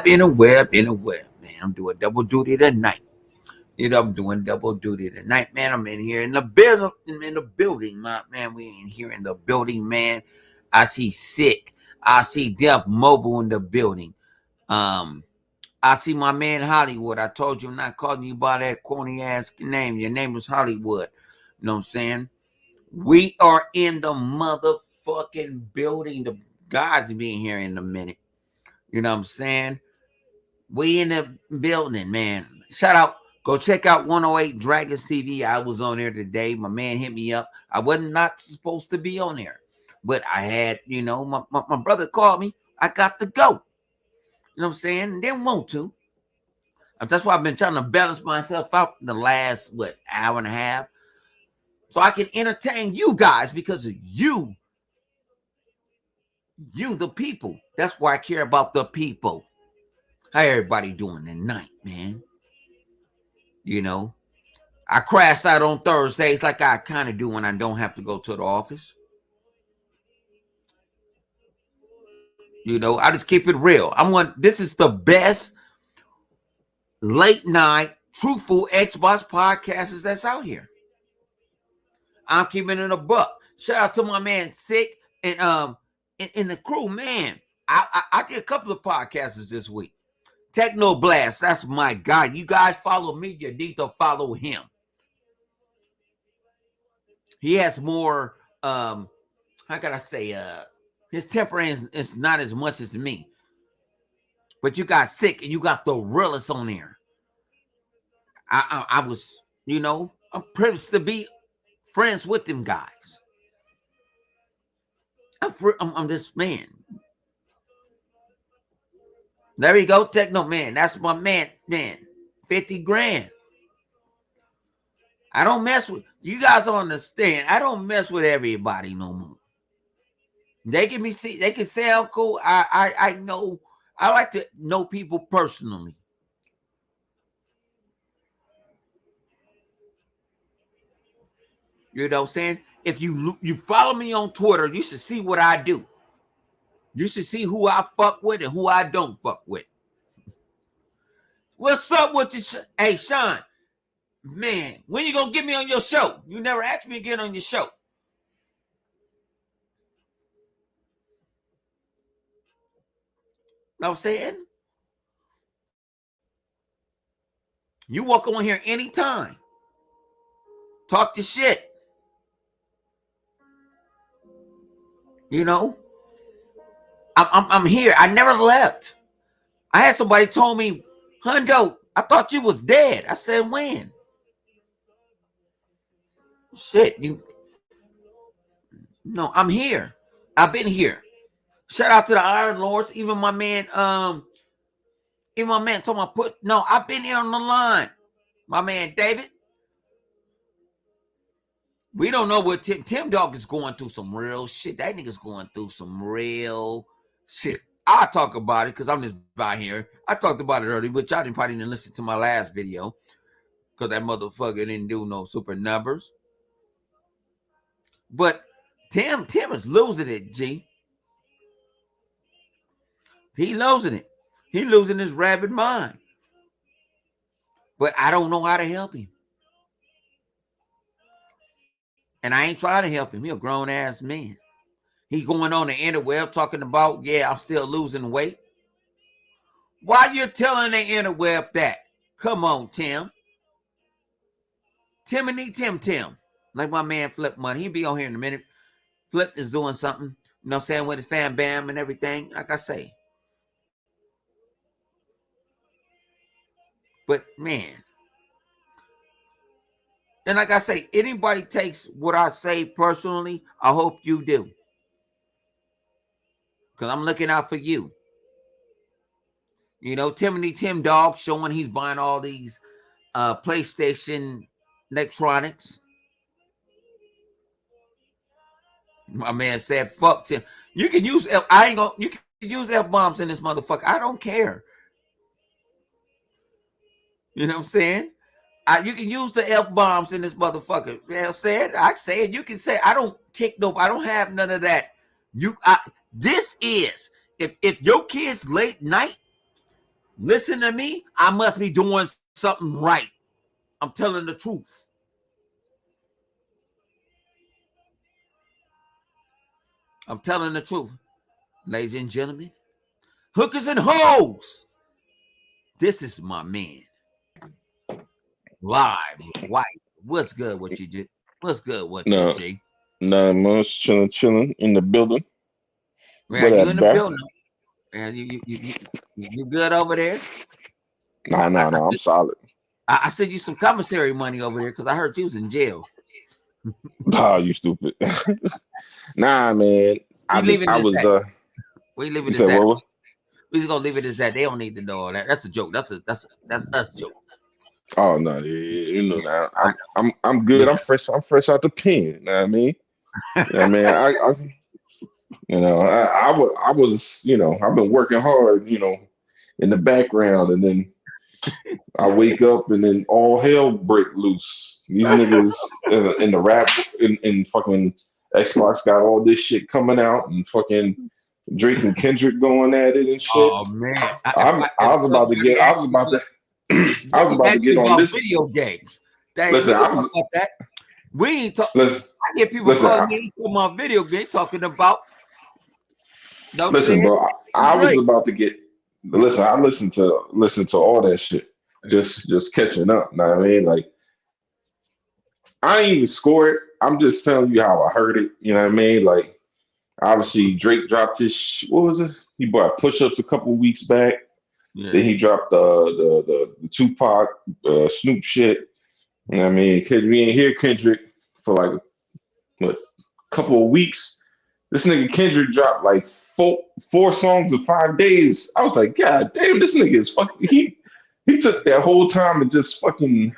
in a web, man. I'm doing double duty tonight. I'm doing double duty tonight, man. I'm in here in the building. Man. We in here in the building, man. I see Sick. I see Deaf Mobile in the building. I see my man Hollywood. I told you I'm not calling you by that corny ass name. Your name was Hollywood. You know what I'm saying? We are in the motherfucking building. The God's being here in a minute. You know what I'm saying? We in the building, man. Shout out. Go check out 108 Dragons TV. I was on there today. My man hit me up. I wasn't not supposed to be on there. But I had, my brother called me. I got to go. You know what I'm saying? Didn't want to. That's why I've been trying to balance myself out for the last, hour and a half. So I can entertain you guys because of you. You, the people. That's why I care about the people. How everybody doing tonight, man? I crashed out on Thursdays like I kind of do when I don't have to go to the office. I just keep it real. This is the best late night truthful Xbox podcasters that's out here. I'm keeping it a buck. Shout out to my man Sick and the crew, man. I did a couple of podcasters this week. Techno Blast, that's my guy. You guys follow me, you need to follow him. He has more, how can I say, his temper is not as much as me. But you got Sick and you got the realest on there. I was, I'm privileged to be friends with them guys. I'm this man. There you go, Techno Man. That's my man. 50 grand. I don't mess with you guys understand. I don't mess with everybody no more. They can sound cool. I know. I like to know people personally. You know what I'm saying? If you follow me on Twitter, you should see what I do. You should see who I fuck with and who I don't fuck with. What's up with you? Hey, Sean, man, when you gonna get me on your show? You never asked me to get on your show. Know what I'm saying? You walk on here anytime. Talk the shit. I'm here. I never left. I had somebody told me, Hundo, I thought you was dead. I said, when? Shit, No, I'm here. I've been here. Shout out to the Iron Lords. Even my man told me I've been here on the line. My man David. We don't know what Tim Dog is going through some real shit. That nigga's going through some real shit. I'll talk about it because I'm just by here. I talked about it earlier, but y'all probably didn't listen to my last video because that motherfucker didn't do no super numbers. But Tim is losing it, G. He losing it. He losing his rabid mind. But I don't know how to help him. And I ain't trying to help him. He a grown-ass man. He going on the interweb talking about, I'm still losing weight. Why you telling the interweb that? Come on, Tim. Tim. Like my man Flip Money. He'll be on here in a minute. Flip is doing something, you know what I'm saying, with his fan bam and everything, like I say. But, man. And like I say, anybody takes what I say personally, I hope you do. Because I'm looking out for you. Tim Dog showing he's buying all these PlayStation electronics. My man said, fuck Tim. You can use you can use F-bombs in this motherfucker. I don't care. You know what I'm saying? You can use the F-bombs in this motherfucker. I said, you can say, I don't kick no, I don't have none of that. This is, if your kid's late night, Listen to me. I must be doing something right. I'm telling the truth. I'm telling the truth. Ladies and gentlemen, hookers and hoes. This is my man. Live. White. What's good with you, G? What's good with you, No, G? 9 months chilling in the building. What Man, you up, in the bro? building. And you good over there? No, I, no, I no. I'm said solid. I sent you some commissary money over there because I heard you was in jail. Ah, you stupid. Nah, man. We leaving I it at was that. We You leaving it said at that. what? We just gonna leave it as that. They don't need to know all that. That's a joke. That's us joke. Oh no, yeah, you know Yeah, that. I I'm good. know. I'm fresh out the pen. You know what I mean? Yeah, man. I was, I've been working hard, in the background, and then I wake up and then all hell break loose. These niggas in the rap in fucking Xbox got all this shit coming out and fucking Drake and Kendrick going at it and shit. Oh man, I was about to get I was about to I was Buddy about to asked get you on about this. video games. Dang, we Listen, can I talk was about that. We ain't talk. listen I get people listen calling I, me about video game talking about. No, I'm listen, saying bro. I was Drake. about to get listen. I listened to all that shit. Just catching up. Know what I mean? Like I ain't even score it. I'm just telling you how I heard it. You know what I mean? Like obviously Drake dropped his what was it? He bought push-ups a couple weeks back. Then Yeah, he dropped the Tupac Snoop shit. You know what I mean? Cause we ain't hear Kendrick for like what couple of weeks. This nigga Kendrick dropped like four songs in 5 days. I was like, God damn, this nigga is fucking. He took that whole time and just fucking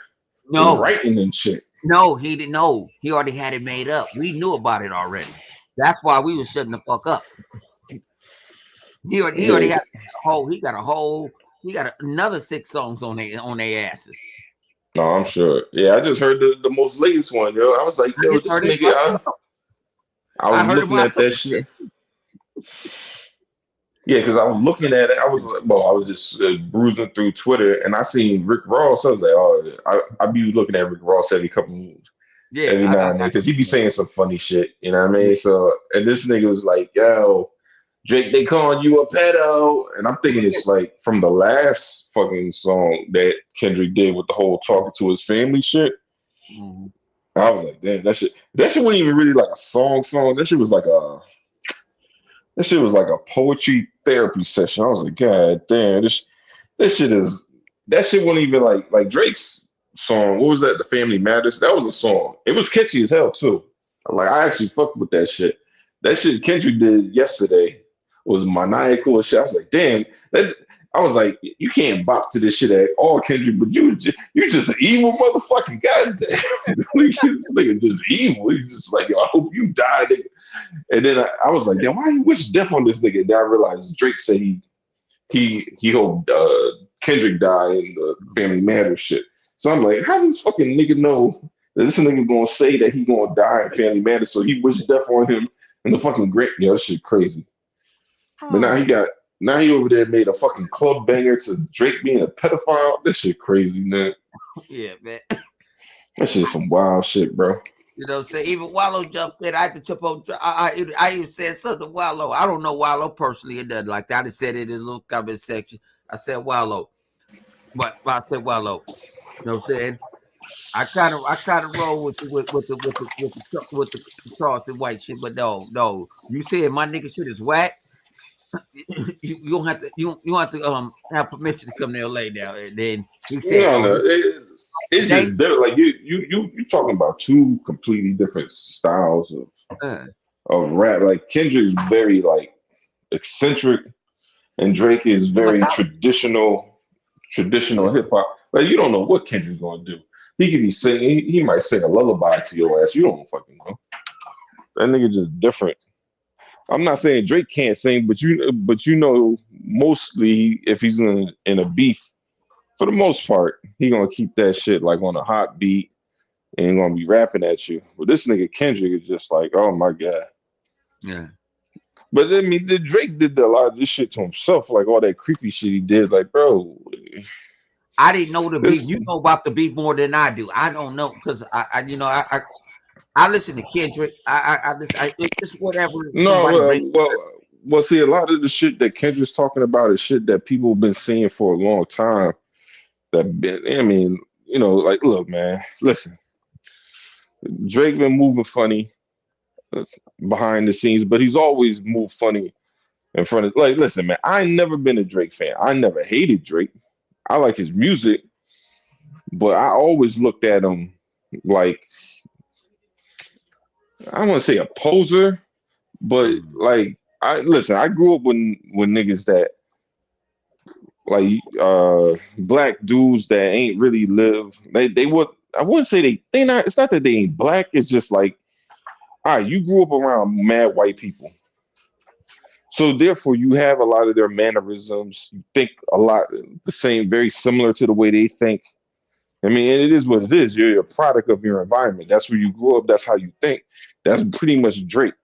was no, writing and shit. no, he didn't know. He already had it made up. We knew about it already. That's why we was shutting the fuck up. He already Yeah, had a whole. He got a whole. He got another 6 songs on their asses. no, I'm sure. Yeah, I just heard the most latest one, yo. I was like, I yo, just this heard it nigga. myself. I I was heard it looking at myself. that shit. Yeah, because I was looking at it. I was like, well, I was just bruising through Twitter, and I seen Rick Ross. I was like, oh, I be looking at Rick Ross Yeah, every now I and then got because he be you. saying some funny shit. You know what I Yeah. mean? So, and this nigga was like, yo, Drake, they calling you a pedo, and I'm thinking it's like from the last fucking song that Kendrick did with the whole talking to his family shit. Mhm. I was like, damn, that shit wasn't even really like a song. That shit was like a poetry therapy session. I was like, God damn, this shit is that shit wasn't even like Drake's song. What was that? The Family Matters. That was a song. It was catchy as hell too. Like I actually fucked with that shit. That shit Kendrick did yesterday was maniacal and shit. I was like, damn, that. I was like, you can't bop to this shit at all, Kendrick, but you just an evil motherfucking goddamn. This nigga just evil. He's just like, yo, I hope you die. And then I was like, damn, why you wish death on this nigga? And then I realized Drake said he hoped Kendrick die in the Family Matters shit. So I'm like, how does fucking nigga know that this nigga gonna say that he gonna die in Family Matters? So he wished death on him in the fucking great. Yo, this shit crazy. But now he over there made a fucking club banger to Drake being a pedophile. This shit crazy, man. Yeah, man. That shit some wild shit, bro. You know, say even Wallow jumped in. I had to jump on. I even said something to Wallow. I don't know Wallow personally. It doesn't like that. I just said it in a little comment section. I said Wallow, but I said Wallow. You know what I'm saying? I kind of roll with the Charleston White shit, but no. You said my nigga shit is whack. You don't have to you don't have to have permission to come to LA now. And then he said, No, "Oh, no, this it's dang." just different. Like you talking about two completely different styles Uh, of rap. Like Kendrick's very like eccentric, and Drake is he very methodical. traditional Yeah, hip hop. Like you don't know what Kendrick's gonna do. He could be singing. He might sing a lullaby to your ass. You don't fucking know. That nigga just different. I'm not saying Drake can't sing, but you know mostly if he's in a beef, for the most part, he gonna keep that shit like on a hot beat and gonna be rapping at you. But this nigga Kendrick is just like, oh my god. yeah. But I mean, the Drake did a lot of this shit to himself, like all that creepy shit he did. Like, bro, I didn't know the beat. this You know about the beat more than I do. I don't know because I listen to Kendrick. I listen. It's whatever no, somebody brings. well, see, a lot of the shit that Kendrick's talking about is shit that people have been saying for a long time. I mean, like, look, man, listen, Drake been moving funny uh, behind the scenes, but he's always moved funny in front of. Like, listen, man, I ain't never been a Drake fan. I never hated Drake. I like his music, but I always looked at him like I don't want to say a poser, but like I listen. I grew up when niggas that like black dudes that ain't really live. They would. I wouldn't say they not. It's not that they ain't black. It's just like all right. You grew up around mad white people, so therefore you have a lot of their mannerisms. You think a lot the same, very similar to the way they think. I mean, and it is what it is. You're a product of your environment. That's where you grew up. That's how you think. That's pretty much Drake.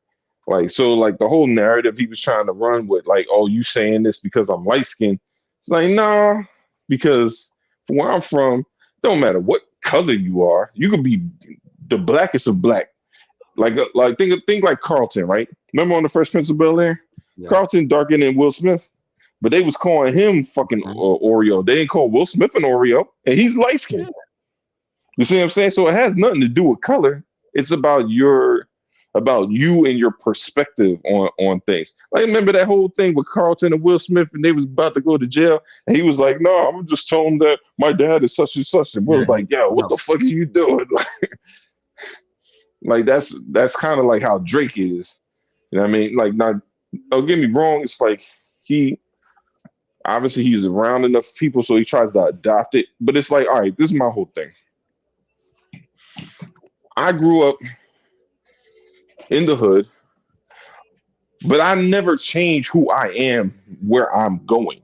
Like, so like the whole narrative he was trying to run with, like, oh, you saying this because I'm light skinned. It's like, nah, because from where I'm from, don't matter what color you are, you could be the blackest of black. Like think like Carlton, right? Remember on the First Prince of Bel Air? Yeah. Carlton darker than Will Smith, but they was calling him fucking Oreo. They didn't call Will Smith an Oreo, and he's light skinned. You see what I'm saying? So it has nothing to do with color. It's about you and your perspective on things. Like remember that whole thing with Carlton and Will Smith, and they was about to go to jail, and he was like, "No, I'm just telling them that my dad is such and such." And Will's like, "Yo, what No. the fuck are you doing?" Like that's kind of like how Drake is. You know what I mean? Like, not don't get me wrong. It's like he obviously he's around enough people, so he tries to adopt it. But it's like, all right, this is my whole thing. I grew up in the hood, but I never change who I am where I'm going.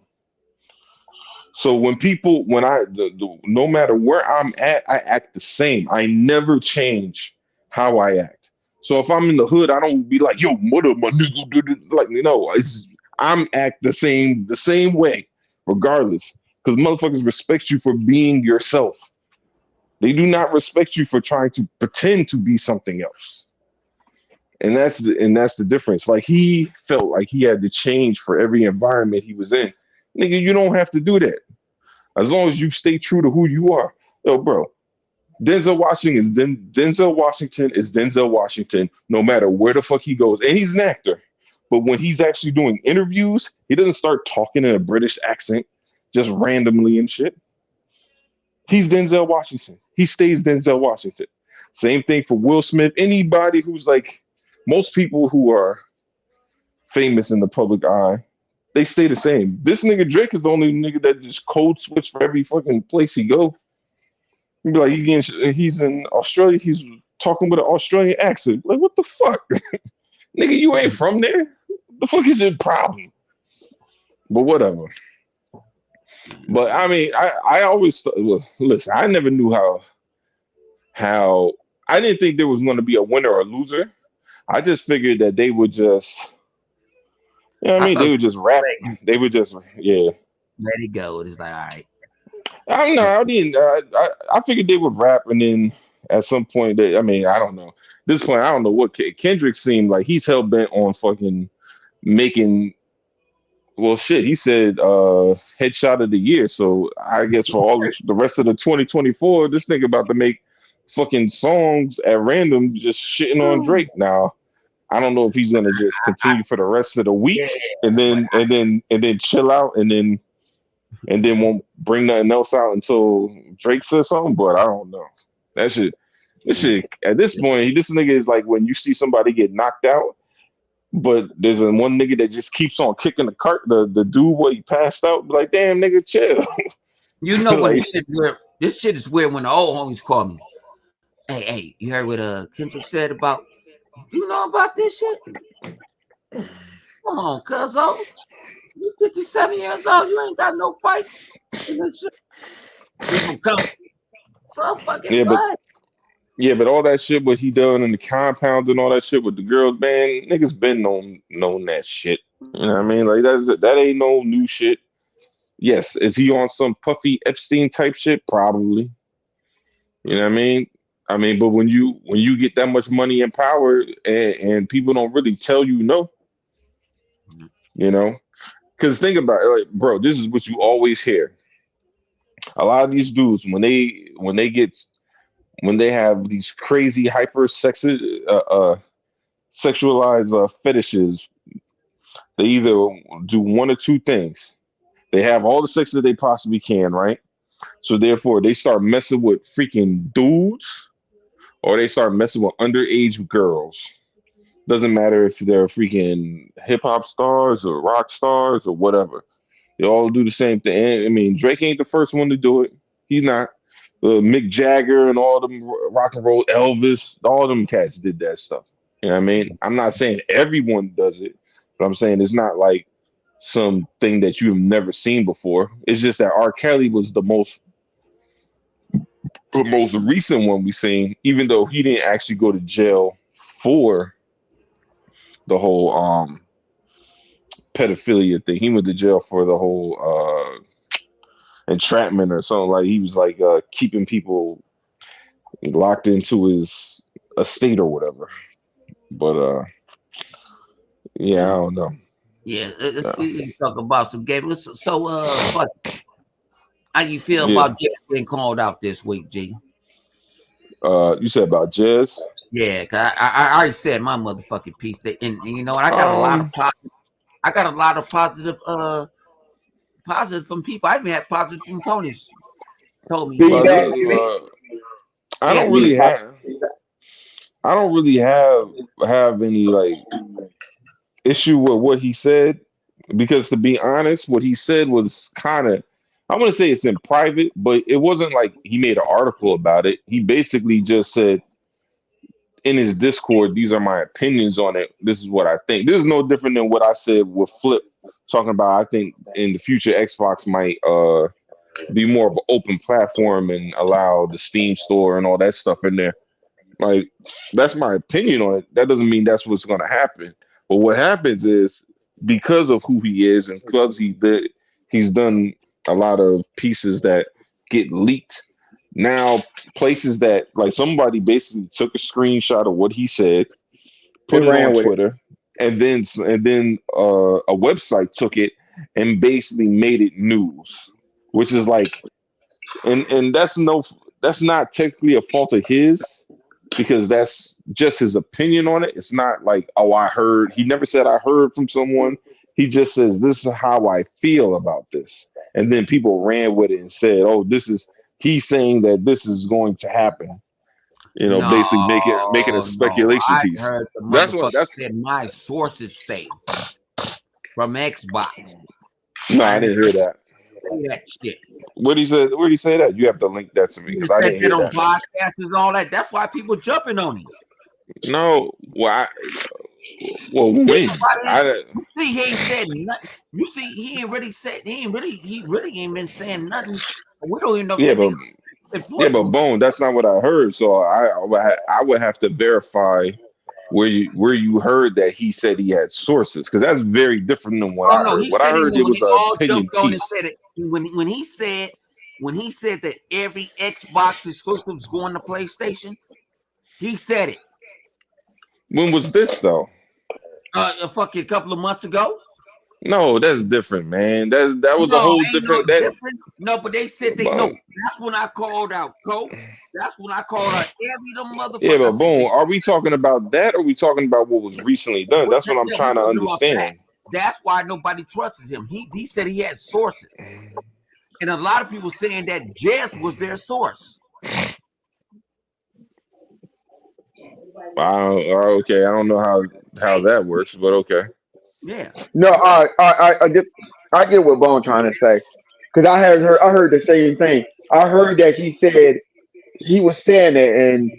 So no matter where I'm at, I act the same. I never change how I act. So if I'm in the hood, I don't be like, yo, mother, my nigga, like, I'm act the same way, regardless. Because motherfuckers respect you for being yourself. They do not respect you for trying to pretend to be something else. And that's the difference. Like he felt like he had to change for every environment he was in. Nigga, you don't have to do that. As long as you stay true to who you are. Yo, bro, Denzel Washington is Denzel Washington no matter where the fuck he goes. And he's an actor. But when he's actually doing interviews, he doesn't start talking in a British accent just randomly and shit. He's Denzel Washington. He stays Denzel Washington. Same thing for Will Smith. Anybody who's like most people who are famous in the public eye, they stay the same. This nigga Drake is the only nigga that just code switch for every fucking place he go. He'd be like, he's in Australia, he's talking with an Australian accent. Like, what the fuck? Nigga, you ain't from there. The fuck is your problem? But whatever. But I mean, I always well, listen. I never knew how I didn't think there was going to be a winner or a loser. I just figured that they would just, I they thought would just rap. They would just, yeah. let it go. It's like, all right. I don't know. I didn't. I figured they would rap, and then at some point, I don't know. This point, I don't know what Kendrick seemed like. He's hell bent on fucking making. Well, shit. He said headshot of the year. So I guess for all the rest of the 2024, this nigga about to make fucking songs at random, just shitting on Drake. Now I don't know if he's gonna just continue for the rest of the week, Yeah, and but then chill out, and then won't bring nothing else out until Drake says something. But I don't know. That shit. This shit. At this point, this nigga is like when you see somebody get knocked out, but there's one nigga that just keeps on kicking the cart. The dude what he passed out. Be like, damn nigga, chill. you know when Like, this shit weird. This shit is weird when the old homies call me. Hey, you heard what Kendrick said about you know about this shit? Come on, cuzzo. You 57 years old, you ain't got no fight in this shit. People come so fucking yeah, but what? Yeah, but all that shit what he done in the compound and all that shit with the girls, man, niggas been known that shit. You know what I mean? Like that ain't no new shit. Yes, is he on some puffy Epstein type shit? Probably. You know what I mean? I mean, but when you get that much money and power and people don't really tell you no, you know? Because think about it, like, bro, this is what you always hear. A lot of these dudes when they have these crazy hyper sexualized fetishes, they either do one or two things. They have all the sex that they possibly can, right? So therefore, they start messing with freaking dudes, or they start messing with underage girls. Doesn't matter if they're freaking hip hop stars or rock stars or whatever. They all do the same thing. And, I mean, Drake ain't the first one to do it. He's not. Mick Jagger and all them rock and roll Elvis, all them cats did that stuff. You know what I mean? I'm not saying everyone does it, but I'm saying it's not like something that you've never seen before. It's just that R. Kelly was the most recent one we seen, even though he didn't actually go to jail for the whole pedophilia thing. He went to jail for the whole entrapment or something. Like he was like keeping people locked into his estate or whatever. But yeah, I don't know. Yeah, let's No. we talk about some games. So, fuck, how you feel Yeah. about Jazz being called out this week, G? You said about Jazz. Yeah, 'cause I already said my motherfucking piece. And you know what? I got a lot of Um, positive. I got a lot of positive from people. I even had positive from ponies. Told me, See well, man, that? I yeah, don't See, really have. I don't really have any like issue with what he said because to be honest, what he said was kind of I want to say it's in private, but it wasn't like he made an article about it. He basically just said in his Discord, these are my opinions on it. This is what I think. This is no different than what I said with Flip talking about. I think in the future Xbox might be more of an open platform and allow the Steam store and all that stuff in there. Like that's my opinion on it. That doesn't mean that's what's going to happen. But what happens is because of who he is and because he's done a lot of pieces that get leaked. Now places that like somebody basically took a screenshot of what he said, they put it on ran with it. Twitter, and then a website took it and basically made it news, which is like and that's not technically a fault of his because that's just his opinion on it. It's not like, oh, I heard. He never said I heard from someone. He just says this is how I feel about this, and then people ran with it and said, oh, this is he's saying that this is going to happen. no, Basically making a no. speculation I piece. heard the That's what motherfucker that's. said my sources say from Xbox. No, I I didn't didn't hear that. say that shit. What he said? Where did he say that? You have to link that to me He because just I said didn't that hear on that. podcasts and all that. That's why people jumping on him. No, well, Think when about it. I You see, he ain't said nothing. You see, he really ain't been saying nothing. We don't even know if yeah, that but nigga's yeah, but employed. Bone, that's not what I heard. So I would have to verify where you heard that he said he had sources because that's very different than what Oh I no, heard. he What I said heard even it when was they an all opinion jumped on and piece. said it when he said that every Xbox exclusive is going to PlayStation, he said it When was this though? a fucking couple of months ago. No, that's different, man. That was a No, whole ain't no different that. different. No, but they said they But no. That's when I called out, Cope. That's when I called out every them yeah, motherfucker. I but said Boom, they are we talking about that? Or are we talking about what was recently done? That's what I'm yeah, we trying to talking about that. understand. That's why nobody trusts him. He said he had sources. And a lot of people saying that Jess was their source. Okay, I don't know how Hey, that works, but okay. yeah. No, I get what Bone trying to say because I heard the same thing. I heard that he said he was saying it, and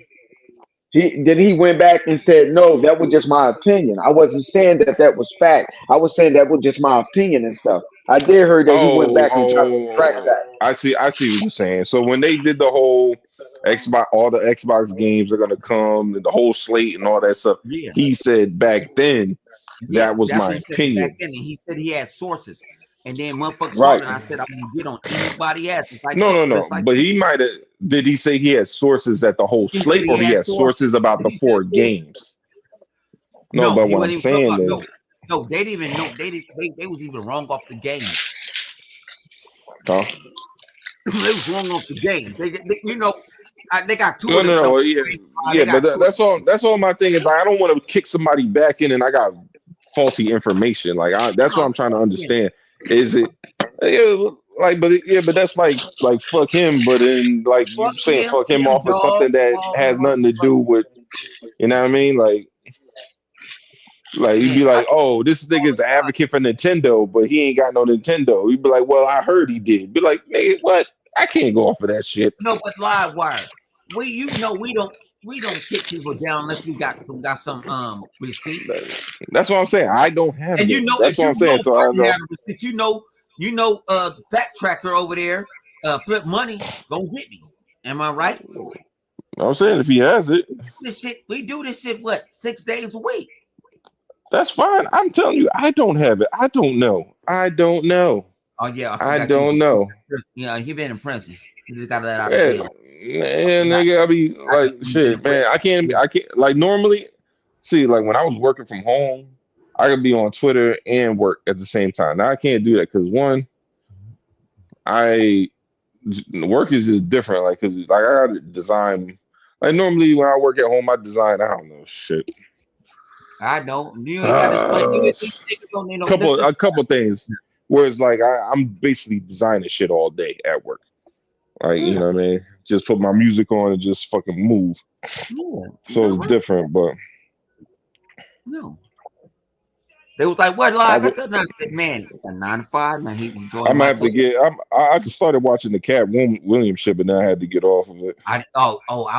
he went back and said no, that was just my opinion. I wasn't saying that was fact. I was saying that was just my opinion and stuff. I did heard that he went Oh, back and tried to track oh, that. I see what you're saying. So when they did the whole Xbox, all the Xbox games are gonna come, and the whole slate and all that stuff. Yeah, He said back then yeah, that was that's my what he said back opinion. then, and he said he had sources. And then motherfuckers called, Right. and I said I'm gonna get on anybody ass. It's like No, look, no, no. it's like But he might have. Did he say he had sources that the whole he said slate, he or he had had sources. sources about But the he four said games? No, no, but he what I'm wasn't even talking saying about is, no. They didn't even know they was even wrong off the games. huh? They was wrong off the games. You know, they got two No, of them. no, No, no. Yeah, they yeah. But got two. that's all. That's all. My thing is, like, I don't want to kick somebody back in, and I got faulty information. Like, that's what No, I'm trying to yeah. understand. Is it? Yeah, like, yeah, but that's like fuck him. But then, like, you Fuck saying him, fuck him Tim off of Dog, something that all has nothing to do motherfuckers. with, you know what I mean? Like you'd Man, be I like, do oh, this all nigga's the an time. advocate for Nintendo, but he ain't got no Nintendo. You'd be like, well, I heard he did. Be like, nigga, what? I can't go off of that shit. No, but live wire. You know we don't kick people down unless we got some receipts. That's what I'm saying. I don't have And you them. know That's if what you I'm saying. know So I Martin go, had a receipt, the Fat Tracker over there, Flip Money, gonna get me. Am I right? I'm saying if he has it, We do this shit what 6 days a week. that's fine. I'm telling you, I don't have it. I don't know. I don't know. Oh yeah, I I forgot you. don't know. Yeah, he been in prison. He just got let out of Yeah, jail. I man, forgot. nigga, I be I like, he been in shit, prison. man. I can't like normally. See, like when I was working from home, I could be on Twitter and work at the same time. Now I can't do that because one, I work is just different. Like, cause like I got to design. Like normally when I work at home, I design. I don't know shit. I know. You ain't got to explain. Uh, These niggas don't need no. This couple a is couple things. Whereas like I'm basically designing shit all day at work. Like you yeah, know what I mean. Just put my music on and just fucking move. yeah. So No, it's different, but no. They was like, "What live?" I I thought I said, "Man, a 9 to 5." Now he joined I'm gonna my have to club. get. I just started watching the Cat Williams shit, but now I had to get off of it. I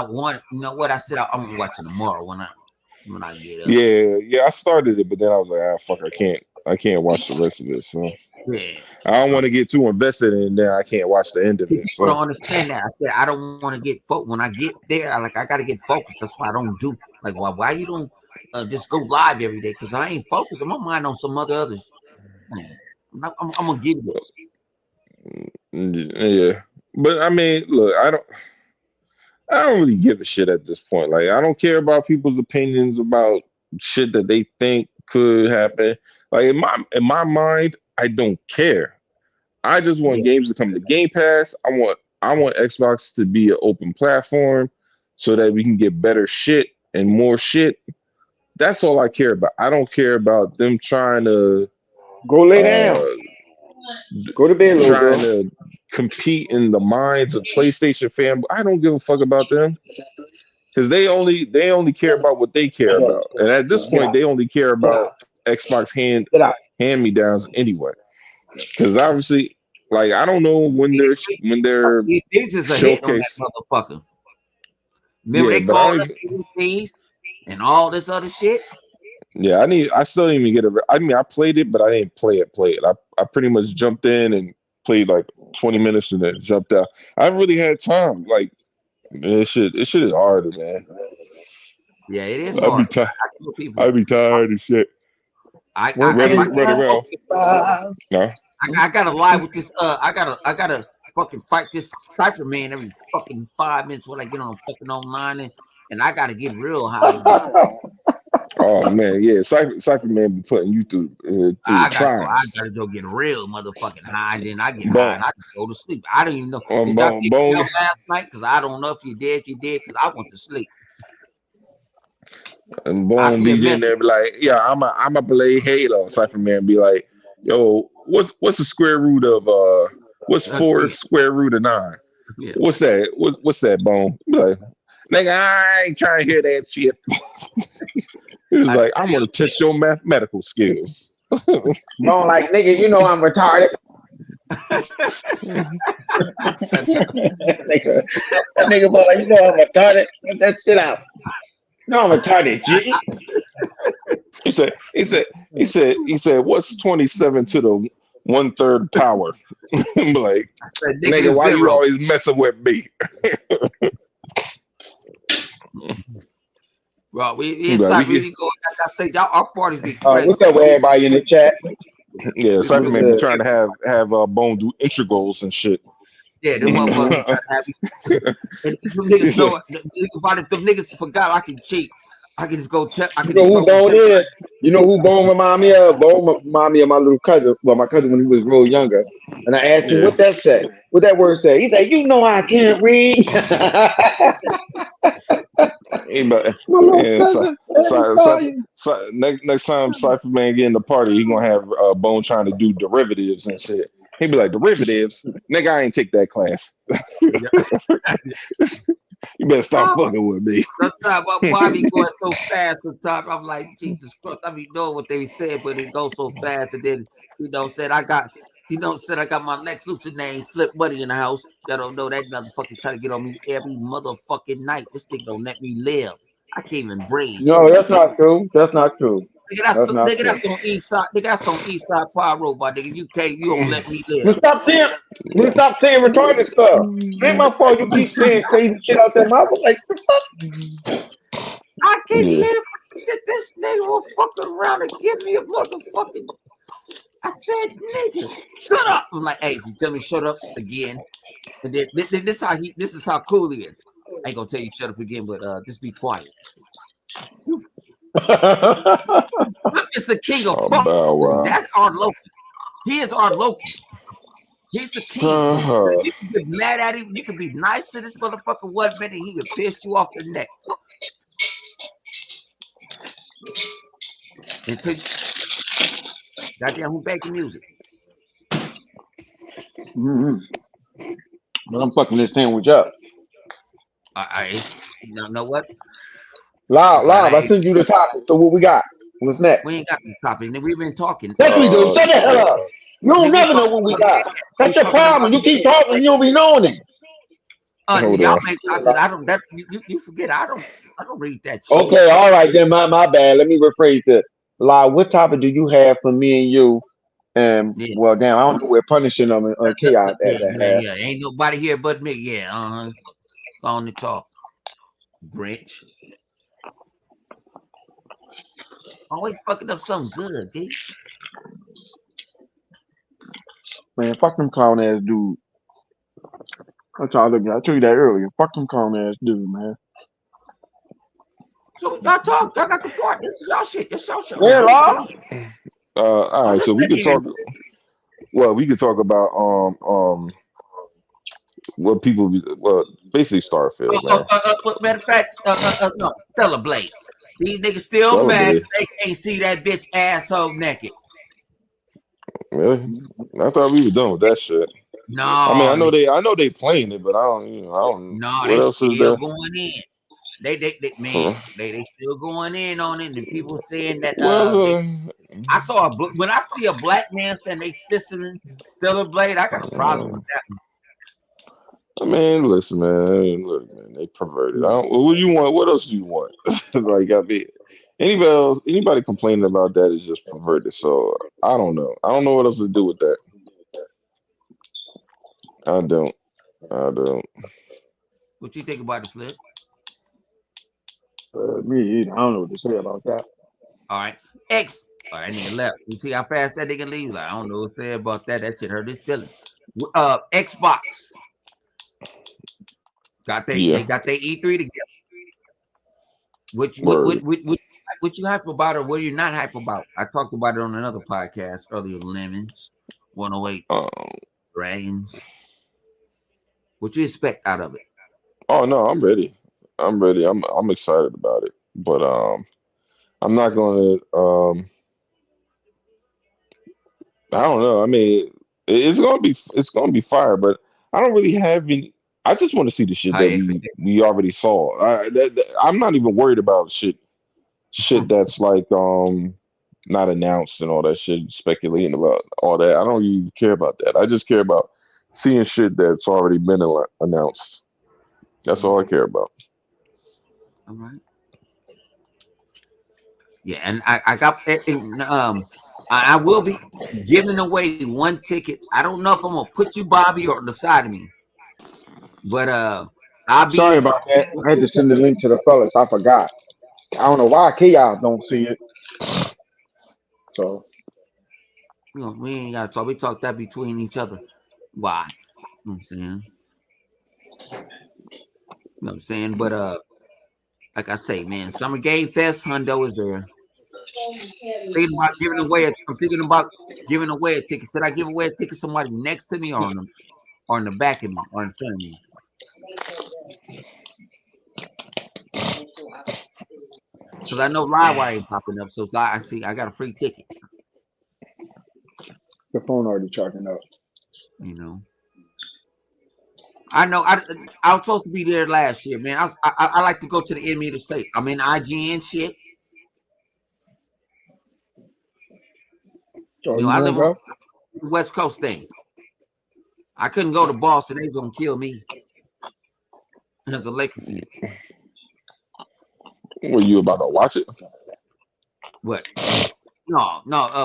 want. You know what? I said I'm gonna watch it tomorrow when I get up. Yeah, yeah, I started it, but then I was like, ah, fuck, I can't watch the rest of it. So Yeah. I don't want to get too invested in there. I can't watch the end of See, it. people So don't understand that. I said I don't want to get focused. When I get there, I gotta get focused. That's why I don't do like why you don't just go live every day because I ain't focused. I'm on mind on some other. Man, I'm gonna give you this. yeah, but I mean, look, I don't really give a shit at this point. Like, I don't care about people's opinions about shit that they think could happen. Like in my mind, I don't care. I just want Yeah, games to come to Game Pass. I want Xbox to be an open platform so that we can get better shit and more shit. That's all I care about. I don't care about them Go lay down. uh Go to bed, little trying girl. to compete in the minds of PlayStation fans. I don't give a fuck about them because they only care about what they care about, and at this Get point, out. they only care Get out. about Xbox Get out. hand me downs anyway. Because obviously, like I don't know when they're this is a hit on that showcase. motherfucker. Remember Yeah, they but I called don't us even. thieves and all this other shit. Yeah, I still didn't even get it. I mean, I played it, but I didn't play it. Play it. I pretty much jumped in and played like 20 minutes and then jumped out. I haven't really had time. Like it shit is harder, man. Yeah, it is I'd be hard. tired. I tell people, I'd be tired and shit. my Running around. 135. No. I gotta lie with this. I gotta fucking fight this cipher man every fucking 5 minutes when I get on fucking online and I gotta get real high today. Oh man, yeah. Cypher Man be putting you through the I trials. gotta go get real motherfucking high, and then I get high and Bone, I just go to sleep. I don't even know. Did y'all take me bone, out last night? Because I don't know if you did, because I went to sleep. and I Bone see a be in message. there be like, yeah, I'm a play Halo. Cypher Man be like, yo, what's the square root of what's Let's four see. square root of nine? Yeah. What's that? What's that, Bone? Be like, nigga, I ain't trying to hear that shit. He was I like, tell I'm you, gonna test your mathematical skills. Bone like, nigga, you know I'm retarded. nigga, that nigga bone like, you know I'm retarded. Get that shit out. No, I'm retarded, G. He said, what's 27 to the 1/3 power? I'm like, said nigga, negative why you zero. always messing with me? Bro, we He be like, inside really go. Like I say, y'all our parties be crazy. What's up with everybody in the chat? yeah, We Cypher What's man be good? trying to have Bone do intricals and shit. Yeah, them motherfuckers be trying to have me. And them niggas He's like, know the nigga about it. Them niggas forgot I can cheat. I can just go tell. I You can know just who go and Bone tell. is? You know who Bone remind me of? Bone remind me of my little cousin. Well, my cousin when he was real younger. And I asked him yeah. what that say. What that word say? He said, "You know I can't read." He be like, My little yeah, cousin, every time. next time Cypher man get in the party, he gonna have Bone trying to do derivatives and shit. He be like, derivatives, nigga, I ain't take that class. Yeah. You better stop fucking with me. Sometimes my body going so fast. Sometimes I'm like, Jesus Christ. I mean, know what they said, but it goes so fast. And then said I got, said I got my Lex Luthor name, Flip Buddy in the house. Y'all don't know that motherfucker try to get on me every motherfucking night. This thing don't let me live. I can't even breathe. No, that's not true. That's not true. Nigga, That's not true. that's on East Side. Nigga, that's on East Side Pyro, my nigga. You don't let me live. We stop saying, we stop saying retarded stuff. Ain't my fault. You keep saying crazy shit out there mouth. I'm like, I can't Yeah. live. Shit, this nigga will fuck around and give me a motherfucking. I said, nigga, shut up. I'm like, hey, if you tell me shut up again, and then this is how cool he is. I ain't gonna tell you shut up again, but just be quiet. Flip is the king of fuck. Bow Wow. That's our Loki. He is our Loki. He's the king. Uh-huh. You can get mad at him. You can be nice to this motherfucker 1 minute. He can piss you off the next. Until goddamn who baking music. mm-hmm. But I'm fucking this sandwich up. Know what? I'm Loud, glad loud. I I ate. sent you the topic. So what we got? What's next? We ain't got no topic. And then we've been talking. Yes, we do. Shut the hell Shit. up. You don't Nigga, we never know talking what we about got. we That's your talking about problem. You keep talking. You don't be knowing it. Hold y'all on. make I don't that you forget I don't read that shit. Okay, all right then. My bad. Let me rephrase it. Loud. What topic do you have for me and you? And Yeah. well, damn, I don't know. We're punishing them on chaos at that half. Yeah. Ain't nobody here but me. Yeah, on the talk. Grinch. Always fucking up something good, G. Man, fuck them clown ass dude. That's all I told you that earlier. Fuck them clown ass dude, man. So y'all talk, y'all got the part. This is y'all shit. This y'all show Yeah, now. I'm just Law. sitting here. All I'm right, so just we sitting could here. talk. Well, we could talk about what people well basically Starfield, man. Matter of fact, no, Stella Blade. These niggas still mad Celebrate. 'cause they can't see that bitch asshole naked. Really? I thought we were done with that shit. I mean, No, I know they playing it, but I don't. no, What they else is still there? going in. They man, For, they still going in on it. And people saying that well, I saw when I see a black man saying they sistering Stella Blade, I got a problem with that. I mean, listen, man. Look, man, they perverted. I don't. What do you want? What else do you want? Like, I mean, anybody complaining about that is just perverted. So I don't know. I don't know what else to do with that. I don't. I don't. What you think about the Flip? Me either. I don't know what to say about that. All right, X. All right, nigga left. You see how fast that nigga leaves? Like, I don't know what to say about that. That shit hurt his feelings. Xbox they Yeah. got their E3 together. What you Word. what you hype about or what are you not hype about? I talked about it on another podcast earlier. Lemons, 108 Um, Dragons. What you expect out of it? oh no, I'm ready. I'm ready. I'm excited about it. But I'm not gonna I don't know. I mean, it's gonna be fire, but I don't really have any. I just want to see the shit that High expectations. we already saw. I'm not even worried about shit that's like not announced and all that shit, speculating about all that. I don't even care about that. I just care about seeing shit that's already been announced. That's all I care about. All right. Yeah, and I got I will be giving away 1 ticket. I don't know if I'm gonna put you, Bobby, or on the side of me, but I'll be Sorry in. about that. I had to send the link to the fellas. I forgot. I don't know why Chaos don't see it. So We ain't got to talk. We talk that between each other. Why? You know what I'm saying? You know what I'm saying? But like I say, man, Summer Game Fest, Hundo is there. Thinking about giving away. I'm thinking about giving away a ticket. Should I give away a ticket to somebody next to me, or in the back of me, or in front of me? Because I know Livewire ain't popping up, so I see I got a free ticket. the phone already charging up. You know, I know. I was supposed to be there last year, man. I like to go to the enemy of the state. I'm in IGN shit. So You know, you I gonna live on go? the West Coast thing. I couldn't go to Boston. They was gonna kill me as a Laker fan. Were you about to watch it? What? No.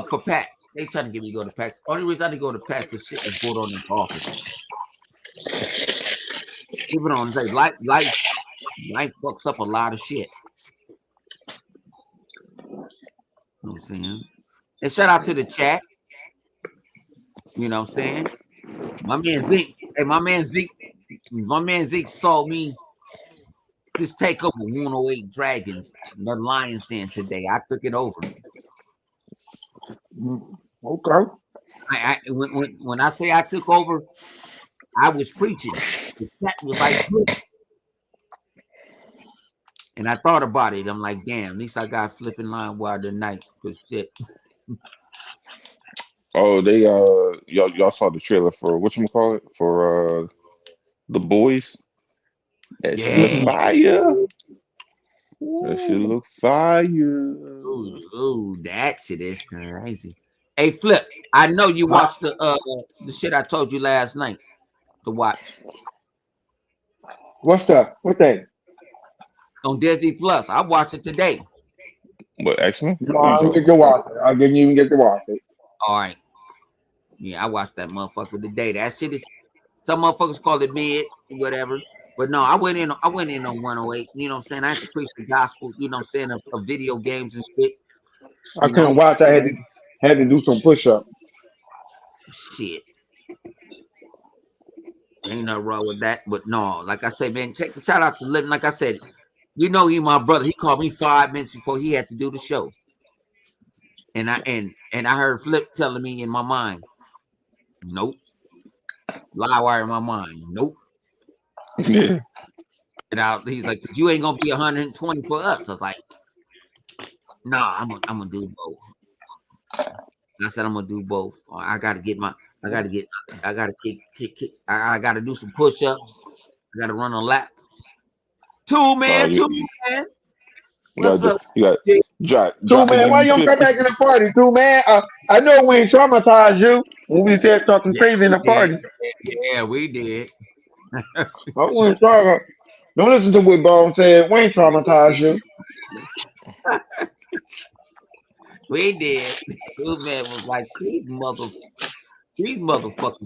For PAX. They trying to get me to go to PAX. Only reason I didn't go to PAX because shit was going on in the office. People don't say life fucks up a lot of shit. You know what I'm saying? And shout out to the chat. You know what I'm saying? My man Zeke. Hey, my man Zeke sold me this takeover 108 Dragons, the Lions Den today. I took it over. Okay. When I say I took over, I was preaching. The chat was like, good. And I thought about it. I'm like, damn, at least I got flipping line wire tonight. Cause shit. Oh, they y'all saw the trailer for whatchamacallit for the boys. That shit look Yeah. fire. That shit Ooh, look fire. that shit is crazy. Hey, Flip, I know you Huh? watched the shit I told you last night to watch What's that? What that? on Disney Plus. I watched it today. What, X-Men? No, What are you I didn't talking get to about? watch it. I didn't even get to watch it. All right. Yeah, I watched that motherfucker today. That shit is some motherfuckers call it mid, whatever. But no, I went in on 108. You know what I'm saying? I had to preach the gospel, you know what I'm saying, of video games and shit. I You know, couldn't watch. I had to do some push up. shit. Ain't nothing wrong with that. But no, like I said, man, shout out to Living. Like I said, you know he my brother. He called me 5 minutes before he had to do the show. And I heard Flip telling me in my mind, nope. Livewire in my mind, nope. Yeah. And he's like, you ain't gonna be 120 for us. I was like, nah, I'm gonna do both. I said I'm gonna do both. I gotta get I gotta kick. I gotta do some push-ups. I gotta run a lap. Two Uh, man, you, two you man. you got What's up? you got Jake? Two drop the man, why you don't come W50. back in the party? Two man, I know we ain't traumatized you when we said talking Yeah, crazy in we the did. party. Yeah, we did. I wasn't talking. Don't listen to what Bone said. We ain't traumatized you. We did. Two man was like these motherfuckers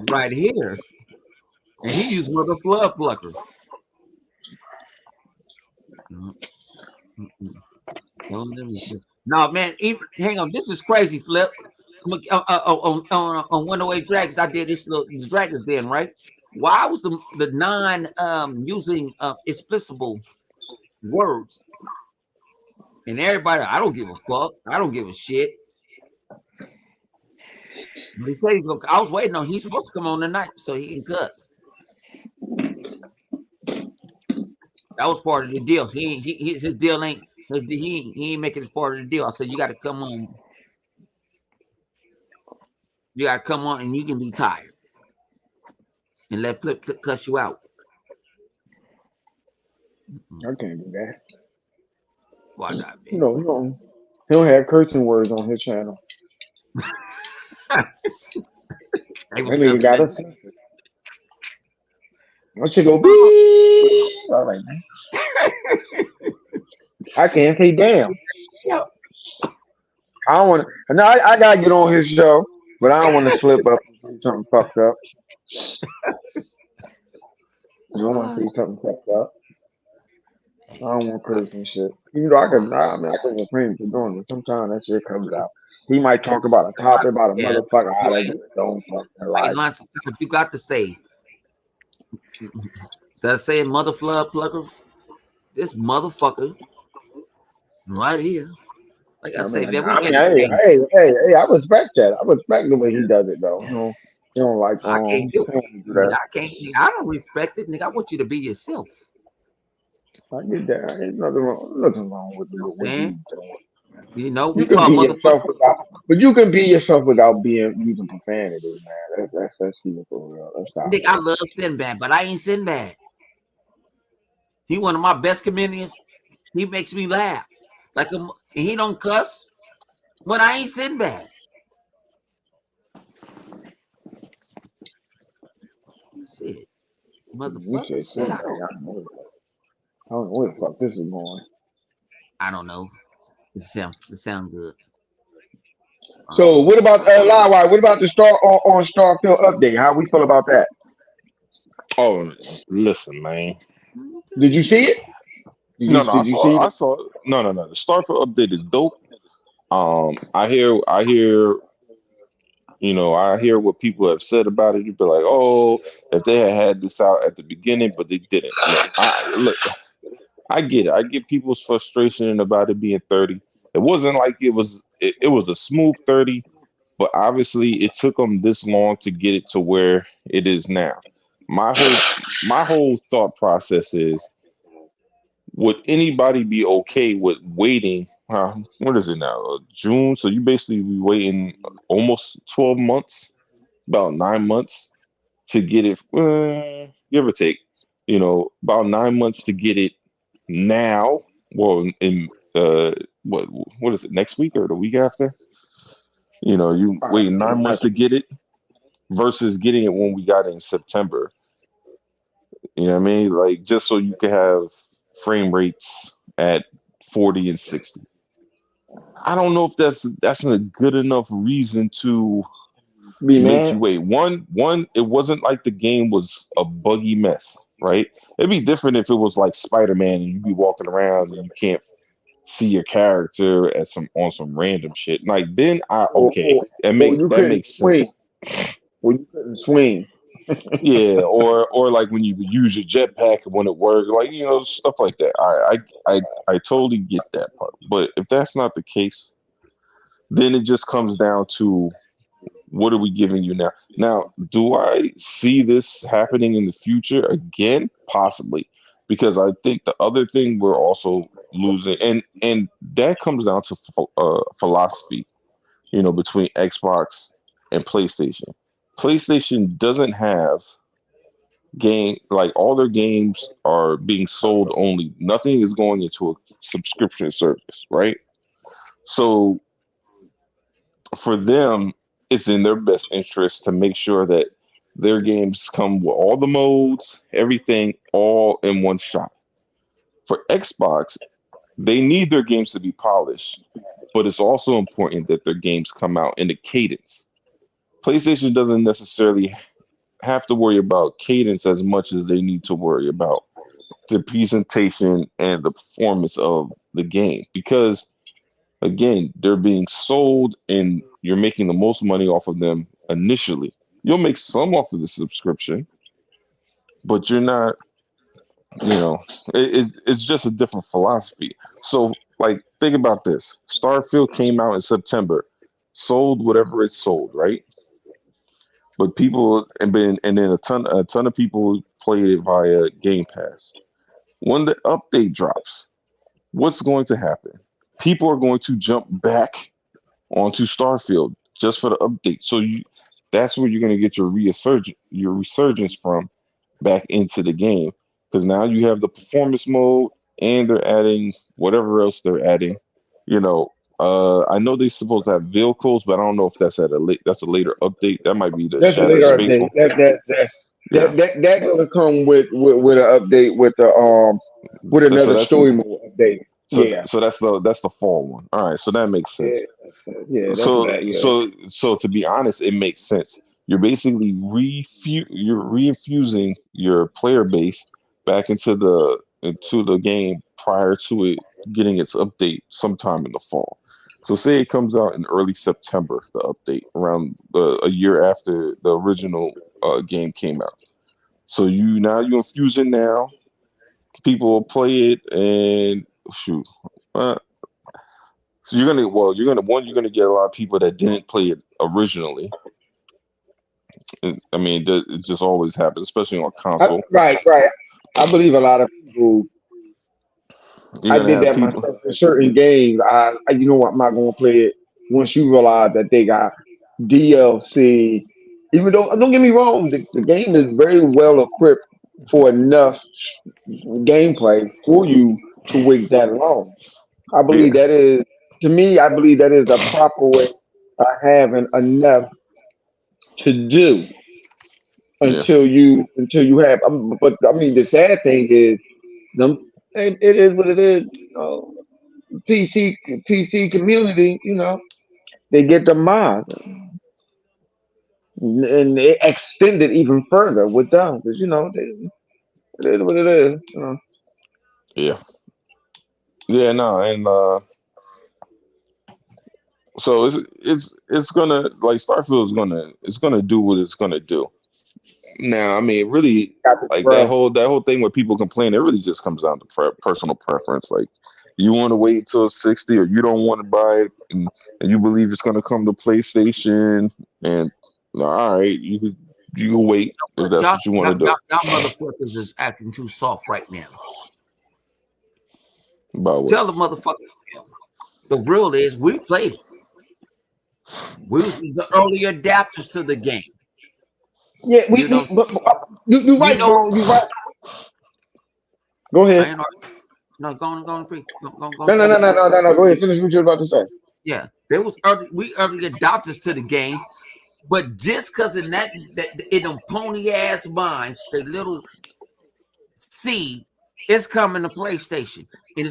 right here, and he used mother flood plucker. Mm, mm, mm. Don't let me. No, man. Hang on. This is crazy, Flip. On 108 Dragons, I did this little Dragons Den, right? Why was the non using explicable words and everybody? I don't give a fuck. I don't give a shit. But he said he's gonna. I was waiting on. He's supposed to come on tonight so he can cuss. That was part of the deal. His deal ain't. He ain't making it part of the deal. I said you got to come on. You got to come on, and you can be tired and let Flip cuss you out. I can't do that. Why not, You man? know, he don't have cursing words on his channel. They was That nigga cussing got at us. I should go beep. All right, man. I can't say damn. yeah. I don't want to. No, I gotta get on his show, but I don't want to slip up and say something fucked up. I don't want to Uh, see something fucked up. I hey, don't want to I, curse and shit. Even though I uh, can, I mean, I can refrain from doing it. Sometimes that shit comes out. He might talk about a topic about a yeah, motherfucker. you That ain't just don't fucking like like. lunch. You got to say, instead of saying mother flood plugger, this motherfucker right here. Like I say, man, we Hey, entertain. I respect that. I respect the way he does it, though. You know, like I can't do it. fans do Nigga, that. I can't. Nigga, I don't respect it. Nigga, I want you to be yourself. I get that. Ain't nothing wrong with You know what what I'm saying? he's doing. You know, we You can call be motherfucker. yourself without, but you can be yourself without being using profanity, man. That's even for real. That's how Nigga, I love Sinbad, but I ain't Sinbad. He one of my best comedians. He makes me laugh. And he don't cuss, but I ain't Sinbad. Shit, you motherfucker, say shit. Sunday. I don't know where the fuck this is going. I don't know. It sound good. So Um, what about Lawai? What about the on Starfield update? How we feel about that? Oh, listen, man. Did you see it? No, no, Did you see I it? saw. No, no, no. The Starfield update is dope. I hear what people have said about it. You'd be like, oh, if they had this out at the beginning, but they didn't. Look, I get it. I get people's frustration about it being 30. It wasn't like it was a smooth 30, but obviously it took them this long to get it to where it is now. My whole my whole thought process is, would anybody be okay with waiting? What is it now? June. So you basically be waiting almost 12 months, about 9 months to get it, give or take, about 9 months to get it now. Well, in what is it, next week or the week after? You All right, wait 9 months to get it versus getting it when we got it in September. You know what I mean? Like just so you can have frame rates at 40 and 60. I don't know if that's a good enough reason to be make you mad. wait. One, it wasn't like the game was a buggy mess, right? It'd be different if it was like Spider-Man and you'd be walking around and you can't see your character at some random shit. Like then Or, or, or you that couldn't makes swing. sense. Or you couldn't swing. Yeah, or like when you use your jetpack when it worked, like stuff like that. I totally get that part. But if that's not the case, then it just comes down to what are we giving you now? Now, do I see this happening in the future again? Possibly, because I think the other thing we're also losing, and that comes down to philosophy, between Xbox and PlayStation. PlayStation doesn't have game like all their games are being sold only. Nothing is going into a subscription service, right? So for them, it's in their best interest to make sure that their games come with all the modes, everything, all in one shot. For Xbox, they need their games to be polished, but it's also important that their games come out in a cadence. PlayStation doesn't necessarily have to worry about cadence as much as they need to worry about the presentation and the performance of the game because again, they're being sold and you're making the most money off of them initially. You'll make some off of the subscription, but you're not, it's just a different philosophy. So, like, think about this. Starfield came out in September, sold whatever it sold, right? But people and then a ton of people played it via Game Pass. When the update drops, what's going to happen? People are going to jump back onto Starfield just for the update. So that's where you're going to get your resurgence from back into the game because now you have the performance mode and they're adding whatever else they're adding. I know they're supposed to have vehicles, but I don't know if that's a later update. That might be the That's a Shattered later Space update. one. Yeah. That gonna come with an update with So another that's story mode update. Yeah, so that's the fall one. All right, so that makes yeah, sense. yeah. That's So that. Yeah. so so to be honest, it makes sense you're basically you're reinfusing your player base back into the game prior to it getting its update sometime in the fall. So say it comes out in early September, the update around a year after the original game came out. So you infuse it now. People will play it and shoot. Uh, so you're gonna get a lot of people that didn't play it originally. I mean, it just always happens, especially on console. Right, right. I believe a lot of people. You're I gonna did have that people. myself in certain games. You know what, I'm not going to play it once you realize that they got DLC. Even though, don't get me wrong, the game is very well equipped for enough gameplay for you to wait that long. I believe Yeah, that is, to me, I believe that is the proper way of having enough to do yeah, until you have. But I mean, the sad thing is, it is what it is. PC PC community, they get the mod and they extend it even further with them because it is what it is. yeah, yeah. No, and so it's gonna like Starfield is gonna do what it's gonna do. Now, I mean, really, Got the like bruh. that whole thing where people complain, it really just comes down to personal preference. Like, you want to wait till 60, or you don't want to buy it, and you believe it's gonna come to PlayStation, and all right, you can wait if But that's what you want to do. y'all motherfuckers is acting too soft right now. About what? Tell the motherfucker the real is we played it. We was the early adapters to the game. Yeah, You know, but you you right, know. bro. You right. Go I ahead. ain't no go No, and no, say no, what no, no, no, no. Go ahead. Finish what you're about to say. yeah. There was early adopters to the game, but just because in that in them pony ass minds, the little seed, it's coming to PlayStation, and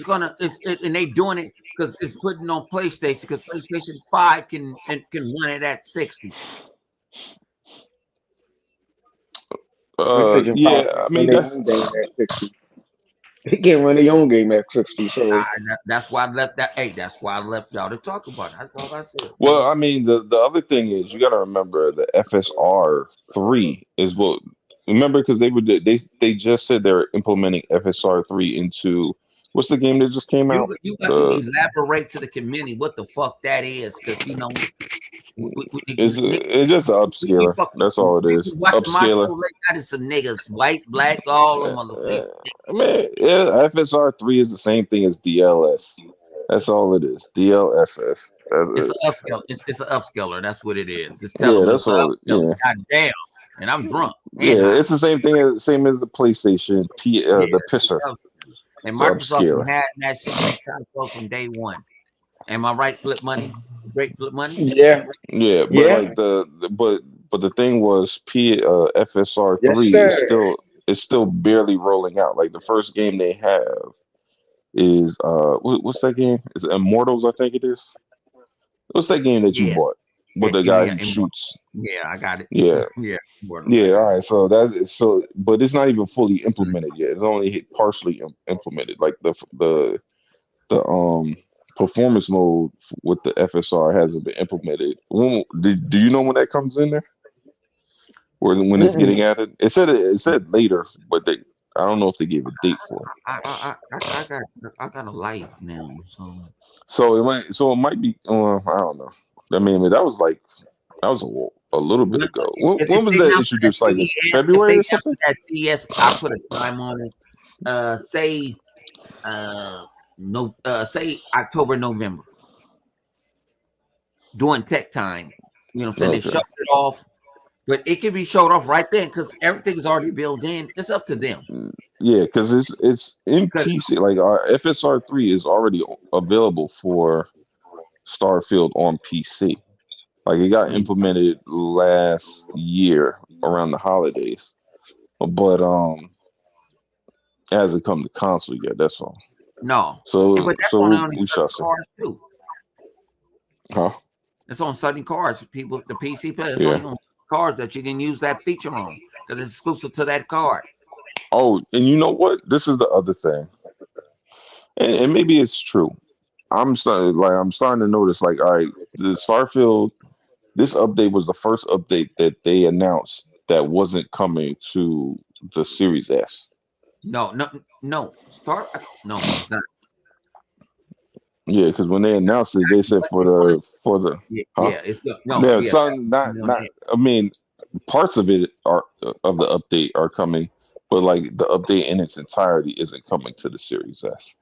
and they doing it because it's putting on PlayStation because PlayStation 5 can run it at 60. PlayStation 5 Yeah, can't I run mean their that. own game at 60. They can't run their own game at 60. So That's why I left that. Hey, that's why I left y'all to talk about it. That's all I said. Well, I mean, the other thing is you got to remember the FSR 3 is what. Remember, because they just said they're implementing FSR 3 into what's the game that just came out? You got to The elaborate to the community what the fuck that is, because it's just an we upscaler. fucking That's all it people is. watching my show Upscaler. late night is some niggas, white, black, all them Uh, motherfuckers. I mean, yeah, FSR 3 is the same thing as DLS. That's all it is. DLSS. It's an upscale. It's an upscaler. That's what it is. Just tell Yeah, them it's that's an all. upscaler. Yeah, God damn. And I'm drunk and yeah. high. It's the same thing as the PlayStation Yeah. the pisser. And It's an Microsoft been upscaler. having that shit in their console from day one. Am I right, Flip Money? Great Flip Money? yeah, Yeah, but yeah, like but the thing was FSR yes, 3 is sir. still barely rolling out. Like the first game they have is what's that game? Is it Immortals? I think it is. What's that game that you Yeah. bought with the guy Yeah. who shoots? Yeah, I got it. Yeah, Yeah. Immortals, I yeah. All got it. right, so but it's not even fully implemented yet. It's only partially implemented. Like the performance mode with the FSR hasn't been implemented. Do you know when that comes in there? Or when it's Mm-mm. getting added? It said later, but I don't know if they gave a date for it. I got a life now. So So it might be. I don't know. I mean, that was a little bit when, ago. if When was they that announce that introduced? Like in CES, if they February or announce something? that CES, I put a time on it. Say no say October, November, during tech time. You know what I'm saying? They Okay. shut it off. But it can be showed off right then because everything is already built in. It's up to them. Yeah, because it's in 'Cause PC. Like our FSR 3 is already available for Starfield on PC. Like it got mm, implemented last year around the holidays, but it hasn't come to console yet. That's all. no, So but that's so on we shall certain see. cars too. Huh? It's on certain cars. People, the PC player, it's Yeah. only on certain cards that you didn't use that feature on because it's exclusive to that card. Oh, and you know what? This is the other thing, and maybe it's true. I'm starting to notice like, all right, the Starfield. This update was the first update that they announced that wasn't coming to the Series S. No. No, it's not. Yeah, because when they announced it, they said It's on this- for the huh? yeah. It's no, Yeah, yeah. some not. I mean, parts of it are of the update are coming, but like the update in its entirety isn't coming to the Series S.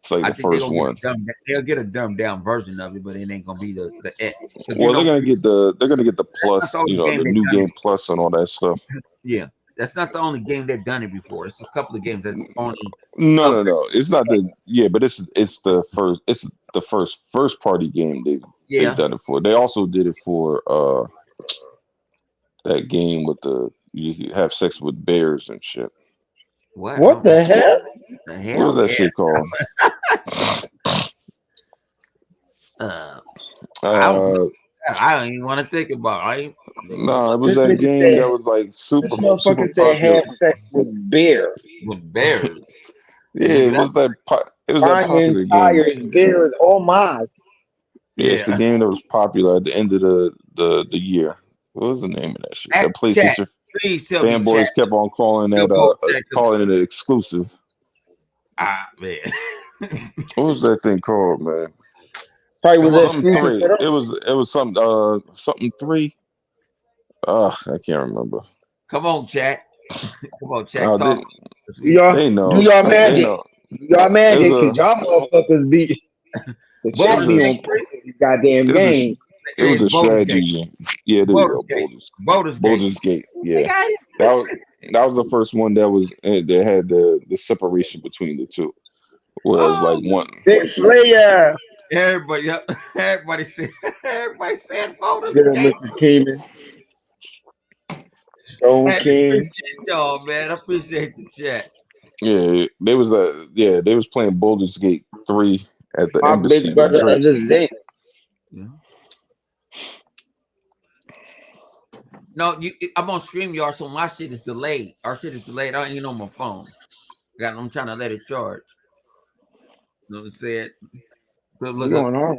It's like I the think they're first gonna get one. a they'll get a dumbed down version of it, but it ain't gonna be the X. Because Well, they're gonna get the that's not the plus, only game the they've new done it. game plus and all that stuff. Yeah, that's not the only game they've done it before. It's a couple of games that's only No, no, upgrade. no. It's not the yeah, but it's the first party game they've Yeah. done it for. They also did it for that game with the you have sex with bears and shit. What? I What don't know. the hell? The What was hell? that Yeah. shit called? Uh, I don't know. Uh I don't even want to think about it. I ain't think no, it about was This that nigga game that said, was like this super motherfucker said popular. have sex with bears. with bears. Yeah, Nigga, that's it was that Lions, popular game. tigers, bears. Oh my! Yeah, it's the yeah. game that was popular at the end of the year. What was the name of that shit? That Chat. PlayStation Please tell me, chat. fanboys kept on Still vote chat. calling it an exclusive. Man. What was that thing called, man? Probably Come was on, Something exclusive three. to them. It was something three. I can't remember. come on, chat. Come on, chat. Oh, Talk. they 'Cause Do we y'all they do know. y'all They magic? know. Do y'all It was magic? Cause a y'all motherfuckers be the chat Baldur's be Gate on point with these goddamn it was a games. it was is a Baldur's Gate. strategy game. Yeah, there you Baldur's go. Gate. Baldur's Gate. Baldur's Gate. They Yeah, got it. that was that was the first one that had the separation between the two. Whereas Oh, like one, Big Slayer. everybody, yep. Everybody said Baldur's Good, Gate. Mr. Keenan. Stone Man, King. appreciate y'all, man. I appreciate the chat. they was playing Baldur's Gate 3 at the My embassy big with brother Drake. Elizabeth. Yeah. No, I'm on StreamYard, so my shit is delayed. Our shit is delayed. I ain't on my phone. I'm trying to let it charge. You know what I'm saying? Flip You looking, on hard.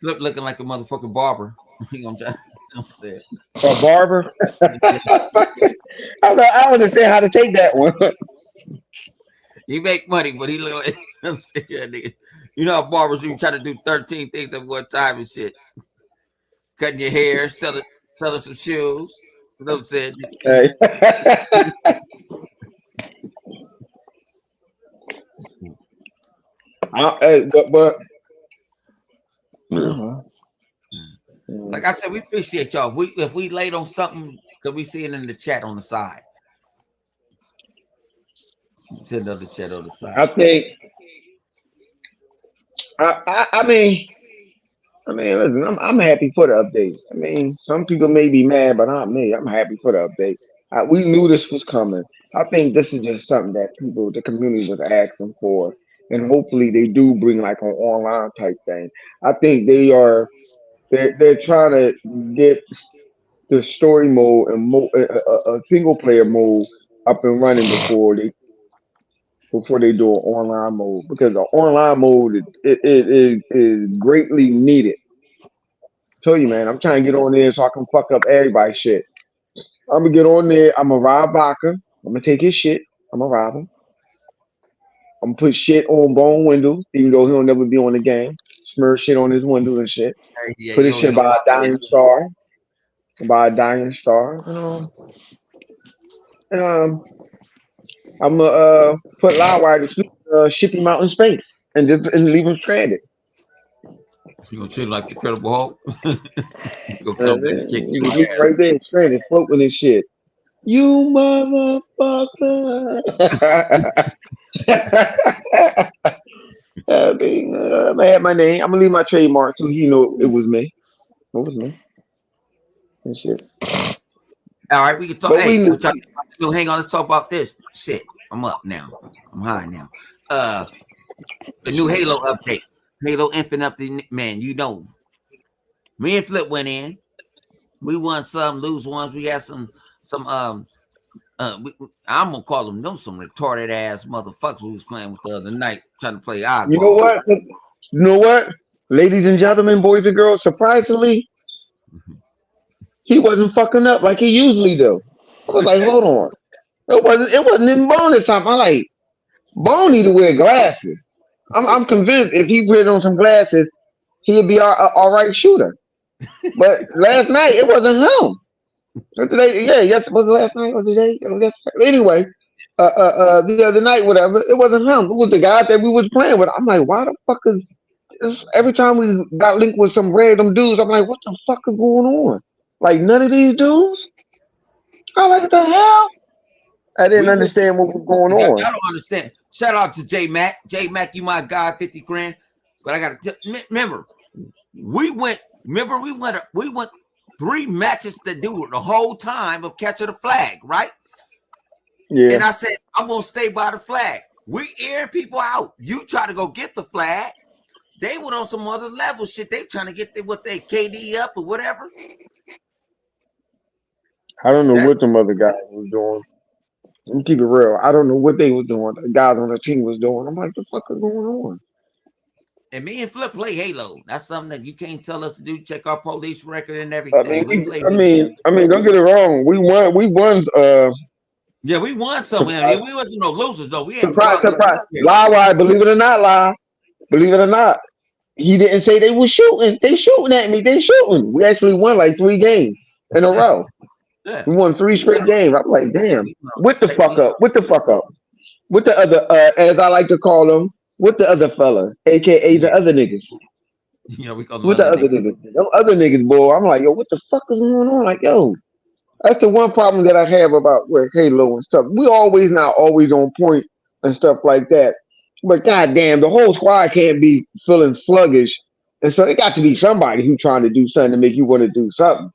Flip looking like a motherfucking barber. You know what I'm saying? A barber. I don't understand how to take that one. He make money, but he look like I'm saying, nigga. You know how barbers you try to do 13 things at one time and shit. Cutting your hair, selling some shoes. You know what I'm saying? Hey. Hey, but Yeah. Like I said, we appreciate y'all. If we late on something, cause we see it in the chat on the side. Send on the chat on the I side. think I mean listen, I'm happy for the update. I mean, some people may be mad, but not me. I'm happy for the update. We knew this was coming. I think this is just something that the community was asking for, and hopefully they do bring like an online type thing. I think they're trying to get the story mode and a single player mode up and running before they do an online mode, because the online mode is greatly needed. Tell you, man, I'm trying to get on there so I can fuck up everybody's shit. I'm gonna get on there. I'm gonna rob Vodka. I'm gonna take his shit. I'm gonna rob him. I'm gonna put shit on bone windows, even though he'll never be on the game. Smear shit on his windows and shit. Yeah, Put you his already shit know by a my shit. dying star. By a dying star. And I'm gonna put Livewire to sleep, ship him out in space, and leave him stranded. You gonna treat him like the Incredible Hulk? You gonna come back and kick you Leave him ass. right there stranded, floating and shit. You motherfucker. I mean, I had my name. I'm gonna leave my trademark so you know it was me. It was me and shit. All right, we can talk. But we Hey, knew. what y'all do? Hang on, let's talk about this shit. I'm up now. I'm high now. The new Halo update, Halo Infinite update. Man, you know, me and Flip went in. We won some, lose ones. We had some I'm gonna call them some retarded ass motherfuckers we was playing with the other night, trying to play You know oddball. what? You know what? Ladies and gentlemen, boys and girls, surprisingly, he wasn't fucking up like he usually do. I was like, hold on. It wasn't even Bone this time. I'm like, Bone need to wear glasses. I'm convinced if he put on some glasses, he'd be all right shooter. But last night it wasn't him. Today, yeah, yes, was it last night or today? Yes. Anyway, the other night, whatever, it wasn't him. It was the guy that we was playing with. I'm like, why the fuck is this? Every time we got linked with some random dudes, I'm like, what the fuck is going on? Like none of these dudes. I like what the hell. I didn't We went, understand what was going y'all on. don't understand. Shout out to J Mac. J Mac, you my guy, 50 grand. But I gotta remember, we went 3 matches to do it the whole time of catching the flag, right? Yeah, And I said, I'm gonna stay by the flag. We airing people out. You try to go get the flag. They went on some other level shit. They trying to get what they KD up or whatever. I don't know That's what the other guys was doing. Let me keep it real. I don't know what they was doing. The guys on the team was doing. I'm like, the fuck is going on? and me and Flip play Halo. That's something that you can't tell us to do. Check our police record and I mean, everything. We play Halo. don't get it wrong. We won. We won. Yeah, we won some. Surprise, We wasn't no losers though. We had surprise, regardless. surprise. Lie, why? Believe it or not, lie. Believe it or not, he didn't say they was shooting. They shooting at me. They shooting. We actually won like 3 games in a row. Yeah, We won 3 straight games. I'm like, damn. we went on What the straight. fuck up? What the fuck up? What the other, as I like to call them, what the other fella, aka the Yeah, other niggas. we call them What the other other niggas. niggas? Them other niggas, boy. I'm like, yo, what the fuck is going on? Like, yo, that's the one problem that I have about with Halo and stuff. We always not always on point and stuff like that. But goddamn, the whole squad can't be feeling sluggish, and so it got to be somebody who's trying to do something to make you want to do something.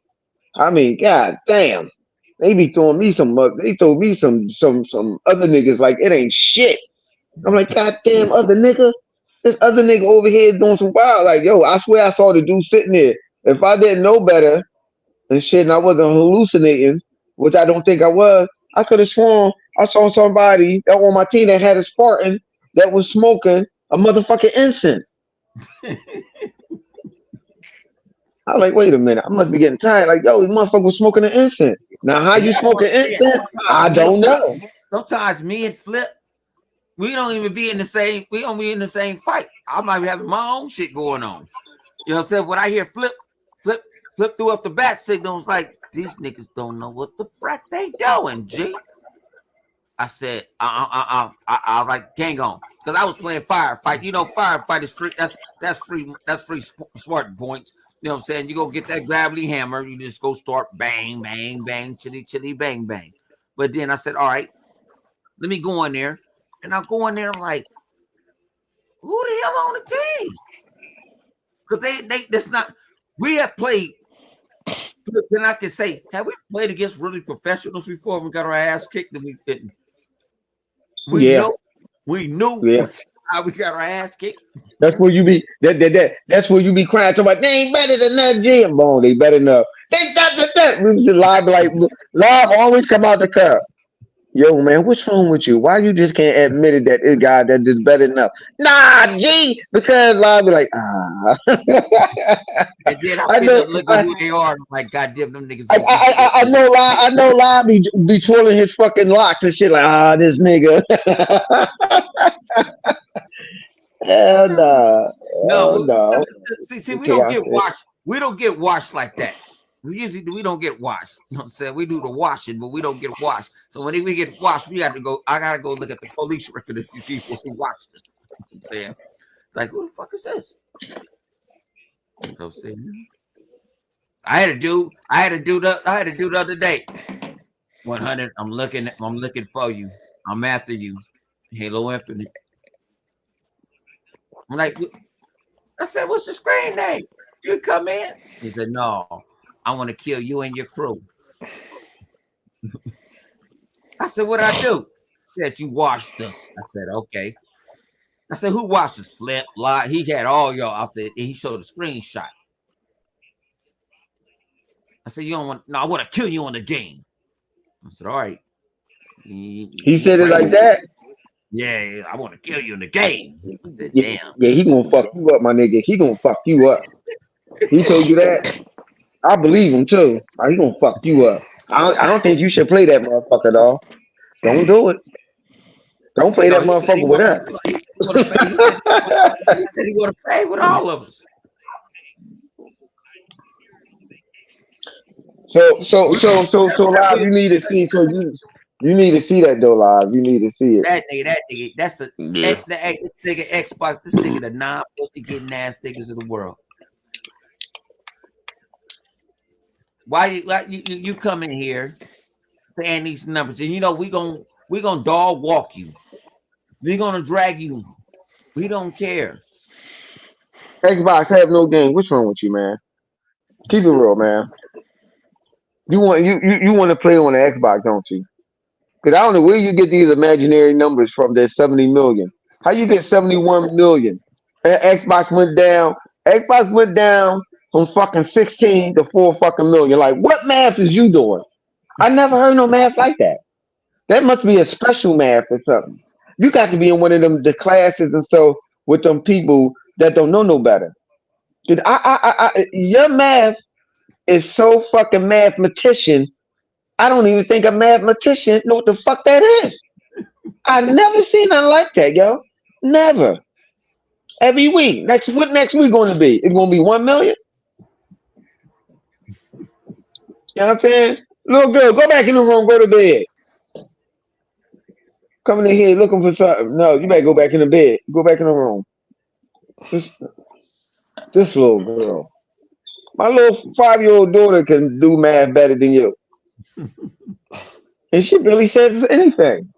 I mean, god damn, they be throwing me some mug. They throw me some other niggas like it ain't shit. I'm like, god damn, other nigga. This other nigga over here is doing some wild. Like, yo, I swear I saw the dude sitting there. If I didn't know better, and shit, and I wasn't hallucinating, which I don't think I was, I could have sworn I saw somebody that on my team that had a Spartan that was smoking a motherfucking incense. I was like, wait a minute, I must be getting tired. Like, yo, this motherfucker was smoking an incense. Now, how And you you have to smoking understand. incense? I don't know. Sometimes me and Flip, we don't even be in the same. We don't be in the same fight. I might be having my own shit going on. You know what I'm saying? When I hear Flip, Flip threw up the bat signals, like these niggas don't know what the frack they doing. G. I said, I was like, gang on, because I was playing firefight. You know, firefight is free. That's free smart points. You know what I'm saying? You go get that gravity hammer. You just go start bang, bang, bang, chitty, chitty, bang, bang. But then I said, all right, let me go in there, and I go in there. I'm like, who the hell on the team? Because that's not. We have played. Then I can say, have we played against really professionals before? We got our ass kicked, and we didn't. We Yeah, know, we knew yeah. how we got our ass kicked. That's where you be. That's where you be crying. Talking about they ain't better than that gym. Boom, they better enough. They that. We just live like live always come out the cup. Yo, man, what's wrong with you? Why you just can't admit it that this guy that is better enough? Nah, G, because I'll be like, ah. And then I I end know, up looking who they are. I'm like, God damn, them niggas I, ain't this shit. I know, lie be twirling his fucking locks and shit like, this nigga. Hell no, hell No, no. see, we don't Chaos. get washed. We don't get washed like that. We don't get washed. You know what I'm saying? We do the washing, but we don't get washed. So when we get washed, we got to go. I gotta go look at the police record of these people who watched us. You know what I'm saying? Like, who the fuck is this? You know what I'm saying? I had to do the other day. 100. I'm looking for you. I'm after you. Halo Infinite. I'm like, I said, what's your screen name? You come in? He said, no, I want to kill you and your crew. I said, what I do? That you washed us. I said, okay. I said, who watched us? Flip, lie. He had all y'all. I said, he showed a screenshot. I said, you don't want. No, I want to kill you on the game. I said, all right. He You said it like crazy? that. Yeah, I want to kill you in the game. I said, Yeah, damn. yeah, he gonna fuck you up, my nigga. He gonna fuck you up. He told you that. I believe him too. He gonna fuck you up. I don't think you should play that motherfucker, though. Don't do it. Don't play No, that he said he motherfucker with want. us. No, he said he want to pay. He said he want to pay with all of us. So live. You need to see. So you need to see that though, live. You need to see it. That nigga, that's Yeah. this nigga Xbox, this nigga the non-pussy getting ass niggas of the world. Why you come in here saying these numbers, and you know we gonna dog walk you. We gonna drag you. We don't care. Xbox have no game. What's wrong with you, man? Keep it real, man. You want to play on the Xbox, don't you? Because I don't know where you get these imaginary numbers from. There's 70 million. How you get 71 million? And Xbox went down. Xbox went down from fucking 16 to 4 fucking million. Like, what math is you doing? I never heard no math like that. That must be a special math or something. You got to be in one of them the classes and stuff with them people that don't know no better. 'Cause your math is so fucking mathematician. I don't even think a mathematician know what the fuck that is. I never seen nothing like that, yo. Never. Every week. What next week going to be? It's going to be 1 million. You know what I'm saying? Little girl, go back in the room. Go to bed. Coming in here looking for something. No, you better go back in the bed. Go back in the room. This, this little girl. My little 5-year-old daughter can do math better than you, and she barely says anything.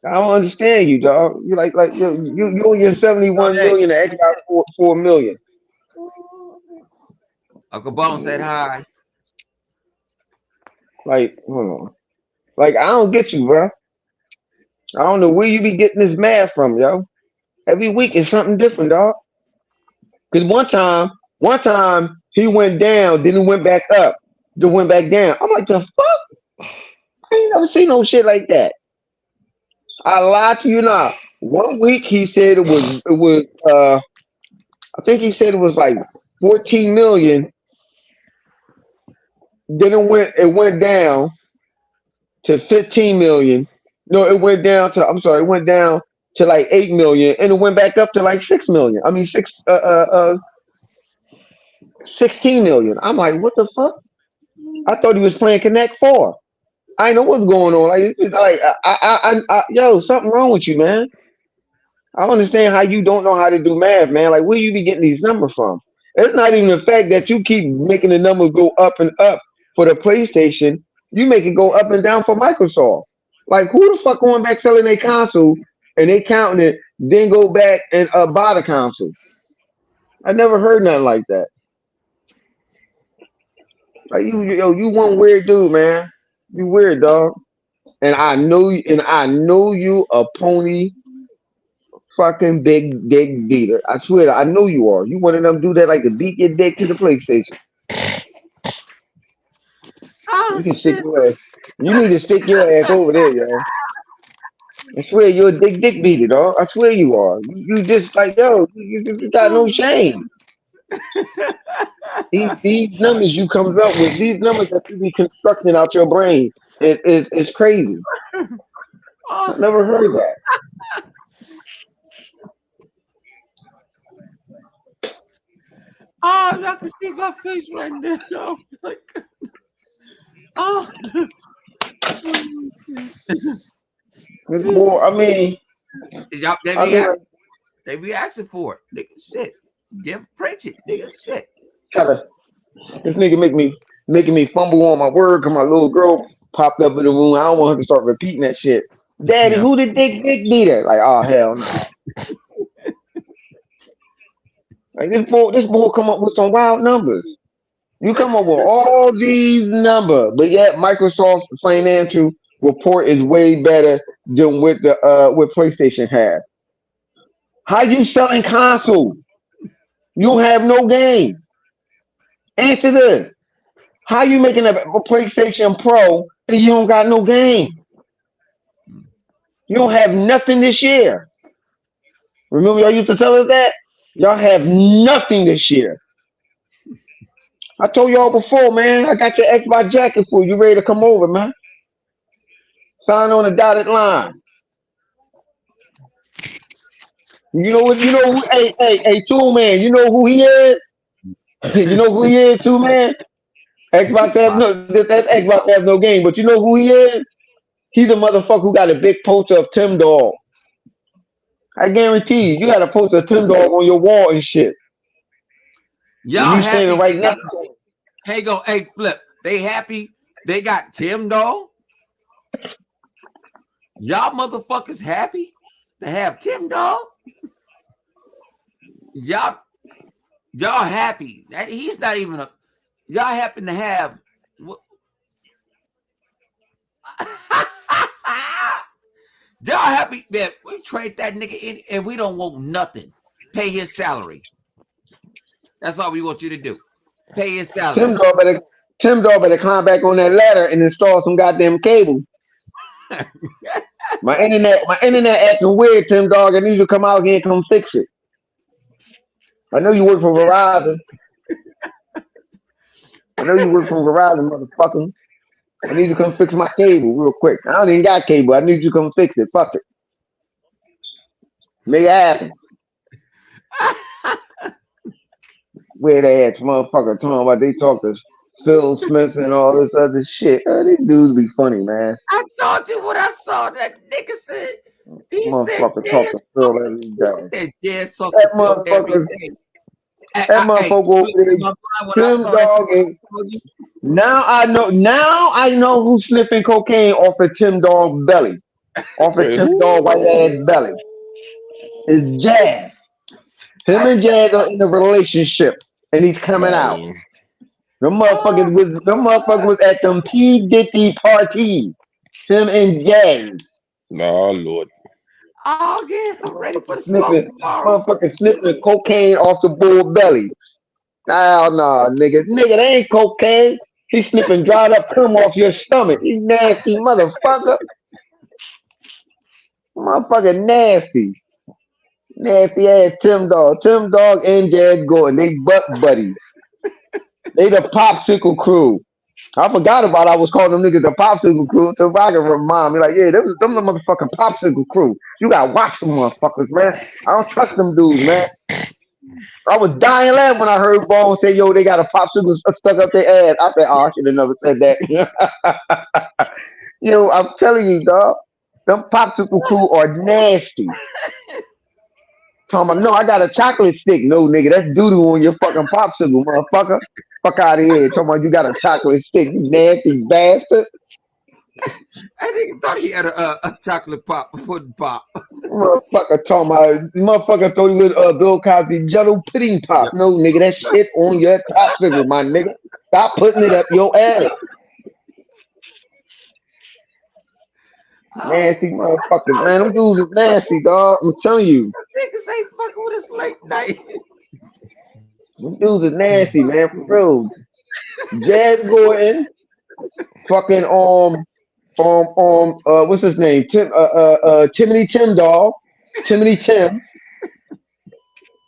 I don't understand you, dog. You like you and your No, 71 Nick. million and X got 4 million. Uncle Bone said hi. Like, hold on. Like, I don't get you, bro. I don't know where you be getting this math from, yo. Every week is something different, dog. Cause one time he went down, then he went back up, then went back down. I'm like, the fuck? I ain't never seen no shit like that. I lied to you not. One week he said it was I think he said it was like 14 million. Then it went down to 15 million. No, it went down to I'm sorry, it went down to like 8 million and it went back up to like 6 million. I mean 16 million. I'm like, what the fuck? I thought he was playing Connect 4. I didn't know what's going on. Like, it's just like yo, something wrong with you, man. I don't understand how you don't know how to do math, man. Like, where you be getting these numbers from? It's not even the fact that you keep making the numbers go up and up for the PlayStation. You make it go up and down for Microsoft. Like, who the fuck going back selling their console and they counting it, then go back and buy the console? I never heard nothing like that. Like, you one weird dude, man. You weird, dog. And I know you a pony fucking big dick beater. I swear, I know you are. You one of them do that like to beat your dick to the PlayStation. Oh You can stick shit. your ass. You need to stick your ass over there, yo. I swear you're a dick beater, dog. I swear you are. You just like yo. You got no shame. These numbers you comes up with, these numbers that you be constructing out your brain, it's crazy. I Oh, never heard that. oh, y'all can see my face right now. Oh, like, oh. It's more. Y'all, I mean, like, they be asking for it. Nigga, shit. Give preach it, nigga, shit. kinda, this nigga making me fumble on my word because my little girl popped up in the room. I don't want her to start repeating that shit. Daddy, Yeah. who the dick beater? Like, oh hell no. Like this boy come up with some wild numbers. You come up with all these numbers, but yet Microsoft's financial report is way better than what PlayStation has. How you selling console? You don't have no game. Answer this. How you making a PlayStation Pro and you don't got no game? You don't have nothing this year. Remember y'all used to tell us that? Y'all have nothing this year. I told y'all before, man. I got your Xbox jacket for you. You ready to come over, man? Sign on the dotted line. You know what? You know who? Hey, Tool Man. You know who he is? You know who he is, Tool Man? Xbox has Pop. no. That Xbox has no game. But you know who he is? He's a motherfucker who got a big poster of Tim Dog. I guarantee you, you got a poster of Tim Dog on your wall and shit. And Y'all you standing happy right they got next to him. hey go hey flip. They happy they got Tim Dog. Y'all motherfuckers happy to have Tim Dog? Y'all y'all happy. That he's not even a y'all happen to have y'all happy that we trade that nigga in and we don't want nothing. Pay his salary. That's all we want you to do. Pay his Tim salary. Dog better Tim Dog better climb back on that ladder and install some goddamn cable. My internet acting weird, Tim Dog. I need you to come out here and come fix it. I know you work for Verizon. I know you work for Verizon, motherfucker. I need you to come fix my cable real quick. I don't even got cable. I need you to come fix it. Fuck it. Make it happen. Weird ass motherfucker talking about they talk to Phil Smith and all this other shit. These dudes be funny, man. I told you what I saw. That nigga said. He said Motherfucker talk to Jazz Phil talk to. every He day. said Jazz talk to That Phil every motherfucker, day. that Hey, motherfucker over flip there, my mind when I Tim saw that shit. Dog. And now I know who's sniffing cocaine off of Tim Dog belly, off of Wait, Tim who? Dog white ass belly. It's Jazz. Him and Jazz are in a relationship, and he's coming out. Nah, The motherfucker was at them P Diddy parties. Him and Jazz. nah, Lord. Oh yeah, I'm ready for Motherfucker the smoke sniffing, tomorrow. motherfucker sniffing cocaine off the bull belly. Oh no, nigga, that ain't cocaine. He's sniffing dried up cum off your stomach. You nasty motherfucker. Motherfucker nasty. Nasty ass Tim Dog. Tim Dog and Jazz Gordon. They butt buddies. They the popsicle crew. I forgot about I was calling them niggas the popsicle crew until I can remind me like, yeah, them the motherfucking popsicle crew. You gotta watch them motherfuckers, man. I don't trust them dudes, man. I was dying laughing when I heard Bone say, yo, they got a popsicle stuck up their ass. I said, oh, I should have never said that. Yo, I'm telling you, dog. Them popsicle crew are nasty. Talking about, no, I got a chocolate stick. No, nigga, that's doo-doo on your fucking popsicle, motherfucker. Fuck out of here. Talking about you got a chocolate stick, you nasty bastard. I think thought he had a chocolate pop, a pudding pop. Motherfucker thought he was Bill Cosby Jello pudding pop. Yep. No, nigga, that shit on your popsicle, my nigga. Stop putting it up your ass. Oh, Nasty motherfuckers, man. Them dudes is nasty, dog. I'm telling you. niggas ain't fucking with us late night. Them dudes is nasty, man, for real. Jazz Gordon, fucking what's his name? Timothy Tim Dog, Timothy Tim,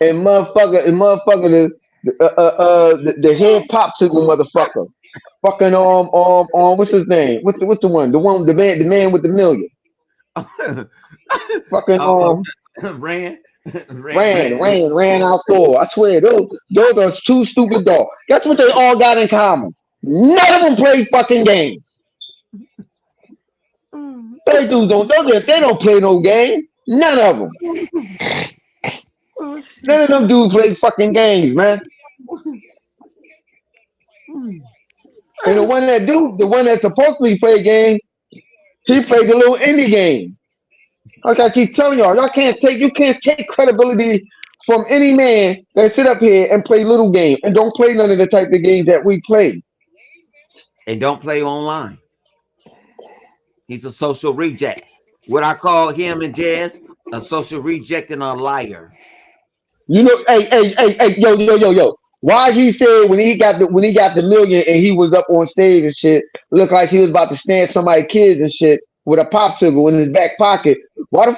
and motherfucker the head popsicle motherfucker. Fucking what's his name? What's the man with the million? Fucking uh, ran, ran, ran ran, ran. ran out for. I swear those are two stupid dogs. Guess what they all got in common? None of them play fucking games. They dudes they don't play no game. None of them. Oh None shit. of them dudes play fucking games, man. And the one that's supposed to be play game, he plays a little indie game. Like I keep telling you can't take credibility from any man that sit up here and play little game and don't play none of the type of games that we play. And don't play online. He's a social reject. What I call him and Jazz, a social reject and a liar. Hey, yo. Why he said when he got the million and he was up on stage and shit, looked like he was about to snatch somebody's kids and shit with a popsicle in his back pocket. Why the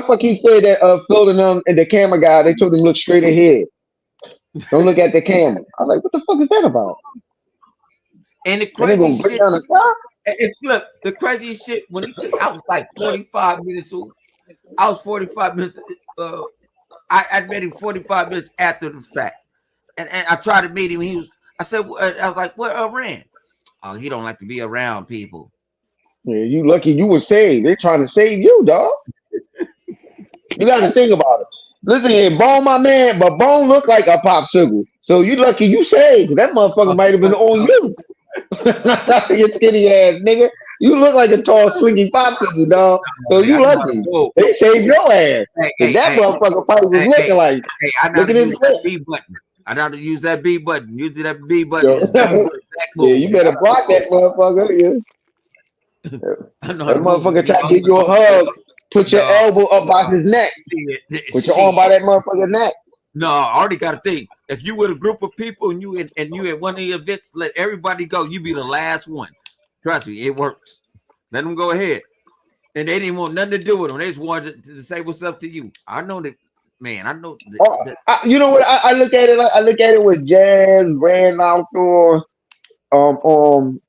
fuck he said that floating them and the camera guy, they told him look straight ahead. Don't look at the camera. I was like, what the fuck is that about? And the And they crazy gonna break shit, down the car? and look, the crazy shit when he took, I was like 45 minutes. I was 45 minutes. I met him 45 minutes after the fact, and I tried to meet him. I was like, what Rand? Oh, he don't like to be around people. Yeah, you lucky you were saved. They trying to save you, dog. You got to think about it. Listen here, Bone, my man, but Bone look like a popsicle. So you lucky you saved. That motherfucker might have been on you. You skinny ass nigga. You look like a tall, slinky popsicle, dog. So you lucky. They saved your ass. Cause that motherfucker probably was looking like. Hey, I know how to use that B button. I know how to use that B button. Using that B button. Yeah, you better block that motherfucker. Yeah. That motherfucker try to give you a hug. Put your elbow up by his neck. Put your arm by that motherfucker's neck. No, I already got a thing. If you with a group of people and you at one of the events, let everybody go. You be the last one. Trust me, it works. Let them go ahead. And they didn't want nothing to do with them. They just wanted to say what's up to you. I know that, man. I know. You know what? I look at it. I look at it with Jazz, Rand Outdoor, on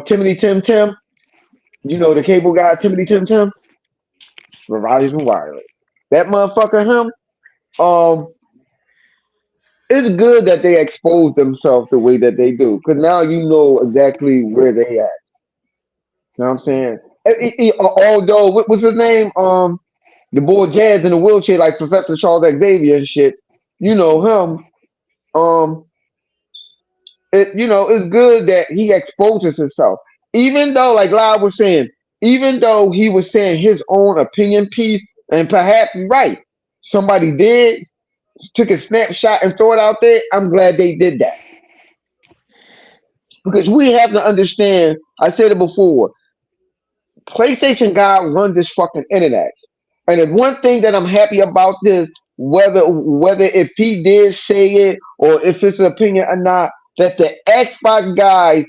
Timothy Tim Tim. You know the cable guy, Timothy Tim Tim. Verizon Wireless. That motherfucker, him. It's good that they expose themselves the way that they do, because now you know exactly where they at. You know what I'm saying? Although, what's his name? The boy Jazz in the wheelchair, like Professor Charles Xavier and shit. You know him. It's good that he exposes himself. Even though, like Lyle was saying, even though he was saying his own opinion piece, and perhaps he's right, somebody did took a snapshot and throw it out there. I'm glad they did that because we have to understand. I said it before. PlayStation God runs this fucking internet, and if one thing that I'm happy about this, whether if he did say it or if it's an opinion or not, that the Xbox guys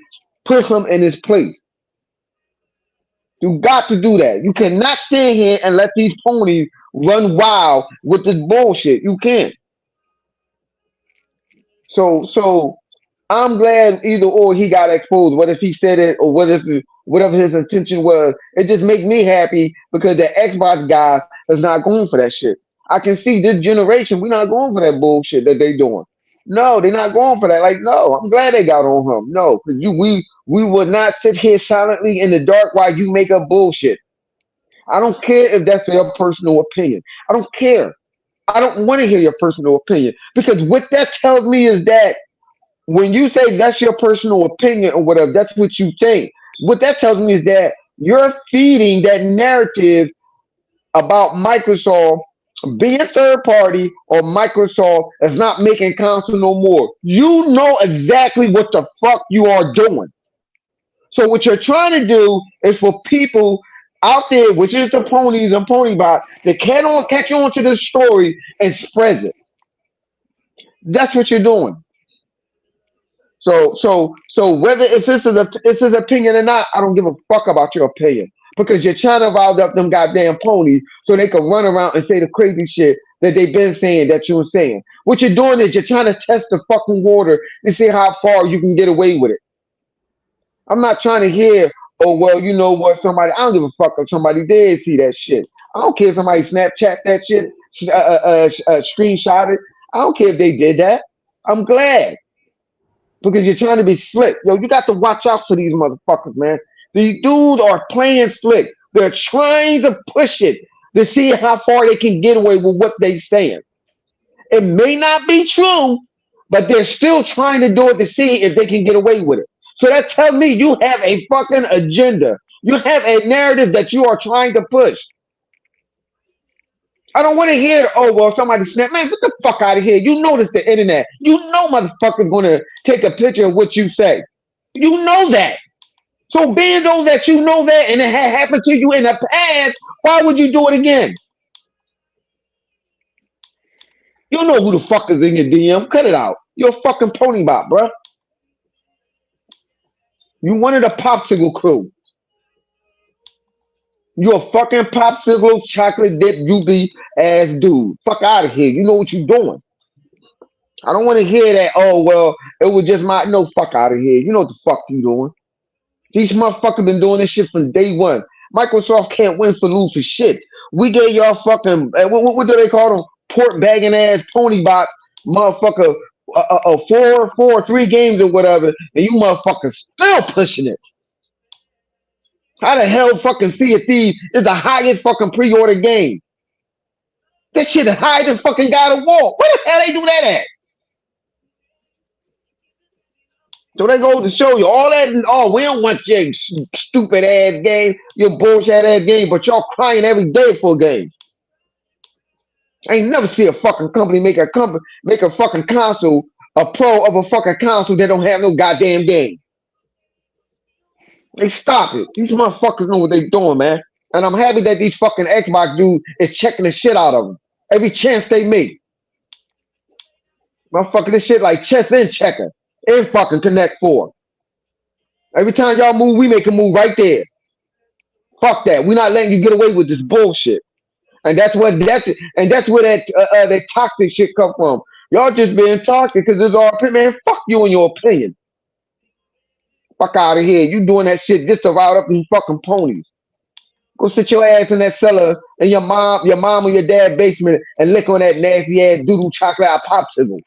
put him in his place. You got to do that. You cannot stand here and let these ponies run wild with this bullshit. You can't. So I'm glad either or he got exposed. What if he said it or whatever his intention was? It just makes me happy because the Xbox guy is not going for that shit. I can see this generation, we're not going for that bullshit that they doing. No, they're not going for that. Like, no, I'm glad they got on him. No, because we would not sit here silently in the dark while you make up bullshit. I don't care if that's your personal opinion. I don't care. I don't want to hear your personal opinion because what that tells me is that when you say that's your personal opinion or whatever, that's what you think. What that tells me is that you're feeding that narrative about Microsoft being third party or Microsoft is not making console no more. You know exactly what the fuck you are doing. So what you're trying to do is for people out there, which is the ponies and pony bot, that catch on to this story and spread it. That's what you're doing. So whether if it's his opinion or not, I don't give a fuck about your opinion because you're trying to rile up them goddamn ponies so they can run around and say the crazy shit that they've been saying that you're saying. What you're doing is you're trying to test the fucking water and see how far you can get away with it. I'm not trying to hear, oh well, you know what? I don't give a fuck if somebody did see that shit. I don't care if somebody Snapchat that shit, screenshot it. I don't care if they did that. I'm glad. Because you're trying to be slick. Yo, you got to watch out for these motherfuckers, man. These dudes are playing slick. They're trying to push it to see how far they can get away with what they're saying. It may not be true, but they're still trying to do it to see if they can get away with it. So that tells me you have a fucking agenda. You have a narrative that you are trying to push. I don't want to hear, oh, well, somebody snap. Man, get the fuck out of here. You know this the internet. You know motherfuckers going to take a picture of what you say. You know that. So being though that you know that and it had happened to you in the past, why would you do it again? You know who the fuck is in your DM. Cut it out. You're a fucking pony bot, bruh. You one of the popsicle crew. You a fucking popsicle chocolate dip doobie ass dude. Fuck out of here. You know what you doing. I don't want to hear that. Oh well, it was just my no. Fuck out of here. You know what the fuck you doing. These motherfuckers been doing this shit from day one. Microsoft can't win for lose for shit. We gave y'all fucking what do they call them? Port bagging ass pony bot motherfucker. 3 games or whatever, and you motherfuckers still pushing it. How the hell fucking Sea of Thieves is the highest fucking pre-order game? That shit is higher than fucking God of War. Where the hell they do that at? So they go to show you all that. Oh, we don't want your stupid ass game, your bullshit ass game, but y'all crying every day for a game. I ain't never see a fucking company make a fucking console a pro of a fucking console that don't have no goddamn game. They stop it. These motherfuckers know what they doing, man. And I'm happy that these fucking Xbox dudes is checking the shit out of them every chance they make. Motherfucker, this shit like chess and checker and fucking Connect 4. Every time y'all move, we make a move right there. Fuck that. We're not letting you get away with this bullshit. And that's where that toxic shit come from. Y'all just being toxic because it's all man. Fuck you and your opinion. Fuck out of here. You doing that shit just to rile up these fucking ponies. Go sit your ass in that cellar in your mom or your dad's basement and lick on that nasty ass doodle chocolate popsicle.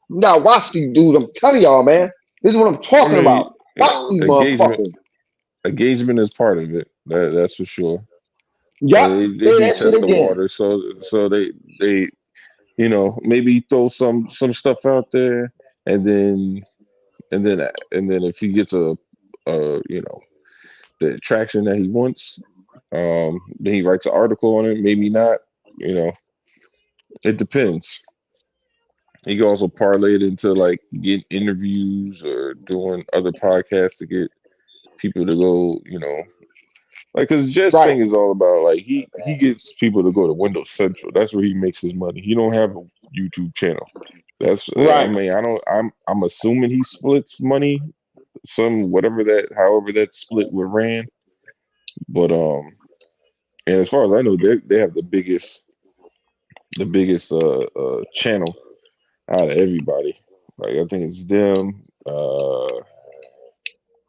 You gotta watch these dudes. I'm telling y'all, man. This is what I'm I talking mean, about. Watch these engagement motherfuckers. engagement is part of it. That's for sure. Yup. They Say do that shit test the again. water, so they maybe throw some stuff out there, and then and then if he gets the traction that he wants, then he writes an article on it. Maybe not. You know, it depends. He can also parlay it into like get interviews or doing other podcasts to get people to go. Like, cause Jess Right. thing is all about like he gets people to go to Windows Central. That's where he makes his money. He don't have a YouTube channel. That's I Right. mean I don't I'm assuming he splits money however that split with Rand. But and as far as I know, they have the biggest channel out of everybody. Like I think it's them.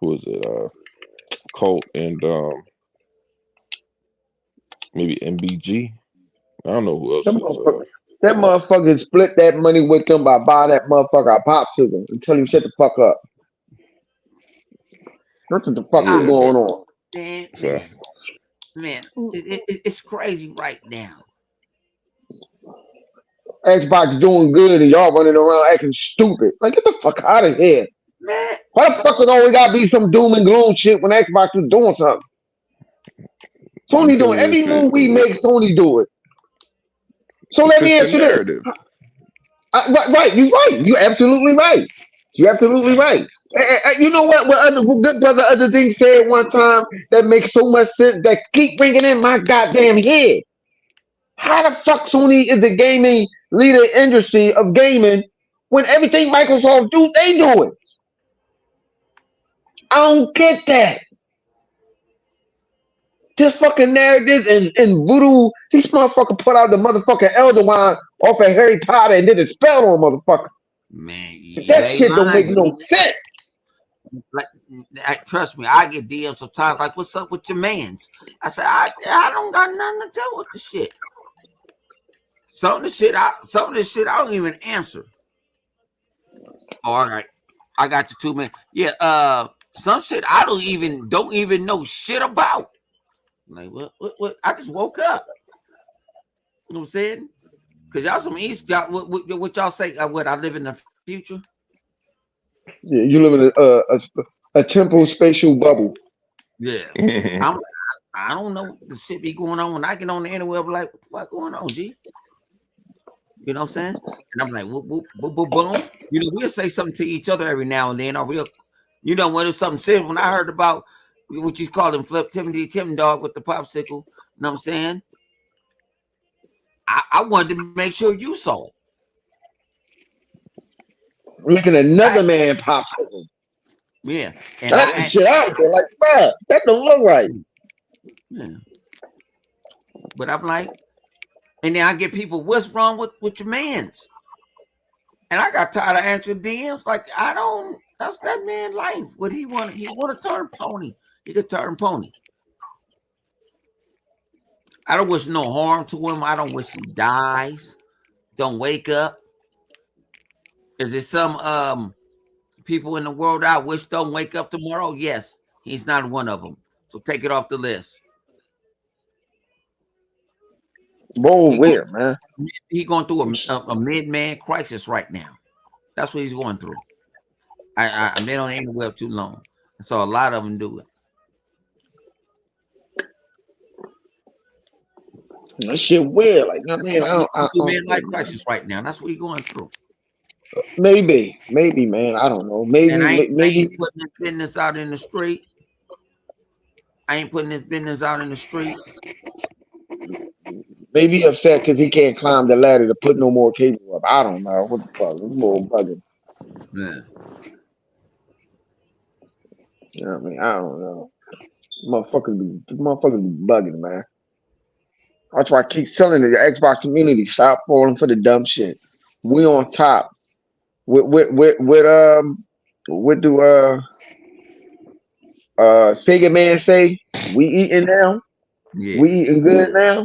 Who is it? Colt and maybe MBG. I don't know who else That is. motherfucker, that motherfucker split that money with them by buying that motherfucker a popsicle and tell him shut the fuck up. That's what the fuck is I, Yeah. going on. man, So man, man, it's crazy right now, Xbox doing good and y'all running around acting stupid. Like get the fuck out of here. man. Why the fuck is always gotta be some doom and gloom shit when Xbox is doing something? Sony doing because every if it move we make, Sony do it. So it let me fits the answer this. narrative. Right, you're right. You're absolutely right. You're absolutely right. You know what other good brother other thing said one time that makes so much sense that keep bringing in my goddamn head. How the fuck Sony is the gaming leader industry of gaming when everything Microsoft do, they do it? I don't get that. This fucking narrative and voodoo, these motherfuckers put out the motherfucking elder wine off of Harry Potter and did a spell on motherfucker. Man, you That ain't shit don't make lying, G. no sense. Like, trust me, I get DMs sometimes like, "What's up with your man's?" I say, I don't got nothing to do with the shit. Some of the shit I don't even answer. Oh, all right, I got you 2 minutes. Yeah, some shit I don't even know shit about. Like, what? I just woke up. You know what I'm saying? Cause y'all some East, y'all, what y'all say? What I live in the future? Yeah, you live in a temporal spatial bubble. Yeah, I'm. I don't know what the shit be going on when I get on the internet. I'm like, what the fuck going on, G? You know what I'm saying? And I'm like, whoop, whoop, boom, boom, boom. We'll say something to each other every now and then, or when it's something serious. When I heard about what you call him, Flip Timothy Tim Dog with the popsicle, you know what I'm saying? I wanted to make sure you saw it. Looking at another man popsicle. Yeah, and That shit out there like, bruh, that don't look right. yeah. But I'm like, and then I get people, what's wrong with your man's? And I got tired of answering DMs. Like, I don't. That's that man life. What he want? He want to turn pony. He could turn pony. I don't wish no harm to him. I don't wish he dies. Don't wake up. Is there some people in the world I wish don't wake up tomorrow? Yes, he's not one of them. So take it off the list. Whoa, weird, man. He going through a mid-man crisis right now. That's what he's going through. I've been on the web too long, so a lot of them do it. That shit weird. Like, I mean, midlife crisis right now. That's what he's going through. Maybe, man. I don't know. Maybe, and I ain't maybe putting his business out in the street. I ain't putting his business out in the street. Maybe upset because he can't climb the ladder to put no more cable up. I don't know. What the fuck? It's more bugging. Yeah. You know what I mean? I don't know. Motherfuckers be bugging, man. That's why I keep telling the Xbox community, stop falling for the dumb shit. We on top. What do Sega Man say? We eating now? Yeah. We eating good now?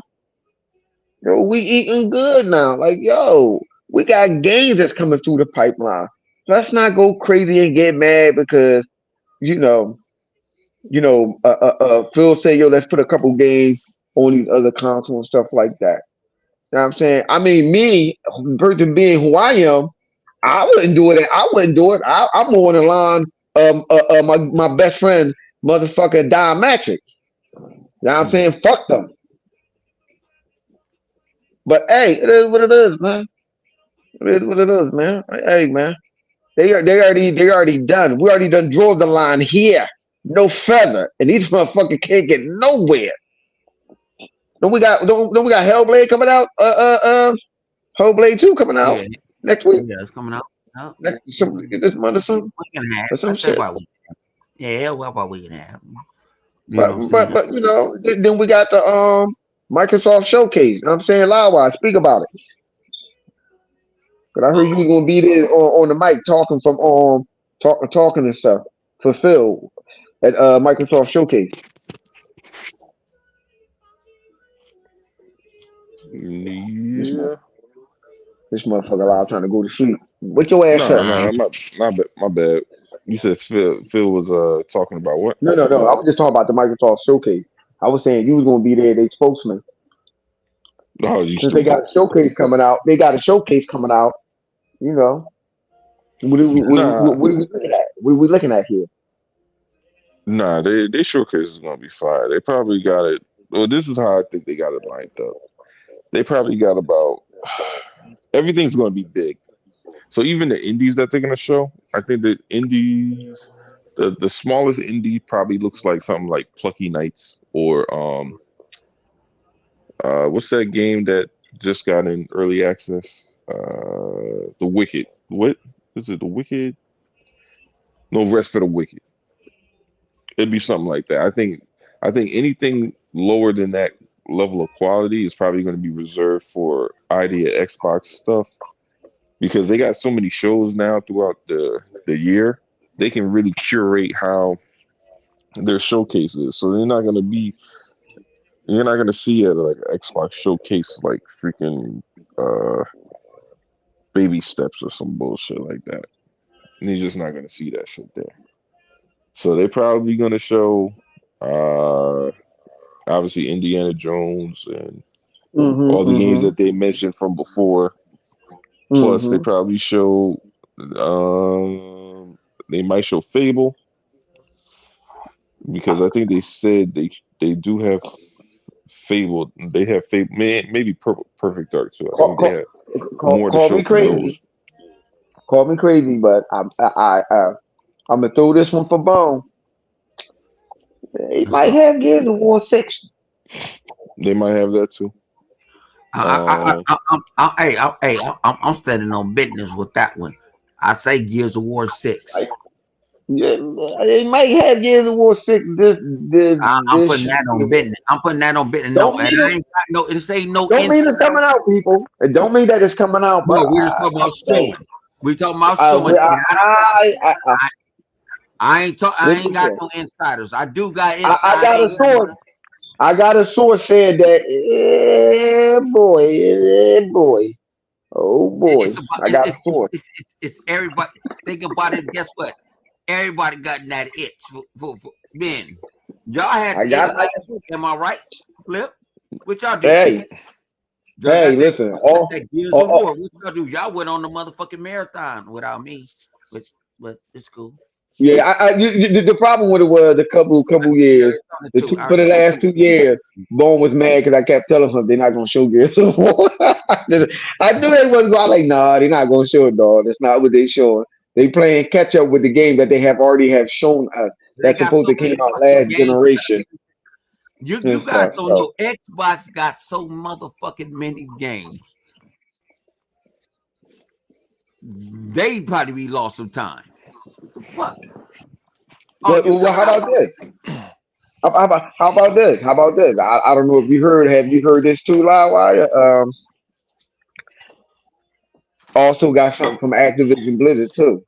Yo, we eating good now. Like, yo, we got games that's coming through the pipeline. Let's not go crazy and get mad because, you know, Phil said, yo, let's put a couple games on these other consoles and stuff like that. You know what I'm saying? I mean, me, person being who I am, I wouldn't do it. I wouldn't do it. I'm more on the line. My best friend, motherfucker, Diamatric. You know what I'm saying? Fuck them. But hey, it is what it is, man. It is what it is, man. Hey, man. They already done. We already done draw the line here. No feather, and these motherfuckers can't get nowhere. Don't we got Hellblade coming out? Hellblade 2 coming out next week. Yeah, it's coming out. This month or something. Or some shit. Yeah, well, about we can have. But you know, then we got the Microsoft Showcase. You know what I'm saying, Livewire, speak about it. But I heard you was gonna be there on the mic talking from talking and stuff for Phil at Microsoft Showcase. Yeah. This motherfucker out trying to go to sleep. What your ass up, man? My bad. You said Phil was talking about what? No. I was just talking about the Microsoft Showcase. I was saying you was gonna be there, they spokesman. Oh, you Since they got a showcase coming out. You know. What are we looking at? What are we looking at here? Nah, they showcase is gonna be fire. They probably got it. Well, this is how I think they got it lined up. They probably got about everything's gonna be big. So even the indies that they're gonna show, I think the indies, the smallest indie probably looks like something like Plucky Nights or what's that game that just got in early access? The Wicked. What is it? The Wicked? No, Rest for the Wicked. It'd be something like that. I think anything lower than that level of quality is probably going to be reserved for Idea Xbox stuff because they got so many shows now throughout the year. They can really curate how their showcases. So you're not going to see at like an Xbox showcase like freaking baby steps or some bullshit like that. And you're just not going to see that shit there. So they're probably going to show obviously Indiana Jones and all the games that they mentioned from before. Plus, they probably show they might show Fable because I think they said they do have Fable. They have Fable, maybe Perfect Dark too. I think they have more to show for those. Call me crazy, but I'm gonna throw this one for Bone. They might have Gears of War 6. They might have that too. Um, I'm standing on business with that one. I say Gears of War 6. Like, yeah, it might have Gears of War 6 I'm this putting that on year. business. I'm putting that on business. No, Don't and mean I it. ain't got no. It ain't no Don't mean inside. it's coming out, people. It don't mean that it's coming out. But No, we're just talking about hey, showing. We talking about showing. And I ain't talk. I ain't listen got here. no insiders. I do got I inside. got a source. I got a source saying that. Boy, oh boy. It's about. I got a source. It's everybody. Think about it. Guess what? Everybody got that itch for men. Y'all had I the itch got. last week. Am I right? Flip. What y'all did? Hey, Y'all got listen. that Gears of All, War. What y'all do? Y'all went on the motherfucking marathon without me. But it's cool. yeah, the problem with it was a couple Yeah, years. it's on the The two. two I for the already last 2 years, Bone was mad because I kept telling him they're not gonna show Gears of War. I knew they wasn't going. Like, nah, they're not gonna show it, dog. That's not what they showing. They playing catch up with the game that they have already have shown us. They That's got supposed so to many came out fucking last games. generation You and guys stuff. don't So know. Xbox got so motherfucking many games. They probably be lost some time. The fuck? All you well, got. how about this? How about this? How about this? I don't know if you heard. Have you heard this too, Livewire? Also got something from Activision Blizzard too.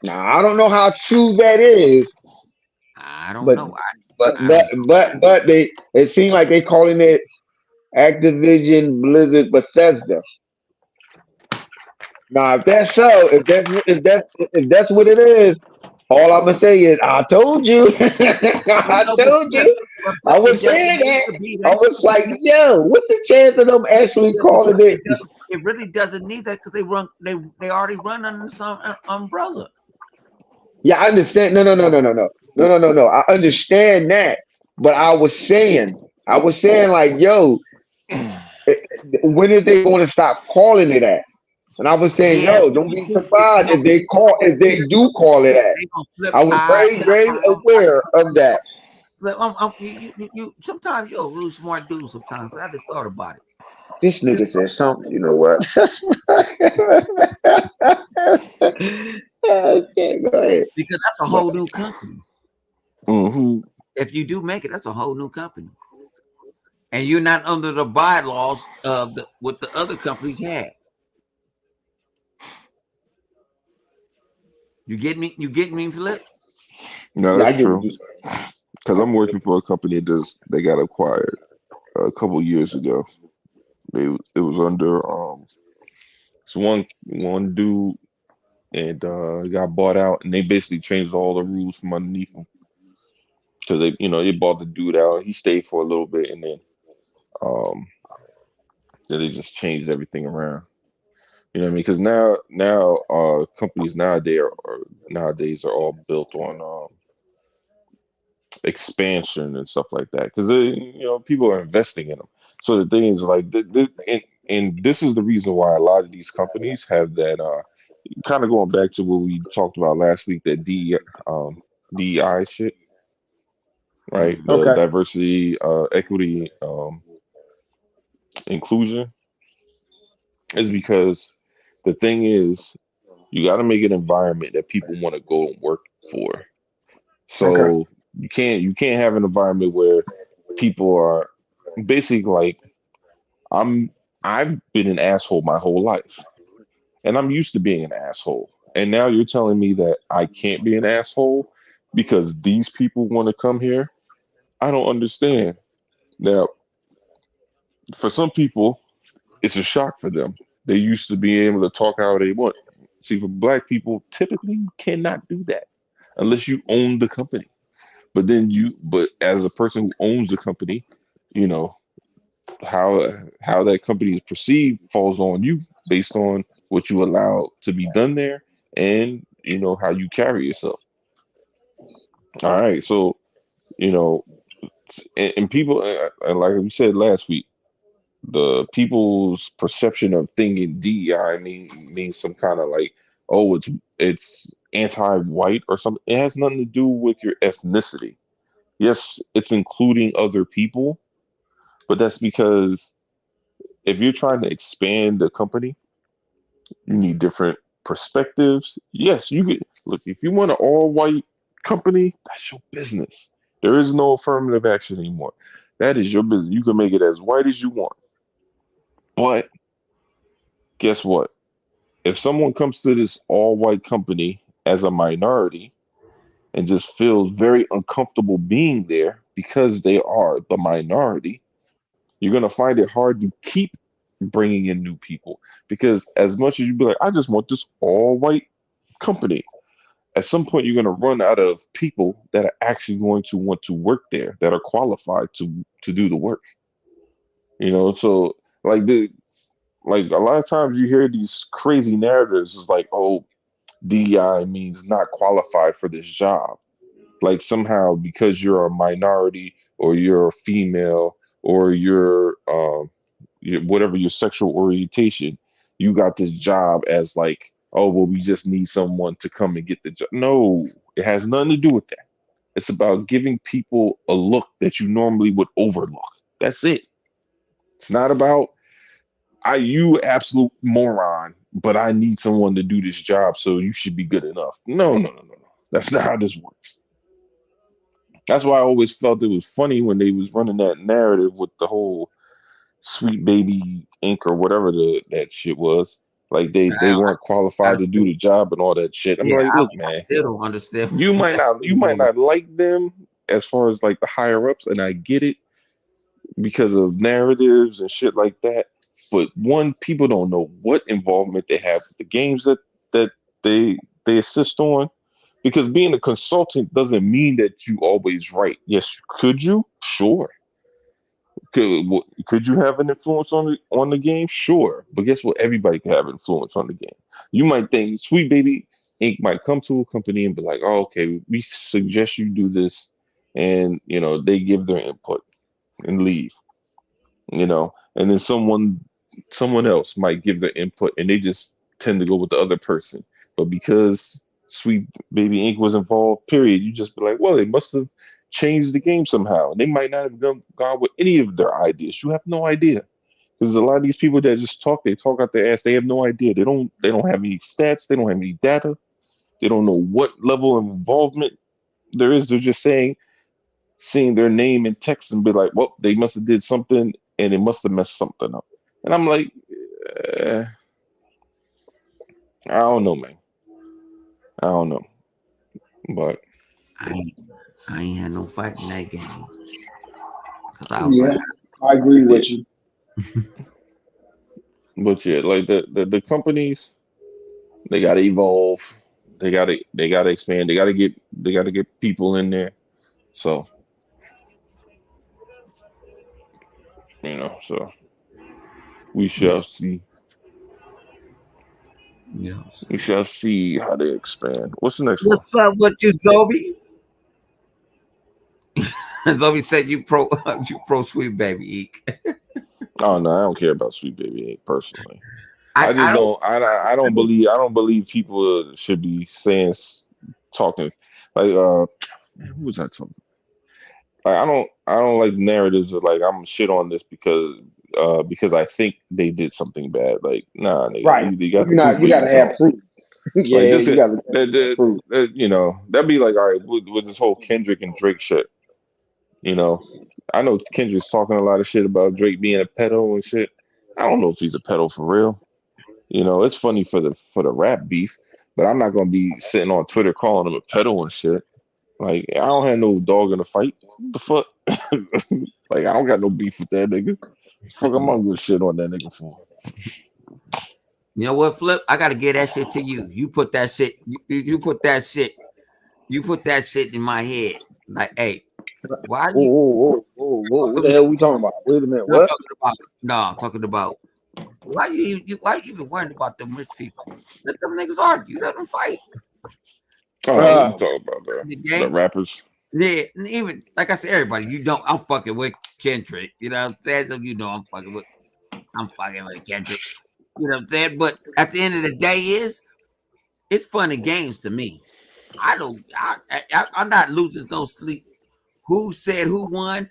Now I don't know how true that is, I don't but know. but I but don't. but they it seems like they calling it Activision Blizzard Bethesda. Now if that's what it is, all I'm gonna say is I told you, But I no, but told flip. you. I It was doesn't saying need that. to be I that. was like, It, yo, what's the chance of them actually calling it? it really doesn't need that because they already run under some umbrella. Yeah, I understand. No. I understand that, but I was saying like, yo, eh, when is they going to stop calling it that? And I was saying, Yeah, yo, but don't be surprised if they call if they do call it that. they gonna flip. I was very aware of that. Sometimes you're a really smart dude. Sometimes, but I just thought about it. This Just nigga said something. You know what? Okay, go ahead. because that's a But whole new company. hmm If you do make it, that's a whole new company, and you're not under the bylaws of what the other companies had. You get me? You get me, Flip? No, yeah, that's I get what true. you saying. Because I'm working for a company they got acquired a couple years ago. It was under it's one dude and got bought out, and they basically changed all the rules from underneath him because they bought the dude out. He stayed for a little bit, and um then they just changed everything around. You know what I mean? Because now companies nowadays are all built on expansion and stuff like that because people are investing in them. So the thing is like and this is the reason why a lot of these companies have that kind of going back to what we talked about last week, that DEI shit, right? Mm-hmm. The Okay. diversity, equity, inclusion is because the thing is you got to make an environment that people want to go and work for. Okay. So you can't have an environment where people are basically like I'm I've been an asshole my whole life, and I'm used to being an asshole. And now you're telling me that I can't be an asshole because these people want to come here? I don't understand. Now, for some people, it's a shock for them. They used to be able to talk how they want. See, for black people, typically you cannot do that unless you own the company. But as a person who owns the company, you know, how that company is perceived falls on you based on what you allow to be done there and how you carry yourself. All right, so you know, and people, and like we said last week, the people's perception of thinking DEI means some kind of like, oh, it's anti-white or something. It has nothing to do with your ethnicity. Yes, it's including other people, But that's because if you're trying to expand the company, you need different perspectives. Yes, you get look, if you want an all white company, that's your business. There is no affirmative action anymore. That is your business. You can make it as white as you want. But guess what? If someone comes to this all white company as a minority and just feels very uncomfortable being there because they are the minority, you're going to find it hard to keep bringing in new people because as much as you be like, I just want this all white company, at some point you're going to run out of people that are actually going to want to work there that are qualified to do the work. So like the like a lot of times you hear these crazy narratives is like, oh, DEI means not qualified for this job. Like somehow because you're a minority or you're a female or whatever your sexual orientation, you got this job as like, oh, well, we just need someone to come and get the job. No, it has nothing to do with that. It's about giving people a look that you normally would overlook. That's it. It's not about you absolute moron, but I need someone to do this job, so you should be good enough. No, no, no, no, no. That's not how this works. That's why I always felt it was funny when they was running that narrative with the whole Sweet Baby Inc. or whatever that shit was. Like they weren't I qualified to do still, the job and all that shit. I'm yeah, like, look, I man, still don't understand. you might not like them as far as like the higher ups, and I get it because of narratives and shit like that. But one, people don't know what involvement they have with the games that they assist on. Because being a consultant doesn't mean that you always right. Yes, could you? Sure. Could you have an influence on the game? Sure. But guess what? Everybody can have influence on the game. You might think Sweet Baby Inc. might come to a company and be like, oh, okay, we suggest you do this, and they give their input and leave. And then someone else might give their input and they just tend to go with the other person. But because Sweet Baby Inc. was involved, period, you just be like, well, they must have changed the game somehow. They might not have gone with any of their ideas. You have no idea. Because a lot of these people that just talk, they talk out their ass. They have no idea. They don't have any stats. They don't have any data. They don't know what level of involvement there is. They're just seeing their name in text and be like, well, they must have did something and it must have messed something up. And I'm like, eh, I don't know, man. I don't know. But I ain't, I ain't had no fight in that game because I was like, Yeah, I agree yeah, with you. but yeah, like the companies, they gotta evolve. They gotta expand. They gotta get people in there. So, so we yeah, shall see. yeah. We shall see how they expand. What's the next one? What's up with you, Zobi? Zobi said you pro you pro Sweet Baby Eek. Oh no, I don't care about Sweet Baby Eight personally. I, I I just don't don't. I I don't don't believe. I don't believe people should be saying talking like man, who was I talking? Like I don't like narratives of like I'm shit on this because I think they did something bad. Like nah, nigga, Right. you got the proof You or you gotta have don't. proof. Like Yeah, just you it, gotta proof. that'd be like all right with this whole Kendrick and Drake shit. You know, I know Kendrick's talking a lot of shit about Drake being a pedo and shit. I don't know if he's a pedo for real. It's funny for the rap beef, but I'm not gonna be sitting on Twitter calling him a pedo and shit. Like I don't have no dog in the fight. What the fuck? Like I don't got no beef with that nigga. Fuck, I'm yeah. gonna go shit on that nigga for. You know what, Flip? I gotta get that shit to you. You put that shit, you put that shit, you put that shit in my head. Like, hey, why Whoa, you whoa, whoa, whoa, whoa. fuck What them the hell we niggas? talking about? Wait a minute, Not what? talking about no, I'm talking about why you even worried about them rich people? Let them niggas argue, let them fight Oh, Uh, you talking about in the the game. rappers? Yeah, and even like I said, everybody, you don't I'm fucking with Kendrick. You know what I'm saying? So you know I'm fucking with Kendrick. You know what I'm saying? But at the end of the day it's fun and games to me. I'm not losing no sleep. Who said who won?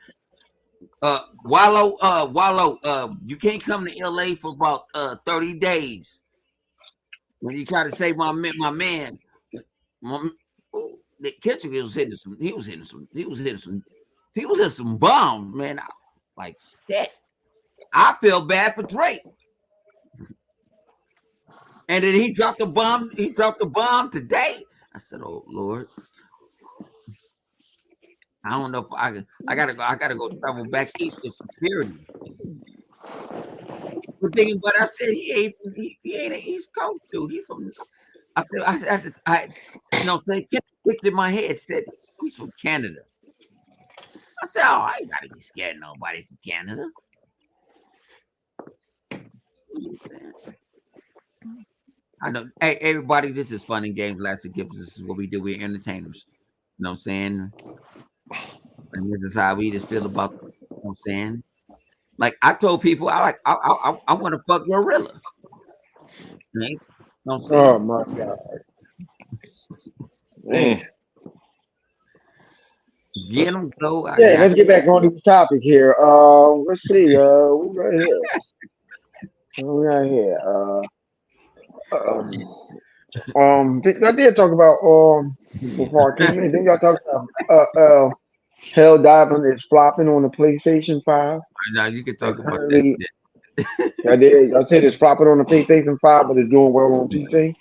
Wallow, you can't come to LA for about 30 days. When you try to say my, the Kendrick he was hitting some bombs, man. Like shit. I feel bad for Drake. And then he dropped the bomb. He dropped the bomb today. I said, "Oh Lord, I don't know if I gotta go. I gotta go travel back east with security." But thinking, but I said he ain't an East Coast dude. He's from. I said say clicked in my head. Said he's from Canada. I said, "Oh, I ain't gotta be scared of nobody from Canada." I know. Hey, everybody, this is fun and games. Last gifts. This is what we do. We're entertainers. You know what I'm saying? And this is how we just feel about. You know what I'm saying? Like I told people, I want to fuck gorilla. Nice. You know what I'm Oh saying? my God, man. Mm. Get them, go. Yeah, let's get back on this topic here. Let's see. We right here. We right here. I did talk about before I came in. Then y'all talk about Hell Diving is flopping on the PlayStation 5. Now you can And talk about that currently, shit. I said it's flopping on the PlayStation 5, but it's doing well on PC.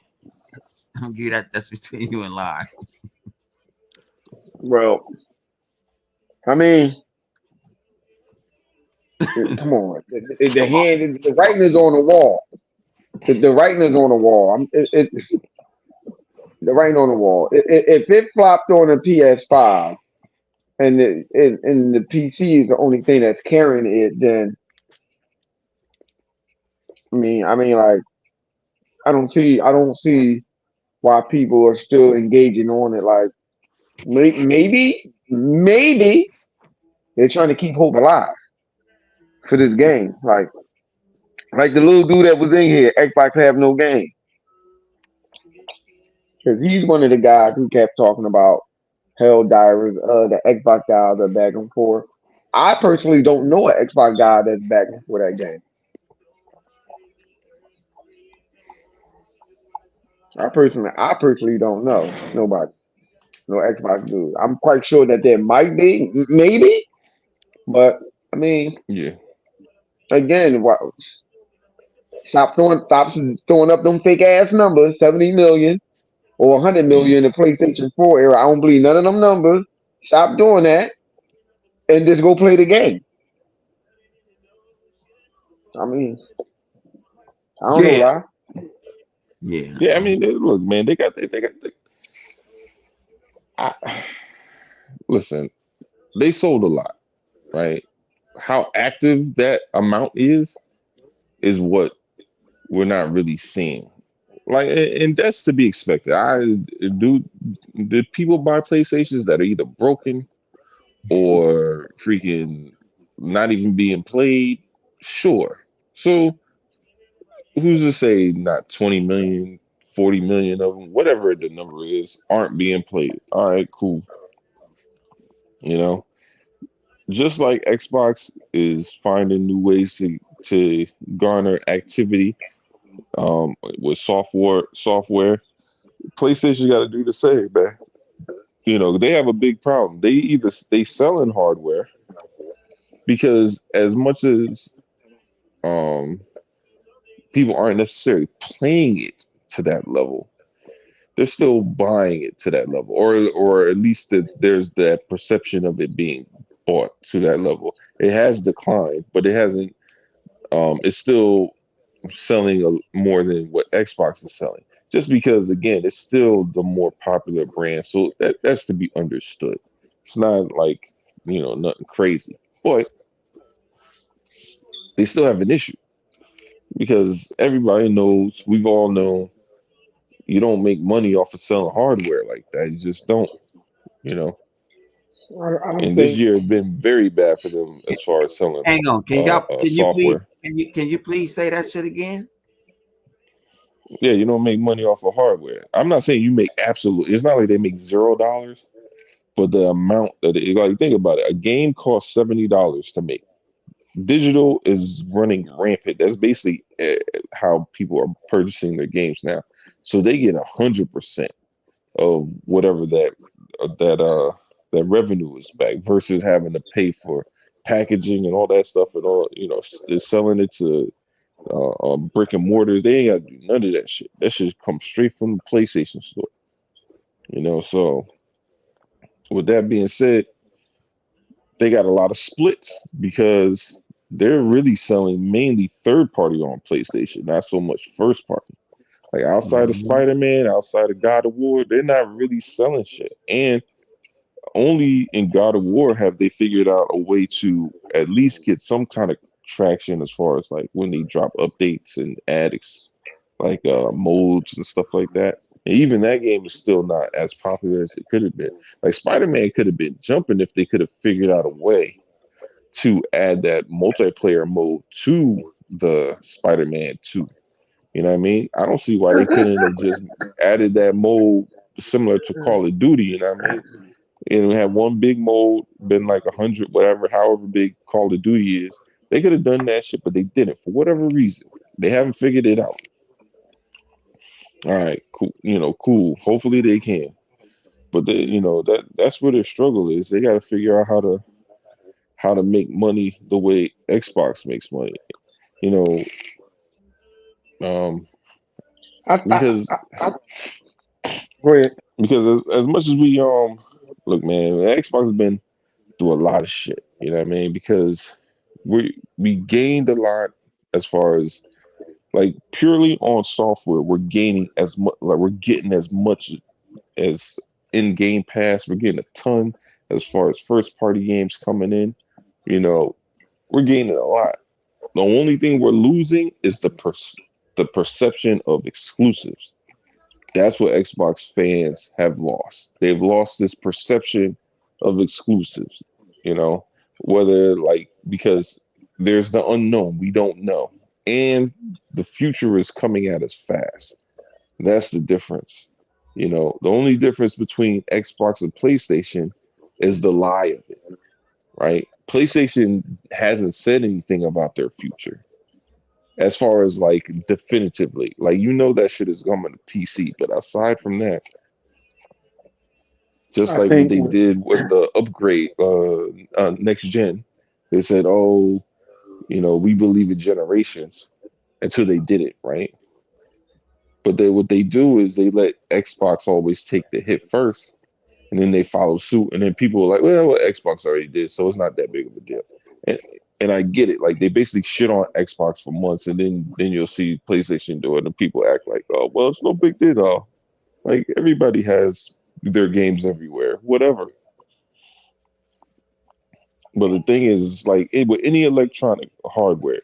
I'm gonna give you that. That's between you and lie. Well, I mean, come on. The writing is on the wall. The writing is on the wall. The writing on the wall. If it flopped on a PS5 and the PC is the only thing that's carrying it, then like I don't see why people are still engaging on it. Like maybe they're trying to keep hope alive for this game. Like the little dude that was in here, Xbox have no game, because he's one of the guys who kept talking about Hell Divers, the Xbox guys are back and forth. I personally don't know an Xbox guy that's backing for that game. I personally don't know nobody, no Xbox dude. I'm quite sure that there might be, maybe, but I mean, Yeah. again, stop throwing up them fake ass numbers, 70 million or 100 million in the PlayStation 4 era. I don't believe none of them numbers. Stop doing that and just go play the game. I mean, I don't know, Yeah, lie. yeah. Yeah. I mean, look, man, I, listen, they sold a lot, right? How active that amount is what we're not really seeing. Like, and that's to be expected. Do. Did people buy PlayStations that are either broken or freaking not even being played? Sure. So who's to say not 20 million, 40 million of them, whatever the number is, aren't being played? All right, cool. You know, just like Xbox is finding new ways to garner activity with software, PlayStation got to do the same, man. You know, they have a big problem. They sell in hardware because as much as um people aren't necessarily playing it to that level, they're still buying it to that level, or at least that there's that perception of it being bought to that level. It has declined, but it hasn't. It's still selling more than what Xbox is selling, just because again, it's still the more popular brand. So that's to be understood. It's not like nothing crazy, but they still have an issue because everybody knows, we've all known, you don't make money off of selling hardware like that. You just don't, you know. I don't And this think. year has been very bad for them as far as selling Hang on. Can you software. please can you please say that shit again? Yeah, you don't make money off of hardware. I'm not saying you make absolute. It's not like they make $0, but the amount that like think about it, a game costs $70 to make. Digital is running rampant. That's basically how people are purchasing their games now. So they get 100% of whatever that that revenue is back versus having to pay for packaging and all that stuff and all they're selling it to brick and mortars. They ain't got to do none of that shit. That shit comes straight from the PlayStation store. So with that being said, they got a lot of splits because they're really selling mainly third party on PlayStation, not so much first party. Like outside of Mhm. Spider-Man, outside of God of War, they're not really selling shit. And only in God of War have they figured out a way to at least get some kind of traction as far as like when they drop updates and add like modes and stuff like that. And even that game is still not as popular as it could have been. Like Spider-Man could have been jumping if they could have figured out a way to add that multiplayer mode to the Spider-Man 2. You know what I mean? I don't see why they couldn't have just added that mode similar to Call of Duty. You know what I mean? And we had one big mode, been like 100, whatever, however big Call of Duty is. They could have done that shit, but they didn't for whatever reason. They haven't figured it out. All right, cool. Cool. Hopefully they can. But that's where their struggle is. They got to figure out how to make money the way Xbox makes money. You know, um, I, I, because I, go ahead. because as much as we look, man, Xbox has been through a lot of shit. You know what I mean? Because we gained a lot as far as like purely on software. We're gaining as much, like we're getting as much as in Game Pass. We're getting a ton as far as first party games coming in. You know, we're gaining a lot. The only thing we're losing is the perception of exclusives. That's what Xbox fans have lost. They've lost this perception of exclusives, you know, whether like because there's the unknown, we don't know. And the future is coming at us fast. That's the difference. The only difference between Xbox and PlayStation is the lie of it, right? PlayStation hasn't said anything about their future as far as like definitively. Like that shit is coming to PC, but aside from that, just I like what think they did with the upgrade next gen, they said, "Oh, we believe in generations," until they did it, right? But what they do is they let Xbox always take the hit first, and then they follow suit, and then people are like, "Well, what Xbox already did, so it's not that big of a deal." And and I get it. Like they basically shit on Xbox for months, and then you'll see PlayStation do it, and people act like, "Oh, well, it's no big deal." Like everybody has their games everywhere, whatever. But the thing is, like with any electronic hardware,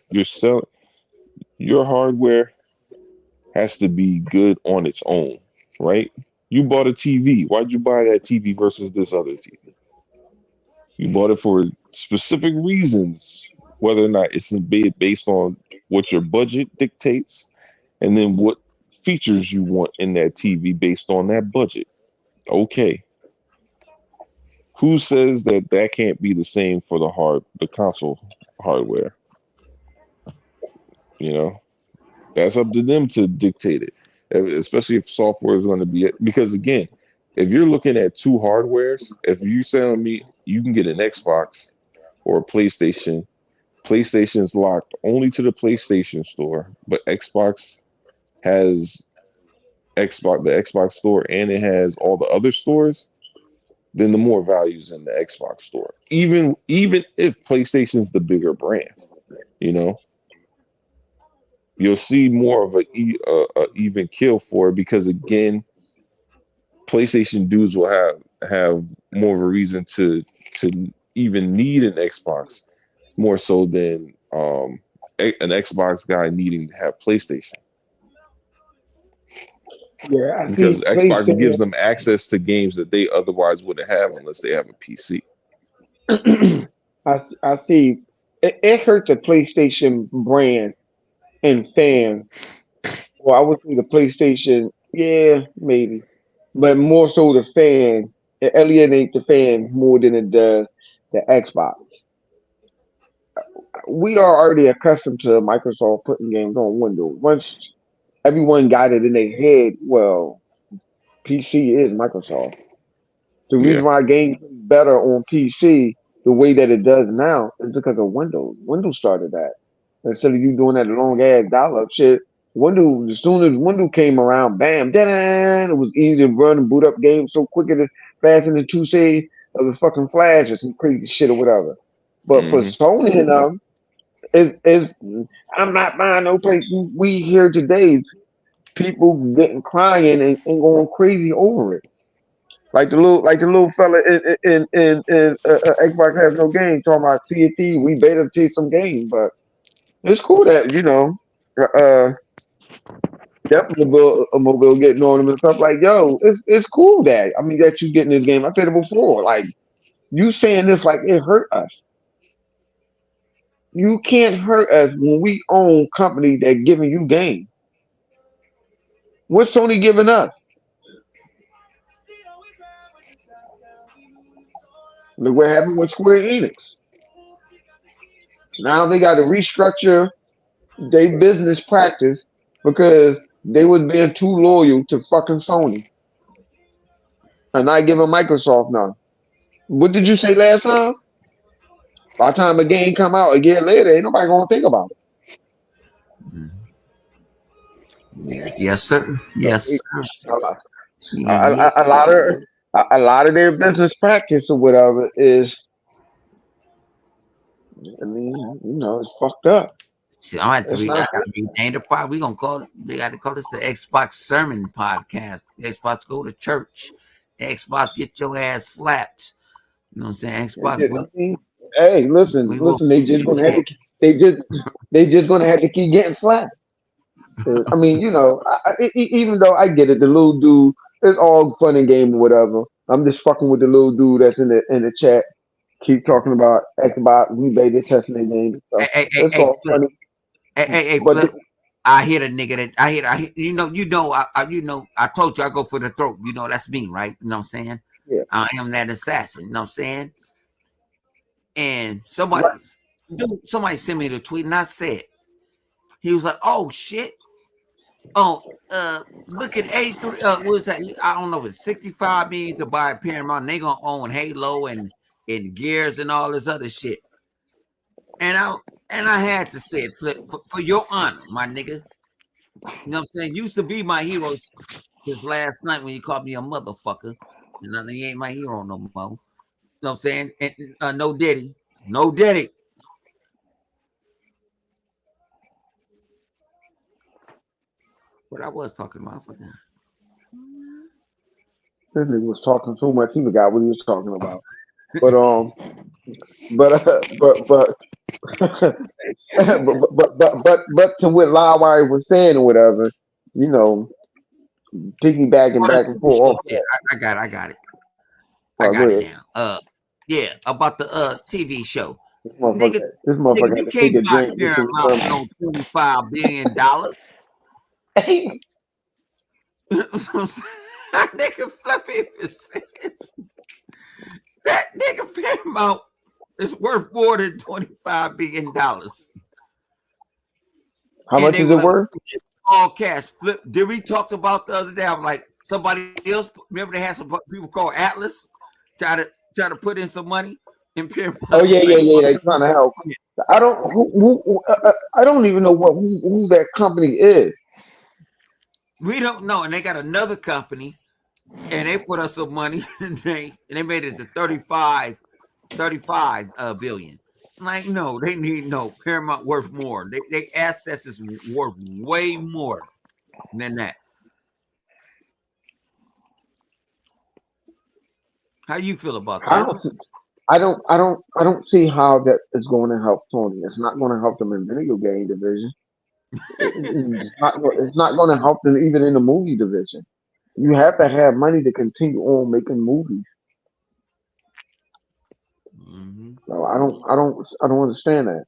your hardware has to be good on its own, right? You bought a TV. Why'd you buy that TV versus this other TV? You bought it for specific reasons, whether or not it's based on what your budget dictates, and then what features you want in that TV based on that budget. Okay, who says that that can't be the same for the console hardware? You know, that's up to them to dictate it, especially if software is going to be because again, if you're looking at two hardwares, if you're telling me you can get an Xbox or a PlayStation, PlayStation's locked only to the PlayStation store, but Xbox has the Xbox store, and it has all the other stores, then the more values in the Xbox store. Even if PlayStation's the bigger brand, you know, you'll see more of a even kill for it because again, PlayStation dudes will have more of a reason to even need an Xbox more so than an Xbox guy needing to have PlayStation Yeah, I because see Xbox gives PlayStation. them access to games that they otherwise wouldn't have unless they have a PC. I see. It hurt the PlayStation brand and fans. Well, I would say the PlayStation, yeah, maybe, but more so the fans. It alienates the fan more than it does the Xbox. We are already accustomed to Microsoft putting games on Windows. Once everyone got it in their head, well, PC is Microsoft. The Yeah. reason why games do better on PC the way that it does now is because of Windows. Windows started that. Instead of you doing that long ass dial-up shit, Windows, as soon as Windows came around, bam, da it was easy to run and boot up games so quicker than faster than two say of the fucking Flash or some crazy shit or whatever. But for Hmm. Sony and them, is I'm not buying no place. We hear today people getting crying and going crazy over it. Like the little fella in Xbox has no game talking about CFD. We better take some game, but it's cool that uh that mobile getting on them and stuff like yo. It's cool that I mean that you getting this game. I said it before. Like you saying this like it hurt us. You can't hurt us when we own company that giving you game. What's Sony giving us? Look what happened with Square Enix. Now they got to restructure their business practice because they was being too loyal to fucking Sony and not giving Microsoft none. What did you say last time? By the time a game come out a year later, ain't nobody gonna think about it. Yes, sir. So Yes, sir. a, Yeah, yeah. a, a lot of a lot of their business practice or whatever is, I mean, it's fucked up. See, I have to It's read. I not gotta rename the pod. We gonna call. We got to call this the Xbox Sermon Podcast. Xbox go to church. Xbox get your ass slapped. You know what I'm saying? Xbox. good. I mean, hey, We listen, will. listen. They just gonna have to. They just they just gonna have to keep getting slapped. I mean, even though I get it, the little dude, it's all fun and game or whatever. I'm just fucking with the little dude that's in the chat. Keep talking about Xbox, we beta testing their game and stuff. It's Hey, all Flip. funny, Hey, but Flip. I hit a nigga that I hit, I told you I go for the throat. You know that's me, right? You know what I'm saying? yeah, I am that assassin. You know what I'm saying? And right. somebody sent me the tweet, and I said, he was like, "Oh shit, oh, look at 83. What was that? I don't know. It's 65 million to buy a Paramount. And they gonna own Halo and Gears and all this other shit." And I had to say it, Flip, for your honor, my nigga. You know what I'm saying? Used to be my hero this last night when you called me a motherfucker. And now he ain't my hero no more. You know what I'm saying? And no Diddy. No Diddy. What I was talking about. I forgot. This nigga was talking so much he forgot what he was talking about. But but but to what Lawwire was saying or whatever, you know, piggybacking Oh, the back and TV forth show off shit. that. I got it. I Well, go got it ahead. now. Yeah, about the TV show. Nigga, This nigga, motherfucker you had to take can't a buy drink just to Paramount for remember. no $25 billion. Nigga Fluffy says that nigga Paramount is worth more than $25 billion. How And much they is were it like, worth? all cash. Flip. Did we talked about the other day? I'm like, somebody else. Remember they had some people called Atlas try to put in some money in Paramount. Oh Was yeah, yeah, like, yeah. fuck They trying to help. it. I don't. I don't even know who that company is. We don't know. And they got another company and they put us some money and they made it to 35 billion. I'm like, no, they need no Paramount worth more. They assets is worth way more than that. How you feel about I that? don't. I don't see how that is going to help Sony. It's not going to help them in video game division. It's not going to help them even in the movie division. You have to have money to continue on making movies. Mm-hmm. So I don't understand that.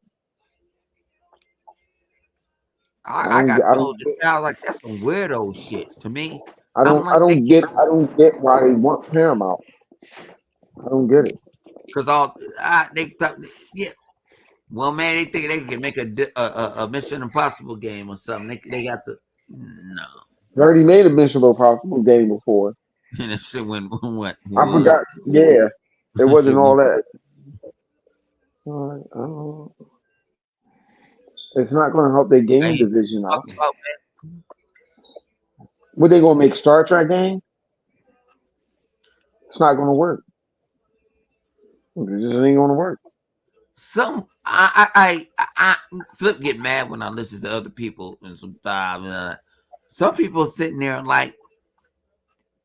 I I don't got get. I don't told get. that I was like, that's some weirdo shit to me. I I'm don't. I like, they don't get get. I don't get why they want Paramount. I don't get it. Cause yeah. Well, man, they think they can make a Mission Impossible game or something. They got the no. They already made a Mission Impossible game before. And that shit went what? I forgot. Yeah, it That wasn't shit all went that. It's not going to help their and game you division talk out. about What they gonna make Star Trek games? It's not gonna work. It just ain't gonna work. some I flip get mad when I listen to other people and sometimes some people sitting there like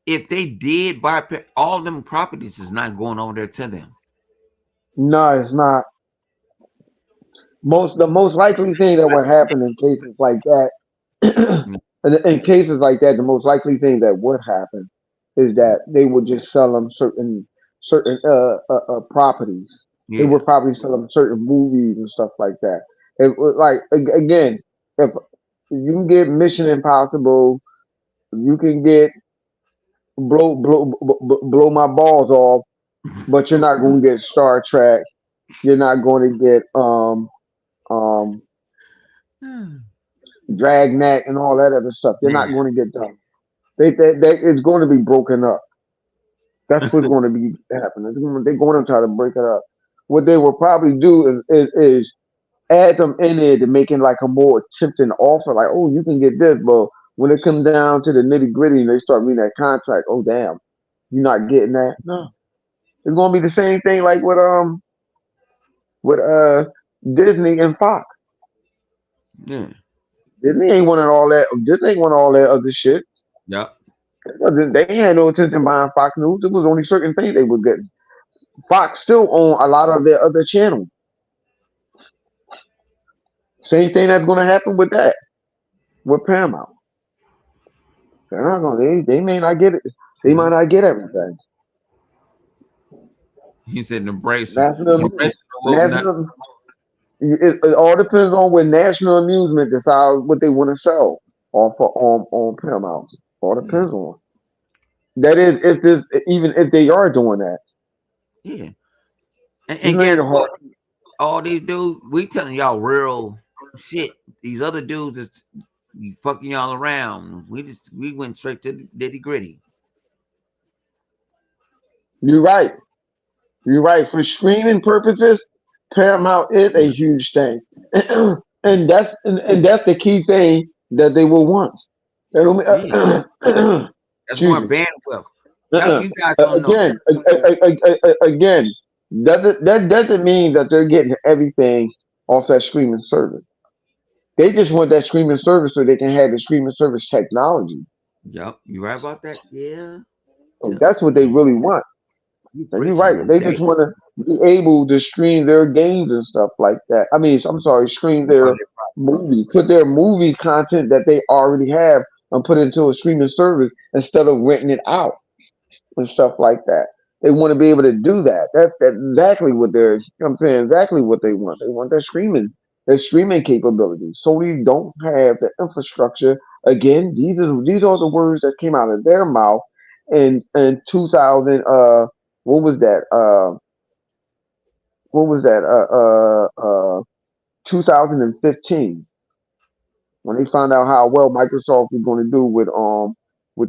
if they did buy all them properties is not going over there to them. No, it's not. The most likely thing that would happen in cases like that, in cases like that, the most likely thing that would happen is that they would just sell them certain properties. They Yeah. would probably sell them certain movies and stuff like that. Like again, if you can get Mission Impossible, you can get blow my balls off, but you're not going to get Star Trek. You're not going to get um Dragnet and all that other stuff. You're not Yeah. going to get them. It's going to be broken up. That's what's going to be happening. They're going to try to break it up. What they will probably do is add them in there to make it like a more tempting offer. Like, oh, you can get this, but when it comes down to the nitty gritty and they start reading that contract, oh damn, you're not getting that. No, it's going to be the same thing like with Disney and Fox. Yeah. Disney ain't wanting all that. Disney ain't want all that other shit. Yep. They had no intention buying Fox News. There was only certain things they were getting. Fox still own a lot of their other channels. Same thing that's going to happen with that with Paramount. They're not going. They may not get it. They might Nope. not get everything. He said National, embrace the woke nut. national. It all depends on what national amusement decides what they want to sell on Paramount. All Yeah. depends on that is if this even if they are doing that. Yeah. This And ain't guess a hard. what? All these dudes, we telling y'all real shit. These other dudes is fucking y'all around. We went straight to the nitty gritty. You're right. You're right. For streaming purposes, Paramount is a huge thing, and that's the key thing that they will want. They don't- Yeah. That's excuse more me. bandwidth. Y'all, Uh-uh. you guys don't know. Again, that doesn't mean that they're getting everything off that streaming service. They just want that streaming service so they can have the streaming service technology. Yep, you right about that. Yeah. So that's what they really want. You So you're preaching right. They just today. want to be able to stream their games and stuff like that. I mean, I'm sorry, stream You know their movie, put their movie content that they already have and put it into a streaming service instead of renting it out and stuff like that. They want to be able to do that. That's exactly what they're. I'm saying exactly what they want. They want their streaming capabilities. Sony don't have the infrastructure. Again, these are the words that came out of their mouth in 2000. What was that? What was that? 2015 when they found out how well Microsoft was going to do with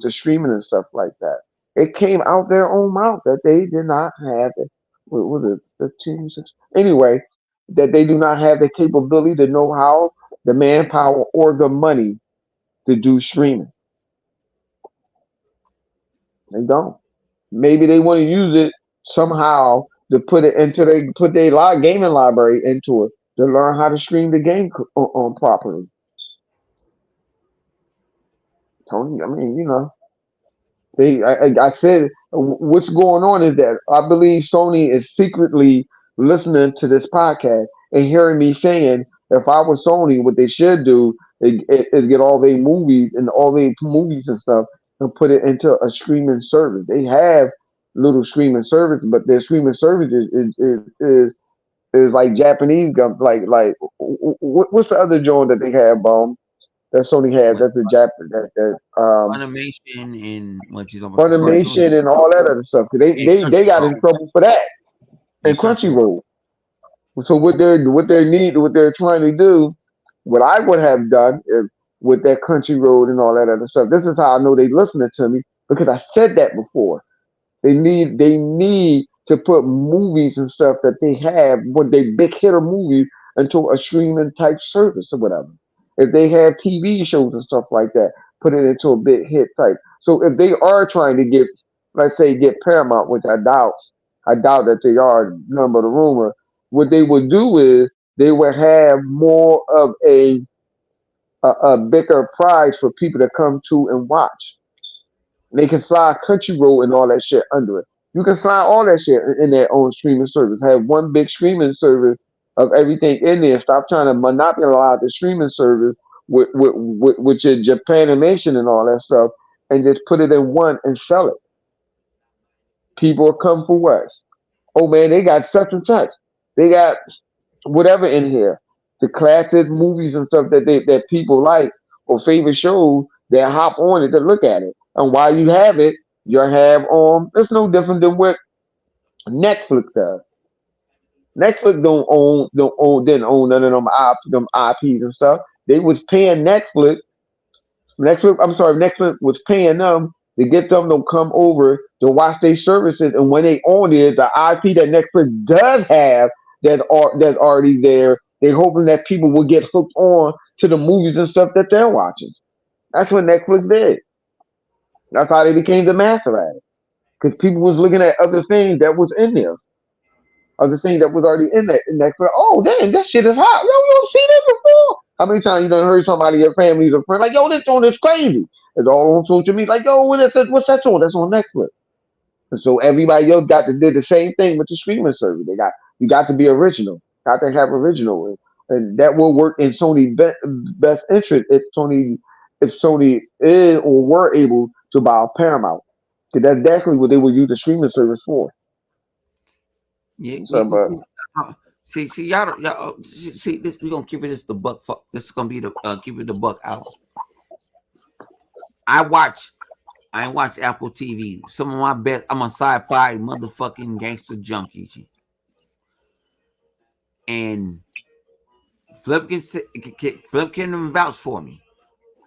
the streaming and stuff like that. It came out their own mouth that they did not have it. What was it? 15, 16? Anyway, that they do not have the capability, the know-how, the manpower, or the money to do streaming. They don't. Maybe they want to use it somehow to put their gaming library into it to learn how to stream the game properly. Tony, I mean, I said what's going on is that I believe Sony is secretly listening to this podcast and hearing me saying if I was Sony, what they should do is get all their movies and all their movies and stuff and put it into a streaming service. They have little streaming service, but their streaming service is like Japanese, what's the other joint that they have, Bone? that Sony has. That's the Japanese that Funimation and what you talking about the cartoon Funimation and all that other stuff. 'Cause and they got in Crunchyroll. trouble for that. Yeah, And Crunchyroll. Crunchyroll. So what they're trying to do, what I would have done is with that Crunchyroll and all that other stuff. This is how I know they listening to me because I said that before. They need to put movies and stuff that they have when they big hitter movies into a streaming type service or whatever. If they have TV shows and stuff like that, put it into a big hit type. So if they are trying to get, let's say, get Paramount, which I doubt that they are, none but a rumor. What they would do is they would have more of a bigger prize for people to come to and watch. They can slide Crunchyroll and all that shit under it. You can slide all that shit in their own streaming service. Have one big streaming service of everything in there. Stop trying to monopolize the streaming service with your Japan animation and all that stuff, and just put it in one and sell it. People will come for what? Oh man, they got such and such. They got whatever in here. The classic movies and stuff that people like or favorite shows, they hop on it to look at it. And while you have it, you have it's no different than what Netflix does. Netflix didn't own none of them IPs and stuff. They was paying I'm sorry, Netflix was paying them to get them to come over to watch their services, and when they own it, the IP that Netflix does have that's already there, they're hoping that people will get hooked on to the movies and stuff that they're watching. That's what Netflix did. That's how they became the master at it. Because people was looking at other things that was in there, other things that was already in that. And Netflix, oh damn, that shit is hot. Yo, you don't see this before? How many times you done heard somebody, your family, or friend, like, yo, this on is crazy. It's all on social media. Like, yo, what's that on? That's on Netflix. And so everybody else got to did the same thing with the streaming service. You got to be original. Got to have original, and that will work in Sony best interest if Sony is or were able to buy Paramount. Because that's definitely what they would use the streaming service for. Yeah, So, but see, y'all, see, this we gonna keep it this the buck. Fuck, this is gonna be the keep it the buck out. I watch, I ain't watch Apple TV. Some of my best, I'm a sci-fi motherfucking gangster junkie, and Flip can vouch for me.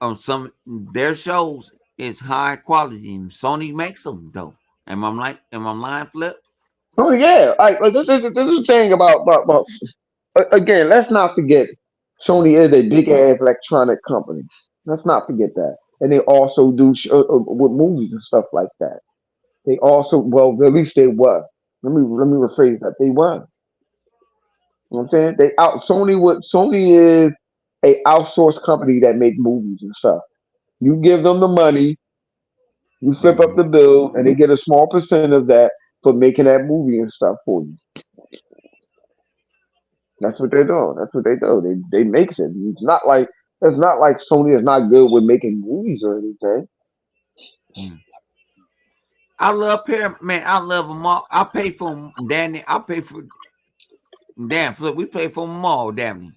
On some their shows is high quality, and Sony makes them though. Am I lying, Flip? oh yeah, like this is the thing about again. Let's not forget, Sony is a big ass electronic company. Let's not forget that, and they also do with movies and stuff like that. They also, well, at least they were. Let me rephrase that. They were. You know what I'm saying? Sony is a outsourced company that make movies and stuff. You give them the money, you flip up Mm-hmm. the bill, and they get a small percent of that for making that movie and stuff for you. That's what they're doing. That's what they do. They make it. It's not like Sony is not good with making movies or anything. Mm. I love Paramount, man. I love them all. I pay for them, Danny. I pay for damn Flip. We pay for them all, damn it.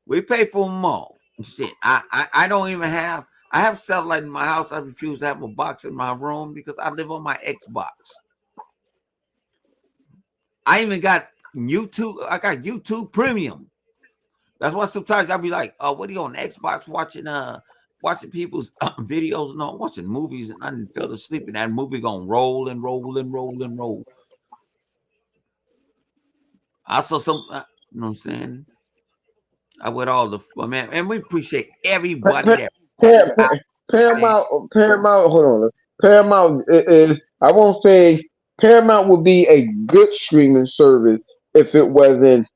We pay for them all. Shit, I don't even have. I have satellite in my house. I refuse to have a box in my room because I live on my Xbox. I even got YouTube. I got YouTube Premium. That's why sometimes I'll be like, "Oh, what are you on Xbox watching people's videos? No, I'm watching movies, and I didn't fell asleep, and that movie gonna roll and roll and roll and roll." I saw some, you know what I'm saying? I with all the man, and we appreciate everybody that is Pa- out Pa- there. Paramount. Hold on. Paramount is. I won't say Paramount would be a good streaming service if it wasn't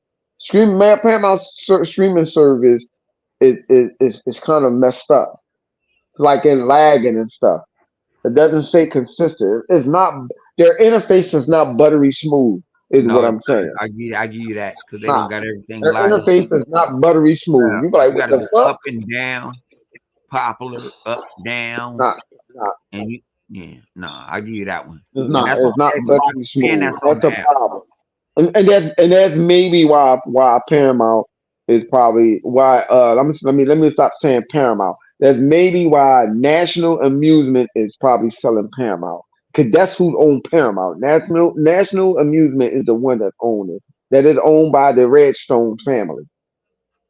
Paramount streaming service is kind of messed up, like in lagging and stuff. It doesn't stay consistent. It's not their interface is not buttery smooth. Is No, what it's I'm not. saying. I give you that because they don't Nah, got everything their lined up. interface is not buttery smooth. You be like, You what got to the go fuck? up and down, popular, up, down, Nah, nah. and you, yeah, nah, I give you that one. It's And not. that's on It's not Xbox buttery and smooth. that's on That's a Apple. problem. And that's maybe why Paramount. is probably why. Let me stop saying Paramount. That's maybe why National Amusement is probably selling Paramount because that's who owns Paramount. National Amusement is the one that owns it. That is owned by the Redstone family.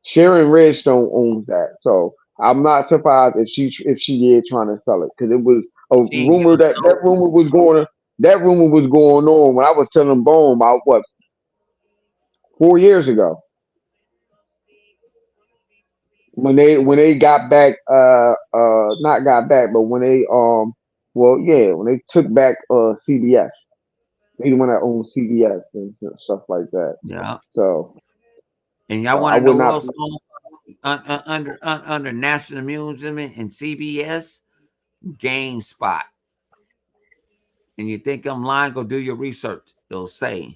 Sharon Redstone owns that, so I'm not surprised if she is trying to sell it because it was a She ain't give rumor us that no. that rumor was going on when I was telling Bone about what 4 years ago when they got back not got back but when they well yeah when they took back CBS. They the one that owns CBS and stuff like that. Yeah. So And y'all want I to know would who not. else on, under National Amusement and CBS? GameSpot. And you think I'm lying? Go do your research. It'll say.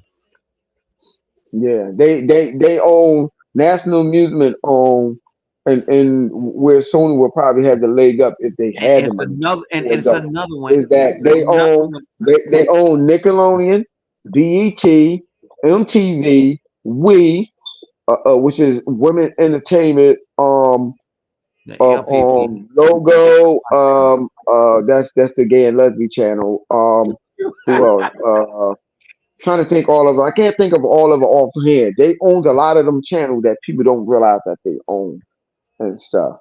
Yeah, they own National Amusement own and where Sony will probably have the leg up if they And had the it's money another, and leg it's up another one. is that they Another own one. they own Nickelodeon, BET, MTV, which is Women Entertainment, The LPP. Logo, that's the gay and lesbian channel. Who else? Trying to think all of them. I can't think of all of it offhand. They owned a lot of them channels that people don't realize that they own and stuff.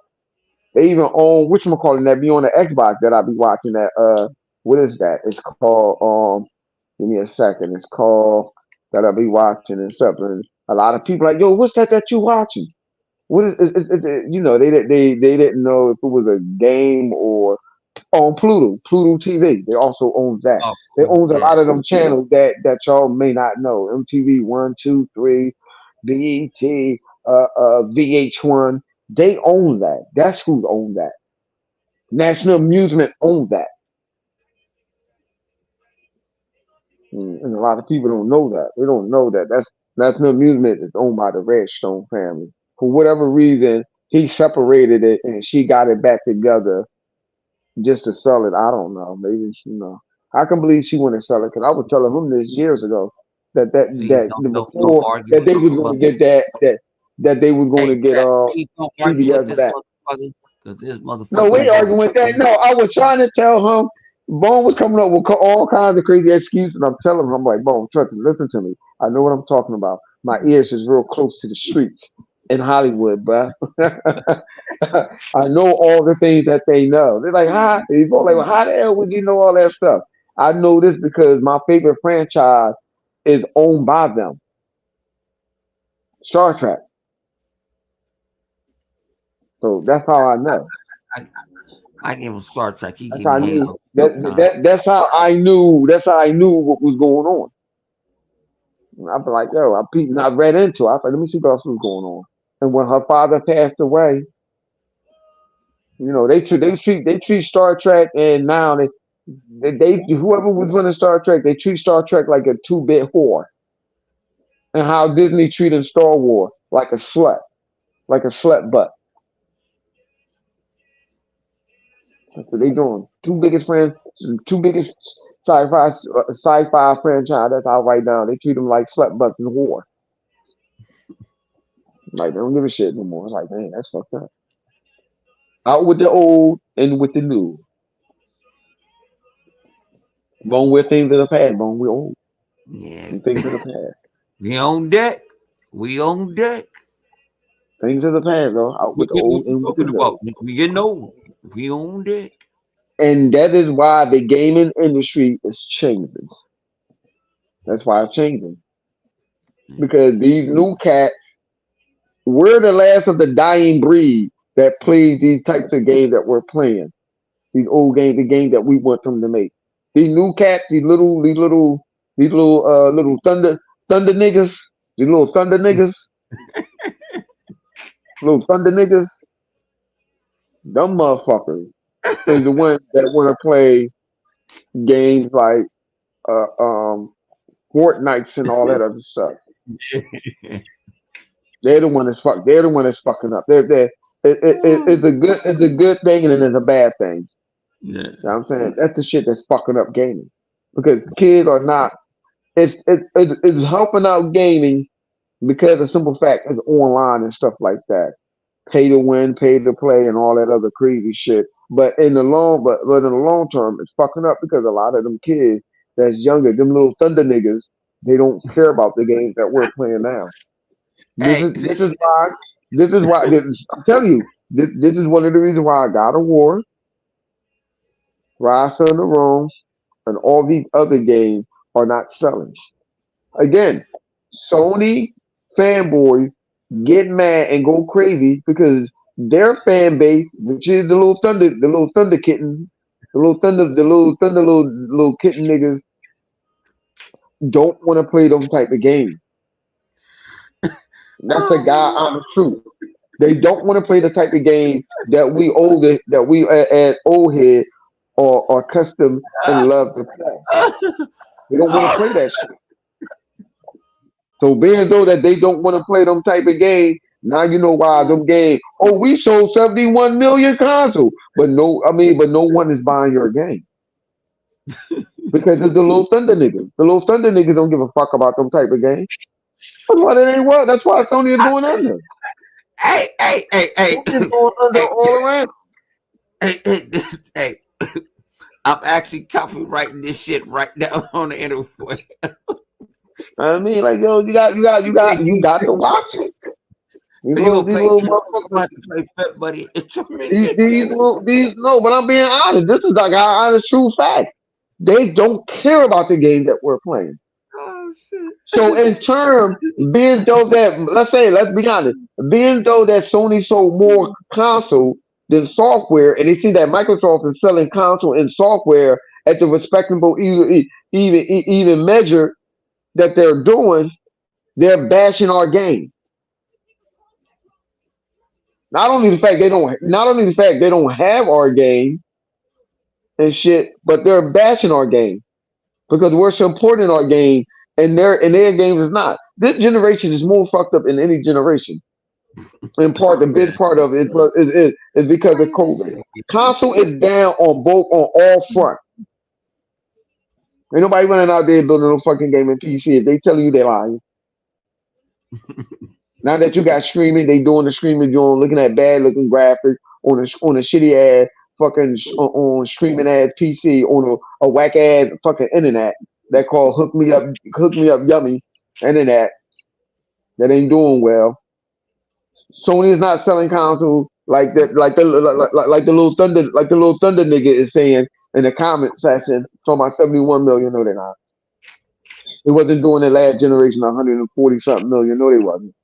They even own which one calling that be on the Xbox that I be watching that what is that? It's called give me a second. It's called that I be watching and stuff. And a lot of people like, yo, what's that you watching? What they didn't know if it was a game or on Pluto TV. They also owns that. Oh, They owns a yeah. lot of them channels that y'all may not know. MTV one, two, three, BET, VH1. They own that. That's who owns that. National Amusement owns that. And a lot of people don't know that. They don't know that. That's National Amusement is owned by the Redstone family. For whatever reason, he separated it and she got it back together just to sell it. I don't know. Maybe I can believe she wouldn't sell it because I was telling him this years ago Please don't before argue that with they my was going brother. to get that they was going Hey, to get Jack, please don't argue with CBS this back. motherfucker. Because this No, motherfucker we ain't got arguing with that. No, I was trying to tell him. Bone was coming up with all kinds of crazy excuses. And I'm telling him, I'm like, Bone, trust me, listen to me. I know what I'm talking about. My ears is real close to the streets in Hollywood, bruh. I know all the things that they know. They're like, how? People like, well, how the hell would you know all that stuff? I know this because my favorite franchise is owned by them, Star Trek. So that's how I know. I, I give him Star Trek. He That's give how me I knew. Halo sometimes. That's how I knew. That's how I knew what was going on. And I'd be like, yo, I read into it. I was like, let me see what else was going on. And when her father passed away, they treat Star Trek, and now they whoever was running Star Trek, they treat Star Trek like a 2-bit whore, and how Disney treated Star Wars like a slut butt. That's what they doing. Two biggest sci-fi franchise that's out right now. They treat them like slut butts and whore. Like they don't give a shit no more. It's like, man, that's fucked up. Out with the old and with the new. Bone with things of the past. Bone with old Yeah. and things of the past. We on deck. We on deck. Things of the past, though. Out What, with the what, old what you and with the talking new. about? We getting old. We on deck. And that is why the gaming industry is changing. That's why it's changing. Because these new cats, we're the last of the dying breed that plays these types of games that we're playing. These old games, the game that we want them to make. These new cats, little thunder niggas, these little thunder niggas, them motherfuckers is the ones that want to play games like Fortnites and all that other stuff. They're the one that's fucking up. It's a good thing and it's a bad thing. Yeah. You know what I'm saying? That's the shit that's fucking up gaming. Because kids are not it's helping out gaming because the simple fact is online and stuff like that. Pay to win, pay to play, and all that other crazy shit. But in the long term, it's fucking up because a lot of them kids that's younger, them little thunder niggas, they don't care about the games that we're playing now. This Hey, is this is why this is why I'm telling you this is one of the reasons why God of War, Rise of the Rome, and all these other games are not selling. Again, Sony fanboys get mad and go crazy because their fan base, which is the little thunder kitten, little kitten niggas, don't want to play those type of games. That's a God honest truth. They don't want to play the type of game that we at old head are accustomed and love to play. They don't want to play that shit. So being though that they don't want to play them type of game, now you know why them game. Oh, we sold 71 million consoles, but no one is buying your game because it's the little thunder niggas. The little thunder niggas don't give a fuck about them type of game. That's why it ain't work. That's why Sony is going under. hey, Sony is going under hey, all around. hey. I'm actually copywriting this shit right now on the internet. I mean, like yo, you got to watch it. You These gonna little play? motherfuckers. Play fit, buddy. It's These no, but I'm being honest. This is like an honest, true fact. They don't care about the game that we're playing. Oh shit. So in turn, being though that let's be honest, being though that Sony sold more console than software, and they see that Microsoft is selling console and software at the respectable even measure that they're doing, they're bashing our game. Not only the fact they don't have our game and shit, but they're bashing our game because we're supporting our game and their games is not. This generation is more fucked up than any generation. In part, the big part of it is because of COVID. Console is down on all fronts. Ain't nobody running out there building no fucking game in PC. If they telling you, they lying. Now that you got streaming, they doing the streaming joint, looking at bad looking graphics on a shitty ass on streaming ass PC on a whack ass fucking internet that called hook me up yummy internet that ain't doing well. Sony is not selling consoles like that, like the little thunder nigga is saying in the comment section. Talking about 71 million. No, they're not. It wasn't doing the last generation 140 something million. No, they wasn't.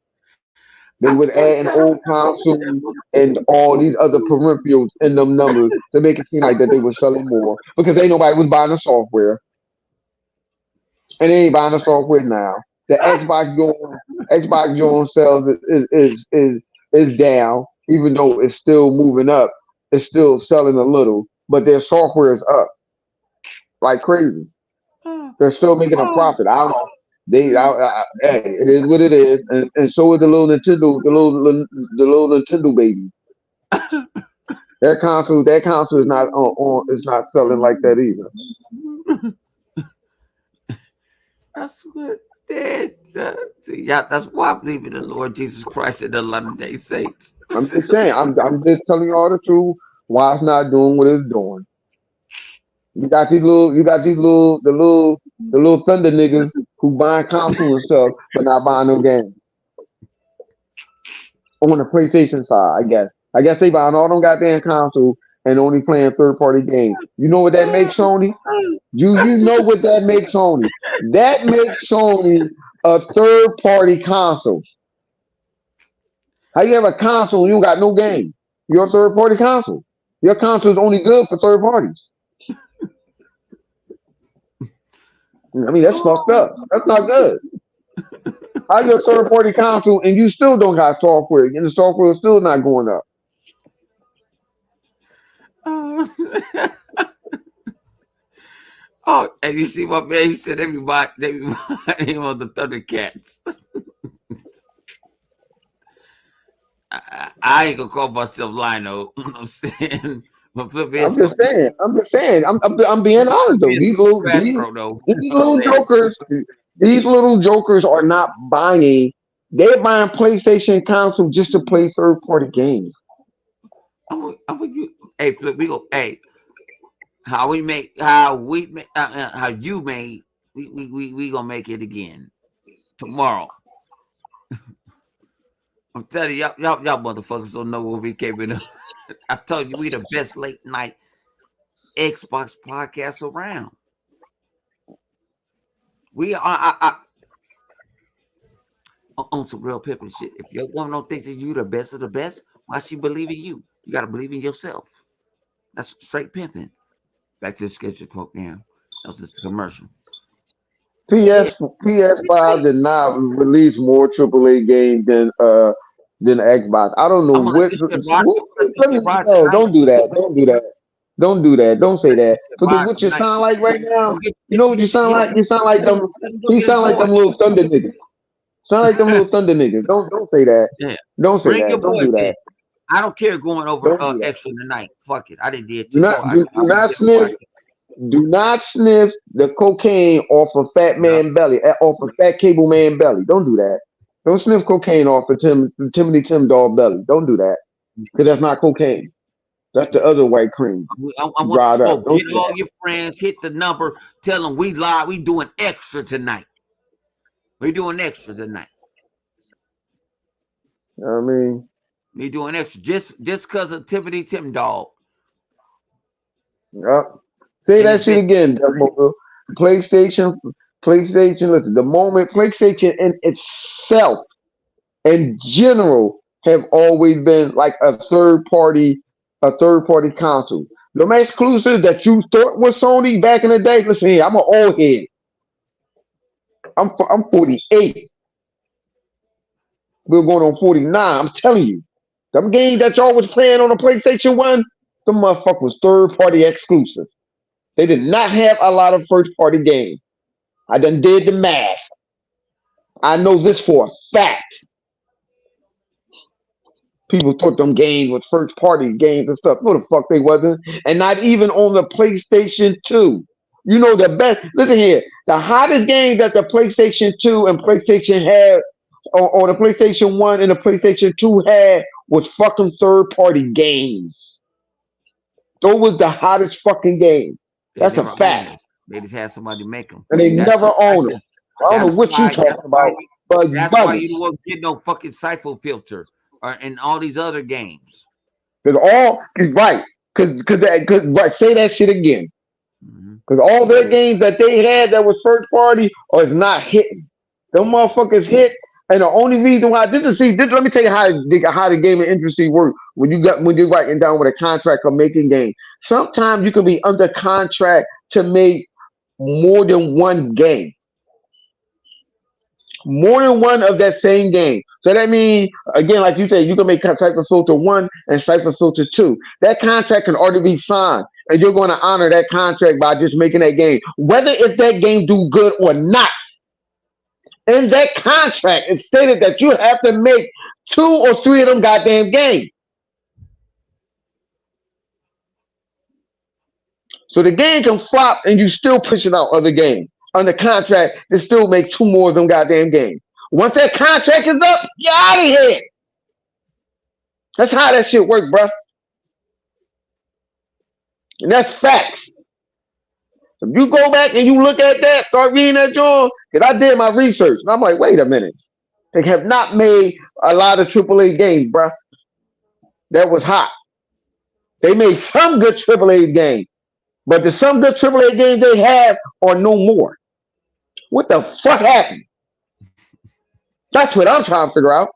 They would add an old console and all these other peripherals in them numbers to make it seem like that they were selling more because ain't nobody was buying the software, and they ain't buying the software now. The Xbox Jones sales is down, even though it's still moving up. It's still selling a little, but their software is up like crazy. They're still making a profit. I don't know. Hey, it is what it is, and so is the little Nintendo, the little Nintendo baby. That console is not it's not selling like that either. That's what did. See, yeah, that's why I believe in the Lord Jesus Christ and the Latter-day Saints. I'm just saying. I'm just telling you all the truth. Why it's not doing what it's doing. The little thunder niggas who buying consoles and stuff, but not buying no games. On the PlayStation side, I guess. I guess they buying all them goddamn consoles and only playing third party games. You know what that makes Sony? You know what that makes Sony? That makes Sony a third party console. How you have a console and you don't got no game? You're a third party console. Your console is only good for third parties. I mean, that's fucked up. That's not good. How you a third party console and you still don't got software and the software is still not going up? Oh, and you see what man? He said everybody him on the Thundercats. I ain't gonna call myself Lino. You know what I'm saying? But I'm just saying. I'm being honest though. These little jokers are not buying They're buying PlayStation console just to play third party games. I'm with you. Hey, Flip, we go. Hey, how you made. We gonna make it again tomorrow. I'm telling you, y'all motherfuckers don't know what we came in. I told you we the best late night Xbox podcast around. We are on some real pimping shit. If your woman don't think that you the best of the best, why she believe in you? You gotta believe in yourself. That's straight pimping. Back to the schedule quote now. That was just a commercial. Yeah, we PS5 straight. did not release more AAA games than Xbox. I don't know I'm gonna let what. this shit ride. I'm gonna let this Let me shit ride no. tonight. Don't do that. Don't do that. Don't do that. Don't say Let this that. shit Because ride what you tonight. sound like right now, Go you know what you get sound your like? You sound like them. let him go He get his sound like boy. them little thunder niggas. Sound like them little thunder niggas. Don't say that. Yeah. Don't say Bring your that. Don't do boys in. that. I don't care going over Don't do that. extra tonight. Fuck it. I didn't did Do too. not do, I do already not did a sniff. podcast. Do not sniff the cocaine off of Fat Yeah. Man belly, off of Fat Cable Man belly. Don't do that. Don't sniff cocaine off of Timothy Tim Dog belly. Don't do that because that's not cocaine. That's the Yeah. other white cream I want the dried up. smoke. Don't Get do all that. your friends, hit the number, tell them we live, we doing extra tonight. We doing extra tonight. You know what I mean, We doing extra just because of Tiffany Tim Dog yep. Say and that his shit bitch. again, Devil. PlayStation, PlayStation. Listen, the moment PlayStation in itself, in general, have always been like a third party console. The exclusive that you thought was Sony back in the day. Listen here, I'm an old head. I'm 48. We're going on 49. I'm telling you, them games that y'all was playing on the PlayStation One, them motherfuckers was third party exclusive. They did not have a lot of first party games. I done did the math. I know this for a fact. People thought them games was first party games and stuff. No, the fuck they wasn't. And not even on the PlayStation 2. You know the best. Listen here. The hottest game that the PlayStation 2 and PlayStation had, or the PlayStation 1 and the PlayStation 2 had, was fucking third party games. Those was the hottest fucking game. They That's a never own fact. them. They just had somebody make them. And they That's never own them. I don't know that's what you why talking about, but you that's why bugging. you don't get no fucking Cypher filter or in all these other games. Because all is right. Cause right, say that shit again. Mm-hmm. Because all their games that they had that was first party or is not hitting. Them motherfuckers hit. And the only reason why let me tell you how the gaming industry works when you're writing down with a contract or making games. Sometimes you can be under contract to make more than one game. More than one of that same game. So that means, again, like you said, you can make Cypher Filter 1 and Cypher Filter 2. That contract can already be signed, and you're going to honor that contract by just making that game. Whether if that game do good or not, in that contract, it's stated that you have to make two or three of them goddamn games. So the game can flop, and you still pushing out other games. Under contract, to still make two more of them goddamn games. Once that contract is up, you're out of here. That's how that shit work, bro. And that's facts. If you go back and you look at that, start reading that joint, because I did my research. And I'm like, wait a minute. They have not made a lot of AAA games, bro. That was hot. They made some good AAA games. But the some good AAA games they have are no more. What the fuck happened? That's what I'm trying to figure out.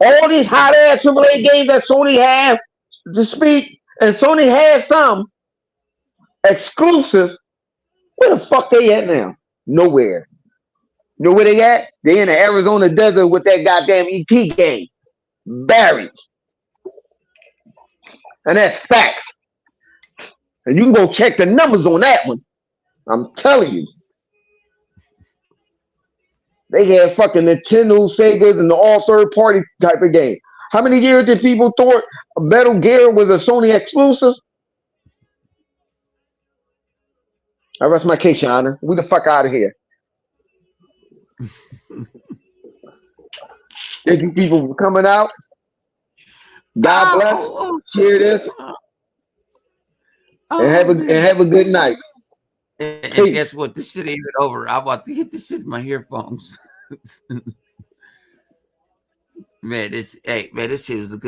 All these hot ass AAA games that Sony have to speak, and Sony has some exclusive. Where the fuck they at now? Nowhere. You know where they at? They in the Arizona desert with that goddamn ET game. Buried. And that's facts. And you can go check the numbers on that one. I'm telling you. They had fucking Nintendo, Segas, and the all third party type of game. How many years did people thought Metal Gear was a Sony exclusive? I rest my case, Your Honor. We the fuck out of here. Thank you, people, for coming out. God Oh, bless. oh, Share this oh, and oh, man. have a good night. And Peace. guess what? This shit ain't even over. I'm about to hit this shit in my earphones. Man, this shit was a good.